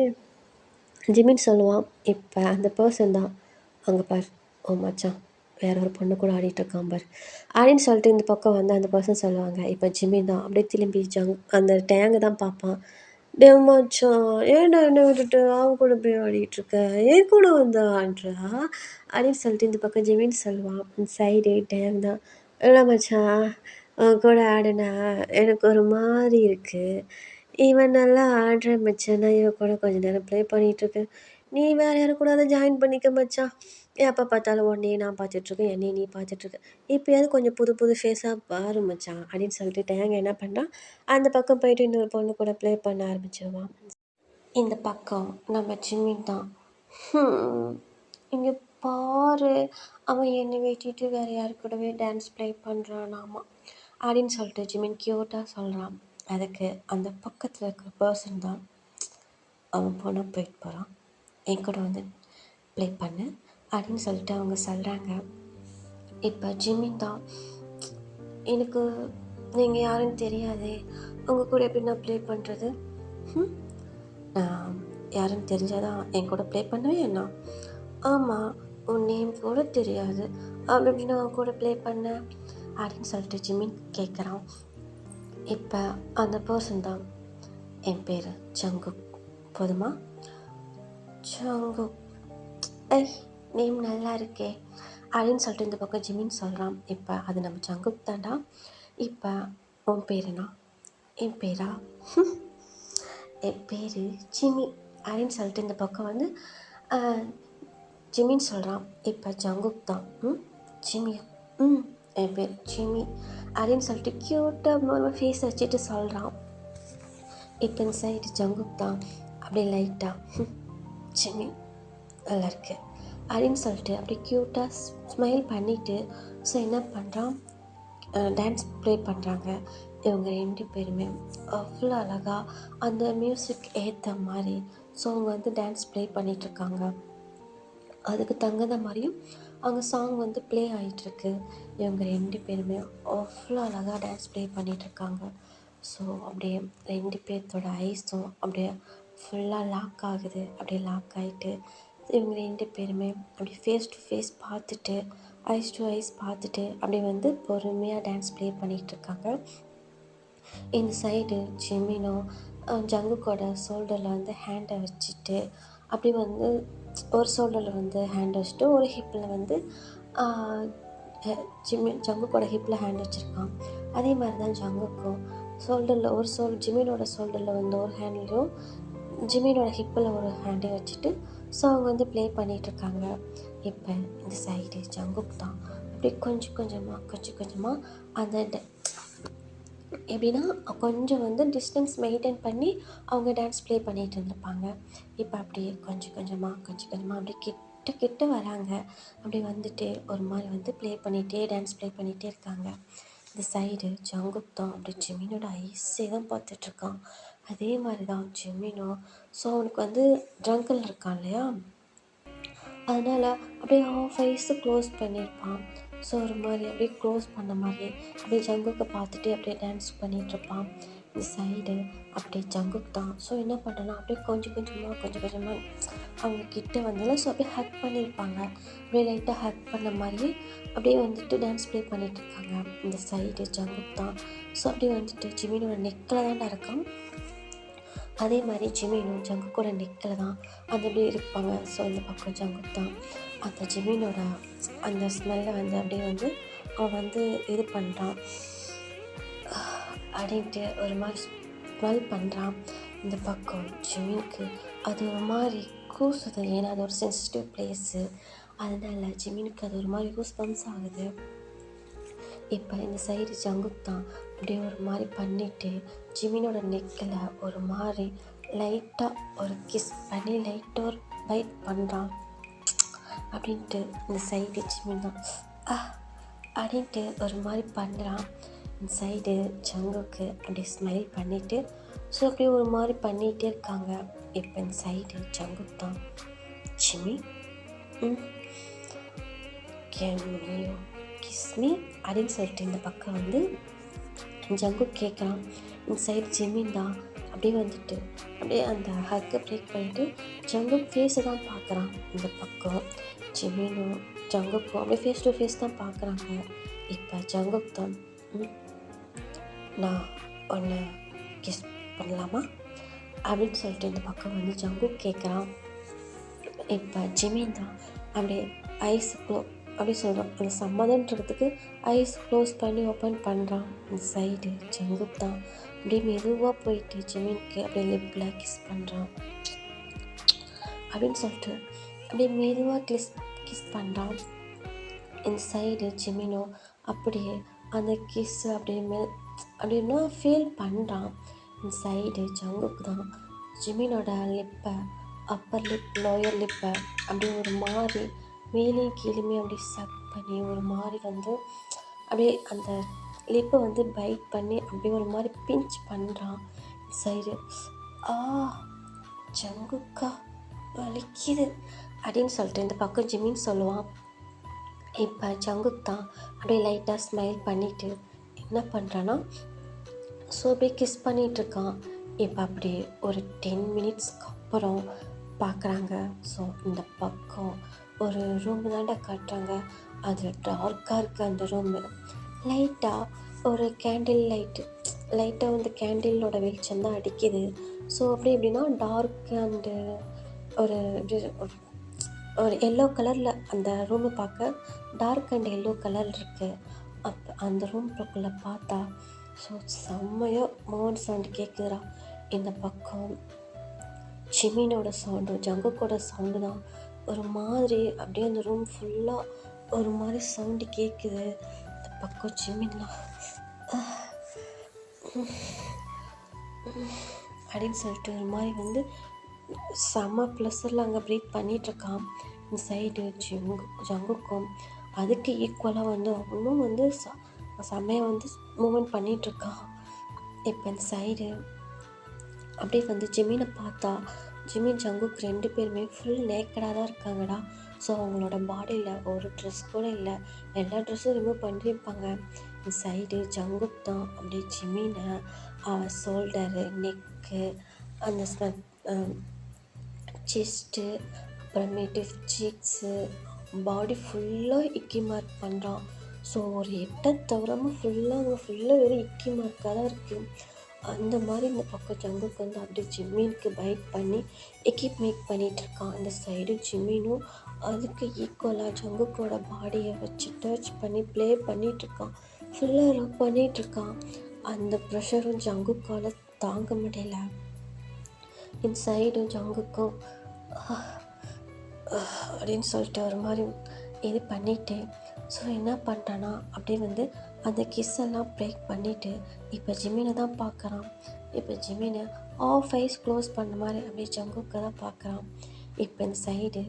ஜிமின் சொல்லுவான். இப்போ அந்த பர்சன் தான், "அங்கே பார் உன் மச்சான் வேற ஒரு பொண்ணு கூட ஆடிட்டுருக்கான் பார்" அப்படின்னு சொல்லிட்டு இந்த பக்கம் வந்து அந்த பர்சன் சொல்லுவாங்க. இப்போ ஜிமின் தான் அப்படியே திரும்பி அந்த டேங்கை தான் பார்ப்பான். "டேய் மச்சான் ஏன்டா என்னை விட்டுட்டு அவன் கூட போய் ஆடிட்டுருக்க? என் கூட வந்து ஆடுறா" அப்படின்னு சொல்லிட்டு இந்த பக்கம் ஜிமின் சொல்லுவான். இந்த சைடு டேங் தான், "இல்லை மச்சான் உன் கூட ஆடுனா எனக்கு ஒரு மாதிரி இருக்குது. இவன் நல்லா ஆடுறான் மச்சான். நான் இவன் கூட கொஞ்ச நேரம் ப்ளே பண்ணிகிட்ருக்கேன். நீ வேறு யாரு கூடவாது ஜாயின் பண்ணிக்க மச்சான். எப்போ பார்த்தாலும் உன்னையே நான் பார்த்துட்ருக்கேன், என்னையும் நீ பார்த்துட்ருக்க. இப்பயாவது கொஞ்சம் புது புது ஃபேஸாக பாரு மச்சான் அப்படின்னு சொல்லிட்டு டேங்க என்ன பண்ணுறான், அந்த பக்கம் போயிட்டு இன்னொரு பொண்ணு கூட ப்ளே பண்ண ஆரம்பிச்சிருவான். இந்த பக்கம் நம்ம ஜிம்மின் தான். இங்கே பாரு, அவன் என்னை வெட்டிட்டு வேறு யாரு கூடவே டான்ஸ் ப்ளே பண்ணுறானாமா அப்படின்னு சொல்லிட்டு ஜிமின் க்யூட்டாக சொல்கிறான். அதுக்கு அந்த பக்கத்தில் இருக்கிற பர்சன் தான் அவன் போனால் போயிட்டு போகிறான், என் கூட வந்து ப்ளே பண்ணு அப்படின்னு சொல்லிட்டு அவங்க சொல்கிறாங்க. இப்போ ஜிமின் தான், எனக்கு நீங்கள் யாருன்னு தெரியாதே, உங்கள் கூட எப்படி நான் ப்ளே பண்ணுறது? யாருன்னு தெரிஞ்சாதான் என் கூட ப்ளே பண்ணுவேன் என்ன? ஆமாம், உன் நேம் கூட தெரியாது, அப்படி இப்படின்னு அவன் கூட ப்ளே பண்ண அப்படின்னு சொல்லிட்டு ஜிமின் கேட்குறான். இப்போ அந்த பர்சன் தான், என் பேர் ஜங்குக், போதுமா? ஜங்குக், ஐய் நேம் நல்லா இருக்கே அப்படின்னு சொல்லிட்டு இந்த பக்கம் ஜிமின் சொல்கிறான். இப்போ அது நம்ம ஜங்குக் தாண்டா. இப்போ உன் பேர் என்ன? என் பேரா? என் பேர் ஜிமி அப்படின்னு சொல்லிட்டு இந்த பக்கம் வந்து ஜிமின்னு சொல்கிறான். இப்போ ஜங்குக் தான், ஜிமியா? என் பேர் ஜிமி அப்படின்னு சொல்லிட்டு க்யூட்டாக ஃபேஸ் வச்சுட்டு சொல்கிறான். இப்போ இந்த சைடு ஜங்குக் தான் அப்படியே லைட்டாக ஜிமி நல்லா இருக்கு அப்படின்னு சொல்லிட்டு அப்படியே க்யூட்டாக ஸ்மைல் பண்ணிவிட்டு ஸோ என்ன பண்ணுறான், டான்ஸ் ப்ளே பண்ணுறாங்க. இவங்க 2 பேருமே அவ்வளோ அழகாக அந்த மியூசிக் ஏற்ற மாதிரி ஸோ அவங்க வந்து டான்ஸ் ப்ளே பண்ணிகிட்ருக்காங்க. அதுக்கு தகுந்த மாதிரியும் அவங்க சாங் வந்து ப்ளே ஆகிட்டுருக்கு. இவங்க 2 பேருமே அவ்வளோ அழகாக டான்ஸ் ப்ளே பண்ணிகிட்ருக்காங்க. ஸோ அப்படியே 2 பேர்த்தோட ஐஸும் அப்படியே ஃபுல்லாக லாக் ஆகுது. அப்படியே லாக் ஆகிட்டு இவங்க 2 பேருமே அப்படி ஃபேஸ் டு ஃபேஸ் பார்த்துட்டு, ஐஸ் டு ஐஸ் பார்த்துட்டு அப்படியே வந்து பொறுமையாக டான்ஸ் ப்ளே பண்ணிகிட்ருக்காங்க. இந்த சைடு ஜிமினும் ஜங்குக்கோட ஷோல்டரில் வந்து ஹேண்டை வச்சுட்டு அப்படி வந்து ஒரு ஷோல்டரில் வந்து ஹேண்ட் வச்சுட்டு ஒரு ஹிப்பில் வந்து ஜங்குக்கோட ஹிப்பில் ஹேண்ட் வச்சுருக்கான். அதே மாதிரி தான் ஜங்குக்கும் ஷோல்டரில் ஜிமினோட ஷோல்டரில் வந்து ஒரு ஹேண்ட்லையும் ஜிமினோட ஹிப்பில் ஒரு ஹேண்டையும் வச்சுட்டு ஸோ அவங்க வந்து ப்ளே பண்ணிகிட்ருக்காங்க. இப்போ இந்த சைடு ஜங்குக் தான் அப்படி கொஞ்சம் கொஞ்சமாக அந்த எப்படின்னா கொஞ்சம் வந்து டிஸ்டன்ஸ் மெயின்டைன் பண்ணி அவங்க டான்ஸ் ப்ளே பண்ணிகிட்டு இருந்திருப்பாங்க. இப்போ அப்படியே கொஞ்சம் கொஞ்சமாக அப்படியே கிட்ட வராங்க. அப்படி வந்துட்டு ஒரு மாதிரி வந்து டான்ஸ் ப்ளே பண்ணிகிட்டே இருக்காங்க. இந்த சைடு ஜங்குக் தான் அப்படி ஜிமினோட ஐஸே தான் பார்த்துட்ருக்கான். அதே மாதிரி தான் ஜிமினும். ஸோ அவனுக்கு வந்து ட்ரங்கில் இருக்கான் இல்லையா, அதனால் அப்படியே ஆஃப் ஐஸை க்ளோஸ் பண்ணியிருப்பான். ஸோ ஒரு மாதிரி அப்படியே க்ளோஸ் பண்ண மாதிரி அப்படியே ஜங்குக்கை பார்த்துட்டு அப்படியே டான்ஸ் பண்ணிகிட்ருப்பான். இந்த சைடு அப்படியே ஜங்குக் தான். ஸோ என்ன பண்ணுறேன்னா அப்படியே கொஞ்சம் கொஞ்சமாக அவங்க கிட்ட வந்தாலும் ஸோ அப்படியே ஹக் பண்ணியிருப்பாங்க. அப்படியே லைட்டாக ஹக் பண்ண மாதிரியே அப்படியே வந்துட்டு டான்ஸ் ப்ளே பண்ணிகிட்ருக்காங்க. இந்த சைடு ஜங்குக் தான். ஸோ அப்படியே வந்துட்டு ஜிமினோட நெக்கில் தான்டா இருக்கான். அதே மாதிரி ஜிமினும் ஜங்குக்கோட நெக்கில் தான் அது அப்படியே இருப்பாங்க. ஸோ இந்த பக்கம் ஜங்குக் தான் அந்த ஜிமினோட அந்த ஸ்மெல்லை வந்து அப்படியே வந்து அவன் வந்து இது பண்ணுறான் அப்படின்ட்டு ஒரு மாதிரி ஸ்மெல் பண்ணுறான். இந்த பக்கம் ஜிமினுக்கு அது ஒரு மாதிரி கூசுது, ஏன்னா அது ஒரு சென்சிட்டிவ் பிளேஸு, அதனால் ஜிமினுக்கு அது ஒரு மாதிரி கூஸ் பம்ஸ் ஆகுது. இப்போ இந்த சைடு ஜங்குக் தான் அப்படியே ஒரு மாதிரி பண்ணிவிட்டு ஜிமினோட நெக்கில் ஒரு மாதிரி லைட்டாக ஒரு கிஸ் பண்ணி லைட்டாக ஒரு பைட் பண்ணுறான். அப்படின்ட்டு இந்த சைடு ஜிமின் தான் அப்படின்ட்டு ஒரு மாதிரி பண்ணுறான். இந்த சைடு ஜங்குக்கு அப்படியே ஸ்மைல் பண்ணிவிட்டு ஸோ அப்படியே ஒரு மாதிரி பண்ணிகிட்டே இருக்காங்க. இப்போ இந்த சைடு ஜங்குக் தான், ஜிமி கிஸ்மி அப்படின்னு சொல்லிட்டு இந்த பக்கம் வந்து ஜங்குக் கேட்குறான். இந்த சைடு ஜிமின் தான் அப்படியே வந்துட்டு அப்படியே அந்த ஹக்கை பிரேக் பண்ணிவிட்டு ஜங்குக் ஃபேஸை தான் பார்க்குறான். இந்த பக்கம் ஜிமினும் ஜங்குக்கும் அப்படியே ஃபேஸ் டு ஃபேஸ் தான் பார்க்குறாங்க. இப்போ ஜங்குக் தான், நான் ஒன்று கிஸ் பண்ணலாமா அப்படின்னு சொல்லிட்டு இந்த பக்கம் வந்து ஜங்குக் கேட்குறான். இப்போ ஜிமின் தான் அப்படியே ஐஸ் அப்படி சொல்கிறான். அந்த சம்மதன்றதுக்கு ஐஸ் க்ளோஸ் பண்ணி ஓப்பன் பண்ணுறான். இந்த சைடு ஜங்குக் தான் அப்படியே மெதுவாக போயிட்டு ஜிமினுக்கு அப்படியே லிப்பில் கிஸ் பண்ணுறான் அப்படின்னு சொல்லிட்டு அப்படியே மெதுவாக கிஸ் பண்ணுறான். இந்த சைடு ஜிமினோ அப்படியே அந்த கிஸ் அப்படின்னா ஃபீல் பண்ணுறான். இந்த சைடு ஜங்குக்கு தான் ஜிமினோட லிப்பை, அப்பர் லிப், லோயர் லிப்பை அப்படியே ஒரு மாதிரி மேலேயும் கீழேயுமே அப்படியே சக் பண்ணி ஒரு மாதிரி அப்படியே அந்த லிப்பை பைட் பண்ணி அப்படியே ஒரு மாதிரி பிஞ்ச் பண்ணுறான். இந்த சைடு ஆ ஜங்குக்கா வலிக்குது அப்படின்னு சொல்லிட்டு இந்த பக்கம் ஜிமின் சொல்லுவான். இப்போ ஜங்குக் தான் அப்படியே லைட்டாக ஸ்மைல் பண்ணிவிட்டு என்ன பண்ணுறான்னா அப்படியே கிஸ் பண்ணிகிட்ருக்கான். இப்போ அப்படியே ஒரு 10 மினிட்ஸ்க்கு அப்புறம் பார்க்குறாங்க. இந்த பக்கம் ஒரு ரூம் தாண்டா காட்டுறாங்க. அது டார்க்காக இருக்குது. அந்த ரூமு லைட்டாக ஒரு கேண்டில் லைட்டாக கேண்டிலோட வெளிச்சம் தான் அடிக்குது. அப்படி எப்படின்னா டார்க் அண்டு ஒரு ஒரு எல்லோ கலரில் அந்த ரூமை பார்க்க டார்க் அண்ட் எல்லோ கலர் இருக்குது. அப்போ அந்த ரூம்குள்ளே பார்த்தா செம்மையாக மோகன் சவுண்டு கேட்குதுடா. இந்த பக்கம் ஜிமினோட சவுண்டும் ஜங்குக்கோட சவுண்டு தான் ஒரு மாதிரி அப்படியே அந்த ரூம் ஃபுல்லாக ஒரு மாதிரி சவுண்டு கேட்குது. இந்த பக்கம் ஜிமின்லாம் அப்படின்னு சொல்லிட்டு ஒரு மாதிரி செம்ம ப்ளஸரில் அங்கே ப்ரீத் பண்ணிகிட்ருக்கான். இந்த சைடு ஜங்குக்கும் அதுக்கு ஈக்குவலாக இன்னும் செம்மையாக மூவ்மெண்ட் பண்ணிகிட்ருக்கான். இப்போ இந்த சைடு அப்படியே ஜிமினை பார்த்தா ஜிமின் ஜங்குக் 2 பேருமே ஃபுல் நேக்கடாக தான் இருக்காங்கடா. அவங்களோட பாடியில் ஒரு ட்ரெஸ் கூட இல்லை, எல்லா ட்ரெஸ்ஸும் ரிமூவ் பண்ணியிருப்பாங்க. இந்த சைடு ஜங்குக் தான் அப்படியே ஜிமினை ஷோல்டரு, நெக்கு, அந்த செஸ்ட்டு, அப்புறமேட்டு சீக்ஸு, பாடி ஃபுல்லாக இக்கி மார்க் பண்ணுறான். ஒரு எட்டை தவிராமல் ஃபுல்லாக வெறும் இக்கி மார்க்காக தான் இருக்குது. அந்த மாதிரி இந்த பக்கம் ஜங்குக்கு அப்படியே ஜிம்மினுக்கு பைட் பண்ணி எக்கிப் மேக் பண்ணிகிட்ருக்கான். இந்த சைடு ஜிம்மினும் அதுக்கு ஈக்குவலாக ஜங்குக்கோட பாடியை வச்சு டச் பண்ணி ப்ளே பண்ணிகிட்ருக்கான். ஃபுல்லாக லவ் பண்ணிகிட்ருக்கான். அந்த ப்ரெஷரும் ஜங்குக்கால் தாங்க முடியல. இந்த சைடும் ஜங்குக்கும் அப்படின்னு சொல்லிட்டு ஒரு மாதிரி இது பண்ணிவிட்டு என்ன பண்ணுறான்னா அப்படியே அந்த கிஸ்ஸெல்லாம் ப்ரேக் பண்ணிவிட்டு இப்போ ஜிமினை தான் பார்க்குறான். இப்போ ஜிமினை ஆஃப் ஐஸ் க்ளோஸ் பண்ண மாதிரி அப்படியே ஜங்குக்கை தான் பார்க்குறான். இப்போ இந்த சைடு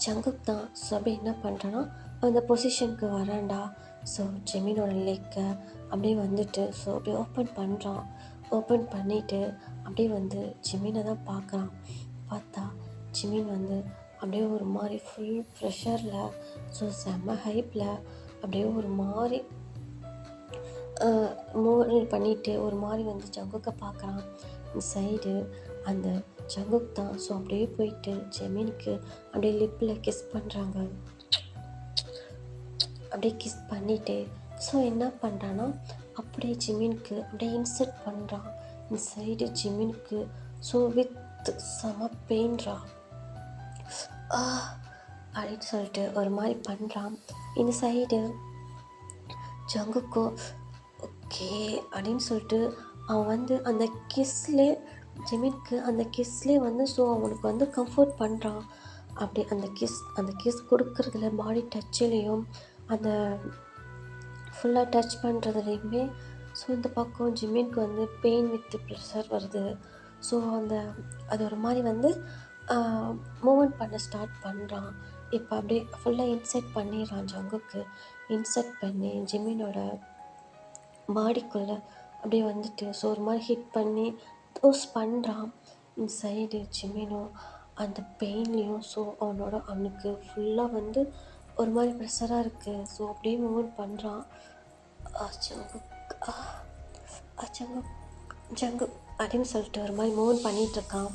ஜங்குக் தான் அப்படியே என்ன பண்ணுறான்னா அந்த பொசிஷனுக்கு வரான்டா. ஜிமினோட லெக்கை அப்படியே அப்படியே ஓப்பன் பண்ணுறான். ஓப்பன் பண்ணிவிட்டு அப்படியே ஜிமினை தான் பார்க்குறான். பார்த்தா ஜிமின் அப்படியே ஒரு மாதிரி ஃபுல் ப்ரெஷரில் செம்ம ஹைப்பில் அப்படியே ஒரு மாதிரி மூவ் பண்ணிவிட்டு ஒரு மாதிரி ஜங்குக்கை பார்க்குறான். இந்த சைடு அந்த ஜங்குக் தான் அப்படியே போயிட்டு ஜிமினுக்கு அப்படியே லிப்பில் கிஸ் பண்ணுறாங்க. அப்படியே கிஸ் பண்ணிவிட்டு என்ன பண்ணுறான்னா அப்படியே ஜிமினுக்கு அப்படியே இன்சர்ட் பண்ணுறான். இந்த சைடு ஜிமினுக்கு வித் செம பெயின்ரா அப்படின்னு சொல்லிட்டு ஒரு மாதிரி பண்ணுறான். இந்த சைடு ஜங்குக்கோ ஓகே அப்படின்னு சொல்லிட்டு அவன் அந்த கிஸ்லே ஜிமினுக்கு அந்த கிஸ்லே அவனுக்கு கம்ஃபர்ட் பண்ணுறான். அப்படி அந்த கிஸ் கொடுக்குறதுல பாடி டச்சிலையும் அந்த ஃபுல்லாக டச் பண்ணுறதுலையுமே இந்த பக்கம் ஜிமினுக்கு பெயின் வித் ப்ரெஷர் வருது. அது ஒரு மாதிரி மூவ்மெண்ட் பண்ண ஸ்டார்ட் பண்ணுறான். இப்போ அப்படியே ஃபுல்லாக இன்சர்ட் பண்ணிடுறான். ஜங்குக்கு இன்சர்ட் பண்ணி ஜிமினோட பாடிக்குள்ளே அப்படியே ஒரு மாதிரி ஹிட் பண்ணி டோஸ் பண்ணுறான். இந்த சைடு ஜிமினும் அந்த பெயின்லேயும் அவனுக்கு ஃபுல்லாக ஒரு மாதிரி ப்ரெஷராக இருக்குது. அப்படியே மூவ்மெண்ட் பண்ணுறான். ஜங்கு அப்படின்னு சொல்லிட்டு ஒரு மாதிரி மூவ்மெண்ட் பண்ணிகிட்ருக்கான்.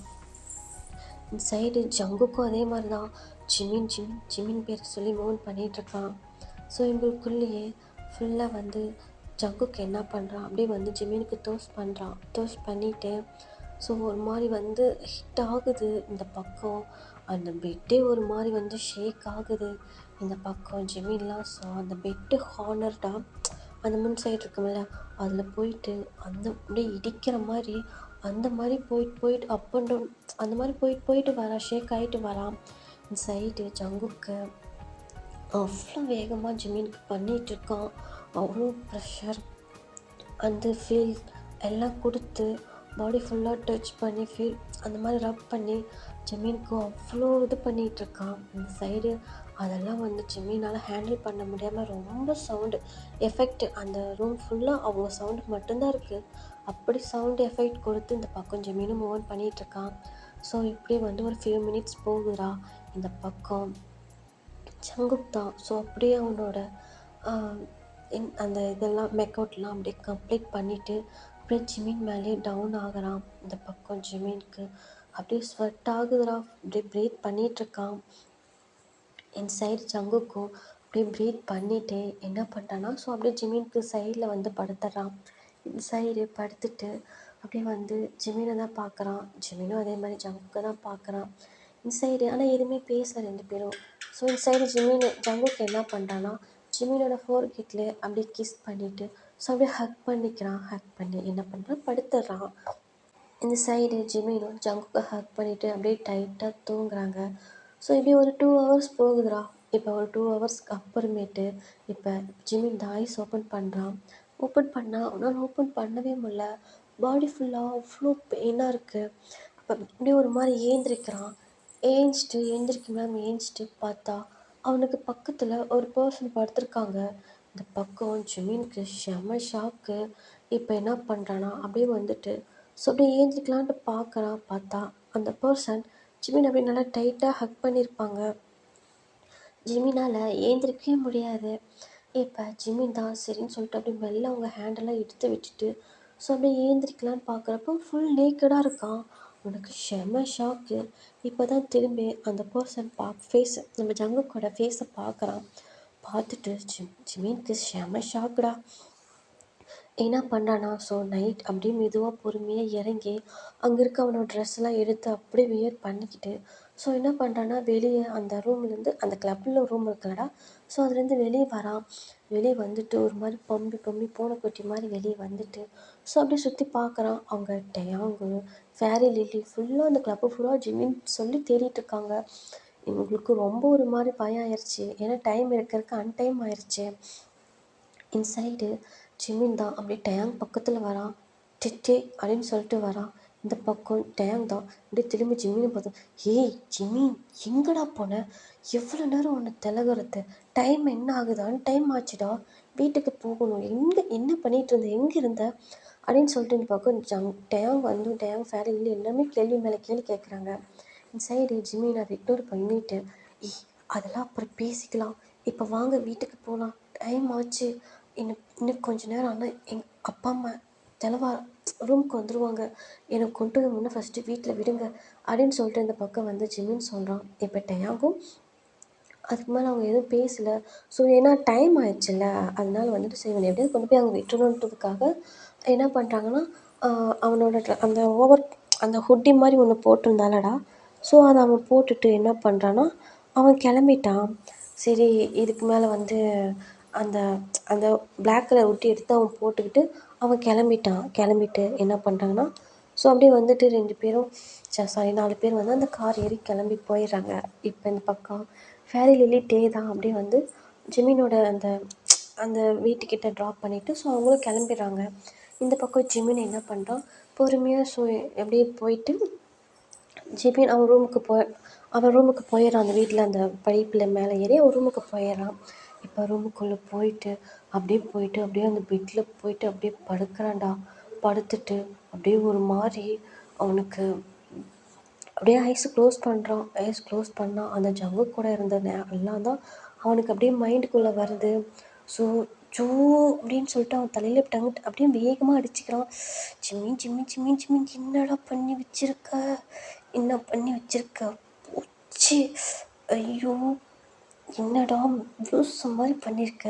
இந்த சைடு ஜங்குக்கும் அதே மாதிரி தான் ஜிமின் பேர் சொல்லி மூவ்மெண்ட் பண்ணிகிட்ருக்கான். இவங்களுக்குள்ளேயே ஃபுல்லாக ஜங்குக்கு என்ன பண்ணுறான் அப்படியே ஜிமினுக்கு டோஸ் பண்ணுறான். டோஸ் பண்ணிவிட்டு ஒரு மாதிரி ஹிட் ஆகுது. இந்த பக்கம் அந்த பெட்டே ஒரு மாதிரி ஷேக் ஆகுது. இந்த பக்கம் ஜிமின்லாம் அந்த பெட்டு ஹானர்டாக அந்த முன் சைடு இருக்கும்ல, அதில் போயிட்டு அந்த அப்படியே இடிக்கிற மாதிரி அந்த மாதிரி போயிட்டு போயிட்டு அப் அண்ட் டவுன் அந்த மாதிரி போயிட்டு போயிட்டு வரா, ஷேக் ஆகிட்டு வரான். இந்த சைடு ஜங்குக்கு அவ்வளோ வேகமாக ஜிமினுக்கு பண்ணிகிட்ருக்கான். அவ்வளோ ப்ரெஷர் அந்த ஃபீல் எல்லாம் கொடுத்து பாடி ஃபுல்லாக டச் பண்ணி ஃபீல் அந்த மாதிரி ரப் பண்ணி ஜமீனுக்கு அவ்வளோ இது பண்ணிகிட்ருக்கான். இந்த சைடு அதெல்லாம் வந்து ஜமீனால் ஹேண்டில் பண்ண முடியாமல் ரொம்ப சவுண்டு எஃபெக்ட் அந்த ரூம் ஃபுல்லாக அவங்க சவுண்டு மட்டும்தான் இருக்குது. அப்படி சவுண்டு எஃபெக்ட் கொடுத்து இந்த பக்கம் ஜமீனும் மூவ் ஆன் பண்ணிகிட்ருக்கான். ஸோ இப்படி வந்து ஒரு ஃபியூ மினிட்ஸ் போகுதுடா. இந்த பக்கம் ஜங்குக் தான். ஸோ அப்படியே அவனோட அந்த இதெல்லாம் மெக்கவுட்லாம் அப்படியே கம்ப்ளீட் பண்ணிவிட்டு அப்படியே ஜிமின் மேலேயே டவுன் ஆகுறான். இந்த பக்கம் ஜிமினுக்கு அப்படியே ஸ்வெட் ஆகுதுடா. அப்படியே ப்ரீத் பண்ணிகிட்ருக்கான். என் சைடு ஜங்குக்கும் அப்படியே ப்ரீத் பண்ணிவிட்டு என்ன பண்ணுறான்னா, ஸோ அப்படியே ஜிமினுக்கு சைடில் வந்து படுத்துடுறான். இந்த சைடு படுத்துட்டு அப்படியே வந்து ஜிமினை தான் பார்க்குறான். ஜிமினும் அதே மாதிரி ஜங்குக்கை தான் பார்க்குறான். இந்த சைடு ஆனால் எதுவுமே பேசல 2 பேரும். ஸோ இந்த சைடு ஜங்குக்கு என்ன பண்ணுறான்னா, ஜிமினோட ஃபோர்ஹெட்ல அப்படியே கிஸ் பண்ணிவிட்டு ஸோ அப்படியே ஹக் பண்ணிக்கிறான். ஹக் பண்ணி என்ன பண்ணுறான், படுத்துடுறான். இந்த சைடு ஜிமினும் ஜங்குக்கை ஹக் பண்ணிவிட்டு அப்படியே டைட்டாக தூங்குறாங்க. ஸோ இப்படி ஒரு 2 ஹவர்ஸ் போகுதுடா. இப்போ ஒரு 2 ஹவர்ஸ்க்கு அப்புறமேட்டு இப்போ ஜிமின் த ஐஸ் ஓப்பன் பண்ணுறான். ஓப்பன் பண்ணால் அவனால் ஓப்பன் பண்ணவே முடியல. பாடி ஃபுல்லாக அவ்வளோ பெயினாக இருக்குது. அப்போ அப்படியே ஒரு மாதிரி ஏந்திரிக்கிறான். எந்திரிக்க முடியாமல் ஏஞ்சிட்டு பார்த்தா அவனுக்கு பக்கத்தில் ஒரு பர்சன் படுத்திருக்காங்க. இந்த பக்கம் ஜிமினுக்கு செம ஷாக்கு. இப்போ என்ன பண்ணுறான்னா அப்படியே வந்துட்டு ஸோ அப்படியே ஏந்திரிக்கலான்ட்டு பார்க்குறான். பார்த்தா அந்த பர்சன் ஜிமின் அப்படியே நல்லா டைட்டாக ஹக் பண்ணியிருப்பாங்க. ஜிமினால் ஏந்திரிக்கவே முடியாது. இப்போ ஜிமின் தான் சரின்னு சொல்லிட்டு அப்படியே மெல்ல அவங்க ஹேண்டெல்லாம் எடுத்து விட்டுட்டு ஸோ அப்படியே ஏந்திரிக்கலான்னு பார்க்குறப்போ ஃபுல் நேக்கடாக இருக்கான். உனக்கு செம ஷாக்கு. இப்போ தான் திரும்பி அந்த பர்சன் ஃபேஸு நம்ம ஜங்குக்கோட ஃபேஸை பார்க்குறான். பார்த்துட்டு ஜிமினுக்கு செம ஷாக்குடா. என்ன பண்ணுறான்னா, ஸோ நைட் அப்படியே மெதுவாக பொறுமையாக இறங்கி அங்கே இருக்க அவனோட ட்ரெஸ்ஸெல்லாம் எடுத்து அப்படியே வியர் பண்ணிக்கிட்டு ஸோ என்ன பண்ணுறான்னா, வெளியே அந்த ரூம்லேருந்து அந்த கிளப்பில் ஒரு ரூம் இருக்குல்லடா, ஸோ அதுலேருந்து வெளியே வரான். வெளியே வந்துட்டு ஒரு மாதிரி பம்பி பம்பி பூனைக்குட்டி மாதிரி வெளியே வந்துட்டு ஸோ அப்படியே சுற்றி பார்க்குறான். அவங்க டயாங்கு ஃபேரி லில்லி ஃபுல்லாக அந்த கிளப்பு ஃபுல்லாக ஜிம்மின்னு சொல்லி தேடிட்டு இருக்காங்க. இவங்களுக்கு ரொம்ப ஒரு மாதிரி பயம் ஆயிடுச்சு. ஏன்னா டைம் இருக்கிறதுக்கு அன்டைம் ஆயிடுச்சு. இன்சைடு ஜிமின் தான் அப்படியே டேங் பக்கத்தில் வரான். டிட்டே அப்படின்னு சொல்லிட்டு வரான். இந்த பக்கம் டேங் தான் அப்படியே திரும்பி ஜிமினை பார்த்தோம். ஏய் ஜிமின், எங்கடா போன? எவ்வளோ நேரம் உன்னை திலகுறது? டைம் என்ன ஆகுதான்னு டைம் ஆச்சுடா, வீட்டுக்கு போகணும். என்ன பண்ணிகிட்டு இருந்த, எங்கே இருந்த அப்படின்னு சொல்லிட்டு இந்த பக்கம் டேங் வந்து டேங் ஃபேரி இல்லை எல்லாமே கேள்வி மேலே கேள்வி கேட்குறாங்க. இந்த சைடு ஜிமின் அதை இக்னோர் பண்ணிட்டு, ஏய் அதெல்லாம் அப்புறம் பேசிக்கலாம், இப்போ வாங்க வீட்டுக்கு போகலாம், டைம் ஆச்சு, இன்னும் கொஞ்ச நேரம் ஆனால் எங்கள் அப்பா அம்மா தெளிவா ரூமுக்கு வந்துடுவாங்க, எனக்கு கொண்டு வந்து முன்னே ஃபஸ்ட்டு வீட்டில் விடுங்க அப்படின்னு சொல்லிட்டு இந்த பக்கம் வந்து ஜிமின்னு சொல்கிறான். இப்போ டயாகும் அதுக்கு மேலே அவங்க எதுவும் பேசலை. ஸோ ஏன்னா டைம் ஆயிடுச்சுல்ல, அதனால வந்துட்டு சரி இவனை எப்படியாவது கொண்டு போய் அங்கே விட்டுணுன்றதுக்காக என்ன பண்ணுறாங்கன்னா, அவனோட அந்த ஹுட்டி மாதிரி ஒன்று போட்டிருந்தாலடா, ஸோ அதை அவன் போட்டுட்டு என்ன பண்ணுறான்னா அவன் கிளம்பிட்டான். சரி இதுக்கு மேலே வந்து அந்த அந்த பிளாக் கலர் ஹுட்டி எடுத்து அவன் போட்டுக்கிட்டு அவன் கிளம்பிட்டு என்ன பண்ணுறாங்கன்னா, ஸோ அப்படியே வந்துட்டு 2 பேரும் சாரி 4 பேர் வந்து அந்த கார் ஏறி கிளம்பி போயிடுறாங்க. இப்போ இந்த பக்கம் ஃபேரி லில்லி டே தான் அப்படியே வந்து ஜிமினோட அந்த அந்த வீட்டுக்கிட்ட ட்ராப் பண்ணிவிட்டு ஸோ அவங்களும் கிளம்பிடுறாங்க. இந்த பக்கம் ஜிமின் என்ன பண்ணுறான், பொறுமையாக ஸோ அப்படியே போயிட்டு ஜிமின் அவன் ரூமுக்கு போயிடுறான். அந்த வீட்டில் அந்த படிப்பில் மேலே ஏறி அவன் ரூமுக்கு போயிடுறான். இப்போ ரூமுக்குள்ளே போயிட்டு அப்படியே அந்த பெட்டில் போயிட்டு அப்படியே படுக்கிறான்டா. படுத்துட்டு அப்படியே ஒரு மாதிரி அவனுக்கு அப்படியே ஐஸ் க்ளோஸ் பண்ணுறான். ஐஸ் க்ளோஸ் பண்ணால் அந்த ஜங்கு கூட இருந்த எல்லாம் தான் அவனுக்கு அப்படியே மைண்டுக்குள்ளே வருது. ஸோ ஜூ அப்படின்னு சொல்லிட்டு அவன் தலையில் டங்கு அப்படியே வேகமாக அடிச்சுக்கிறான். ஜிம்மின் ஜிம்மின் ஜிம்மின் ஜிம்மின் என்னடா பண்ணி வச்சிருக்க, என்ன பண்ணி வச்சிருக்க போச்சு, ஐயோ என்னடா லூசு மாதிரி பண்ணியிருக்க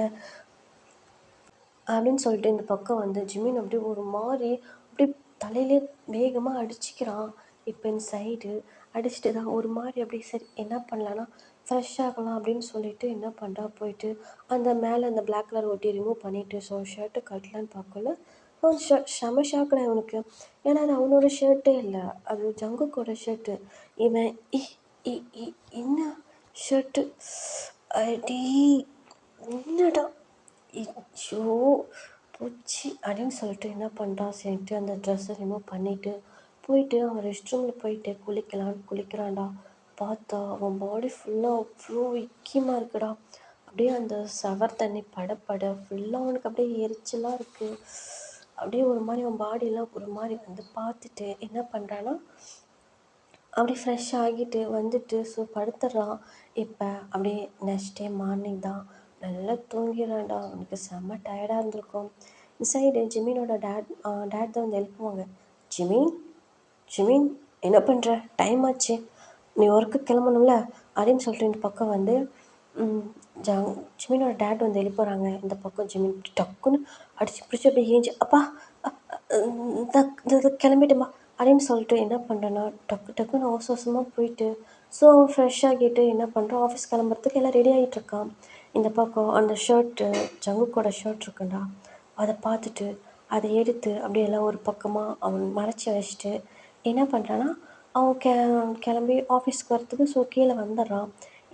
அப்படின்னு சொல்லிட்டு இந்த பக்கம் வந்து ஜிமின் அப்படியே ஒரு மாதிரி அப்படியே தலையிலே வேகமாக அடிச்சுக்கிறான். இப்போ இந்த சைடு அடிச்சுட்டு தான் ஒரு மாதிரி அப்படியே சரி என்ன பண்ணலான்னா ஃப்ரெஷ் ஆகலாம் அப்படின்னு சொல்லிட்டு என்ன பண்ணுறா போயிட்டு அந்த மேலே அந்த பிளாக் கலர் ஒட்டி ரிமூவ் பண்ணிவிட்டு ஸோ ஷர்ட்டு கட்டலான்னு பார்க்கல செம ஷாக்குடா இவனுக்கு. ஏன்னா அது அவனோட ஷர்ட்டே இல்லை, அது ஜங்குக்கோட ஷர்ட்டு. இவன் இ இ இ என்ன ஷர்ட்டு அடி என்னடா ஐயோ போச்சு அப்படின்னு சொல்லிட்டு என்ன பண்ணுறான் சரின்ட்டு அந்த ட்ரெஸ்ஸை ரிமூவ் பண்ணிவிட்டு போயிட்டு அவன் ரெஸ்ட் ரூமில் போயிட்டு குளிக்கிறான்டா. பார்த்தா அவன் பாடி ஃபுல்லாக அவ்வளோ இக்கியமாக இருக்குடா. அப்படியே அந்த சவர் தண்ணி பட ஃபுல்லாக அவனுக்கு அப்படியே எரிச்சலாக இருக்குது. அப்படியே ஒரு மாதிரி அவன் பாடியெல்லாம் ஒரு மாதிரி வந்து பார்த்துட்டு என்ன பண்ணுறான்னா அப்படியே ஃப்ரெஷ் ஆகிட்டு வந்துட்டு ஸோ படுத்துடுறான். இப்போ அப்படியே நெக்ஸ்ட் டே மார்னிங் தான் நல்லா தூங்கிடுறான்டா. அவனுக்கு செம்ம டயர்டாக இருந்திருக்கும். இந்த சைடு ஜிமினோட டேட் தான் வந்து எழுப்புவாங்க. ஜிமின் ஜிமின் என்ன பண்ணுற, டைம் ஆச்சு, நீ ஒர்க்கு கிளம்பணும்ல அப்படின்னு சொல்லிட்டு இந்த பக்கம் வந்து ஜிமினோட டேட் வந்து எழுப்புறாங்க. இந்த பக்கம் ஜிமின் டக்குன்னு அடிச்சு பிடிச்சி அப்படியே ஏஞ்சி அப்பா கிளம்பிட்டுமா அப்படின்னு சொல்லிட்டு என்ன பண்ணுறேன்னா டக்குன்னு அவசரமாக போயிட்டு ஸோ அவன் ஃப்ரெஷ் ஆகிட்டு என்ன பண்ணுறான் ஆஃபீஸ் கிளம்புறதுக்கு எல்லாம் ரெடி ஆகிட்டுருக்கான். இந்த பக்கம் அந்த ஷர்ட்டு ஜங்குக்கோட ஷர்ட் இருக்குண்டா, அதை பார்த்துட்டு அதை எடுத்து அப்படியே எல்லாம் ஒரு பக்கமாக அவன் மறைச்சி வச்சுட்டு என்ன பண்ணுறான்னா அவன் கிளம்பி ஆஃபீஸ்க்கு வரத்துக்கு ஸோ கீழே வந்துடுறான்.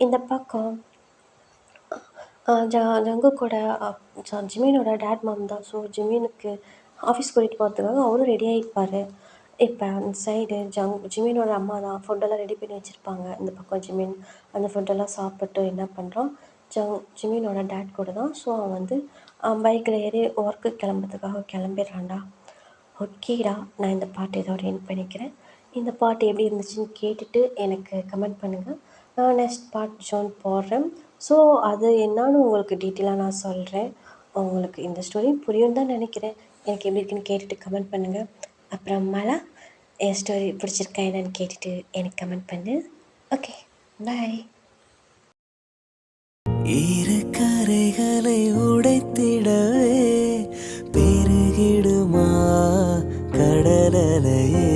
இந்த பக்கம் ஜங்குக்கோட ஜிமினோட டேட் மாம் தான். ஸோ ஜிமினுக்கு ஆஃபீஸ் கூட்டிகிட்டு போகிறதுக்காக அவரும் ரெடி ஆகிருப்பார். இப்போ அந்த சைடு ஜிமினோட அம்மா தான் ஃபுட்டெல்லாம் ரெடி பண்ணி வச்சுருப்பாங்க. இந்த பக்கம் ஜிமின் அந்த ஃபுட்டெல்லாம் சாப்பிட்டு என்ன பண்ணுறான் ஜிமினோட டேட் கூட தான். ஸோ அவன் வந்து பைக்கில் ஏறி ஒர்க்கு கிளம்புறதுக்காக கிளம்பிடுறான்டா. ஓகேடா, நான் இந்த பாட்டு இதோட எண்ட் பண்ணிக்கிறேன். இந்த பாட்டு எப்படி இருந்துச்சுன்னு கேட்டுட்டு எனக்கு கமெண்ட் பண்ணுங்கள். நான் நெக்ஸ்ட் பார்ட் ஜோன் போடுறேன். ஸோ அது என்னான்னு உங்களுக்கு டீட்டெயிலாக நான் சொல்கிறேன். உங்களுக்கு இந்த ஸ்டோரி புரியும் தான் நினைக்கிறேன். எனக்கு எப்படி இருக்குன்னு கேட்டுட்டு கமெண்ட் பண்ணுங்கள். அப்புறமேல என் ஸ்டோரி பிடிச்சிருக்கா என்னன்னு கேட்டுட்டு எனக்கு கமெண்ட் பண்ணு. ஓகே, பாய். இரு கரைகளை உடைத்திடவே பெருகிடுமா கடலையே,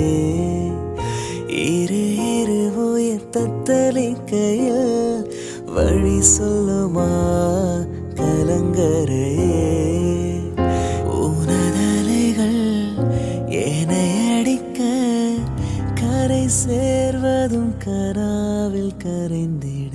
இரு இரு உயிர் தத்தளிக்கையில் வழி சொல்லுமா கலங்கரையே, உனதலைகள் என்னை அடிக்க கரை சேர்வதும் கராவில் கரைந்திட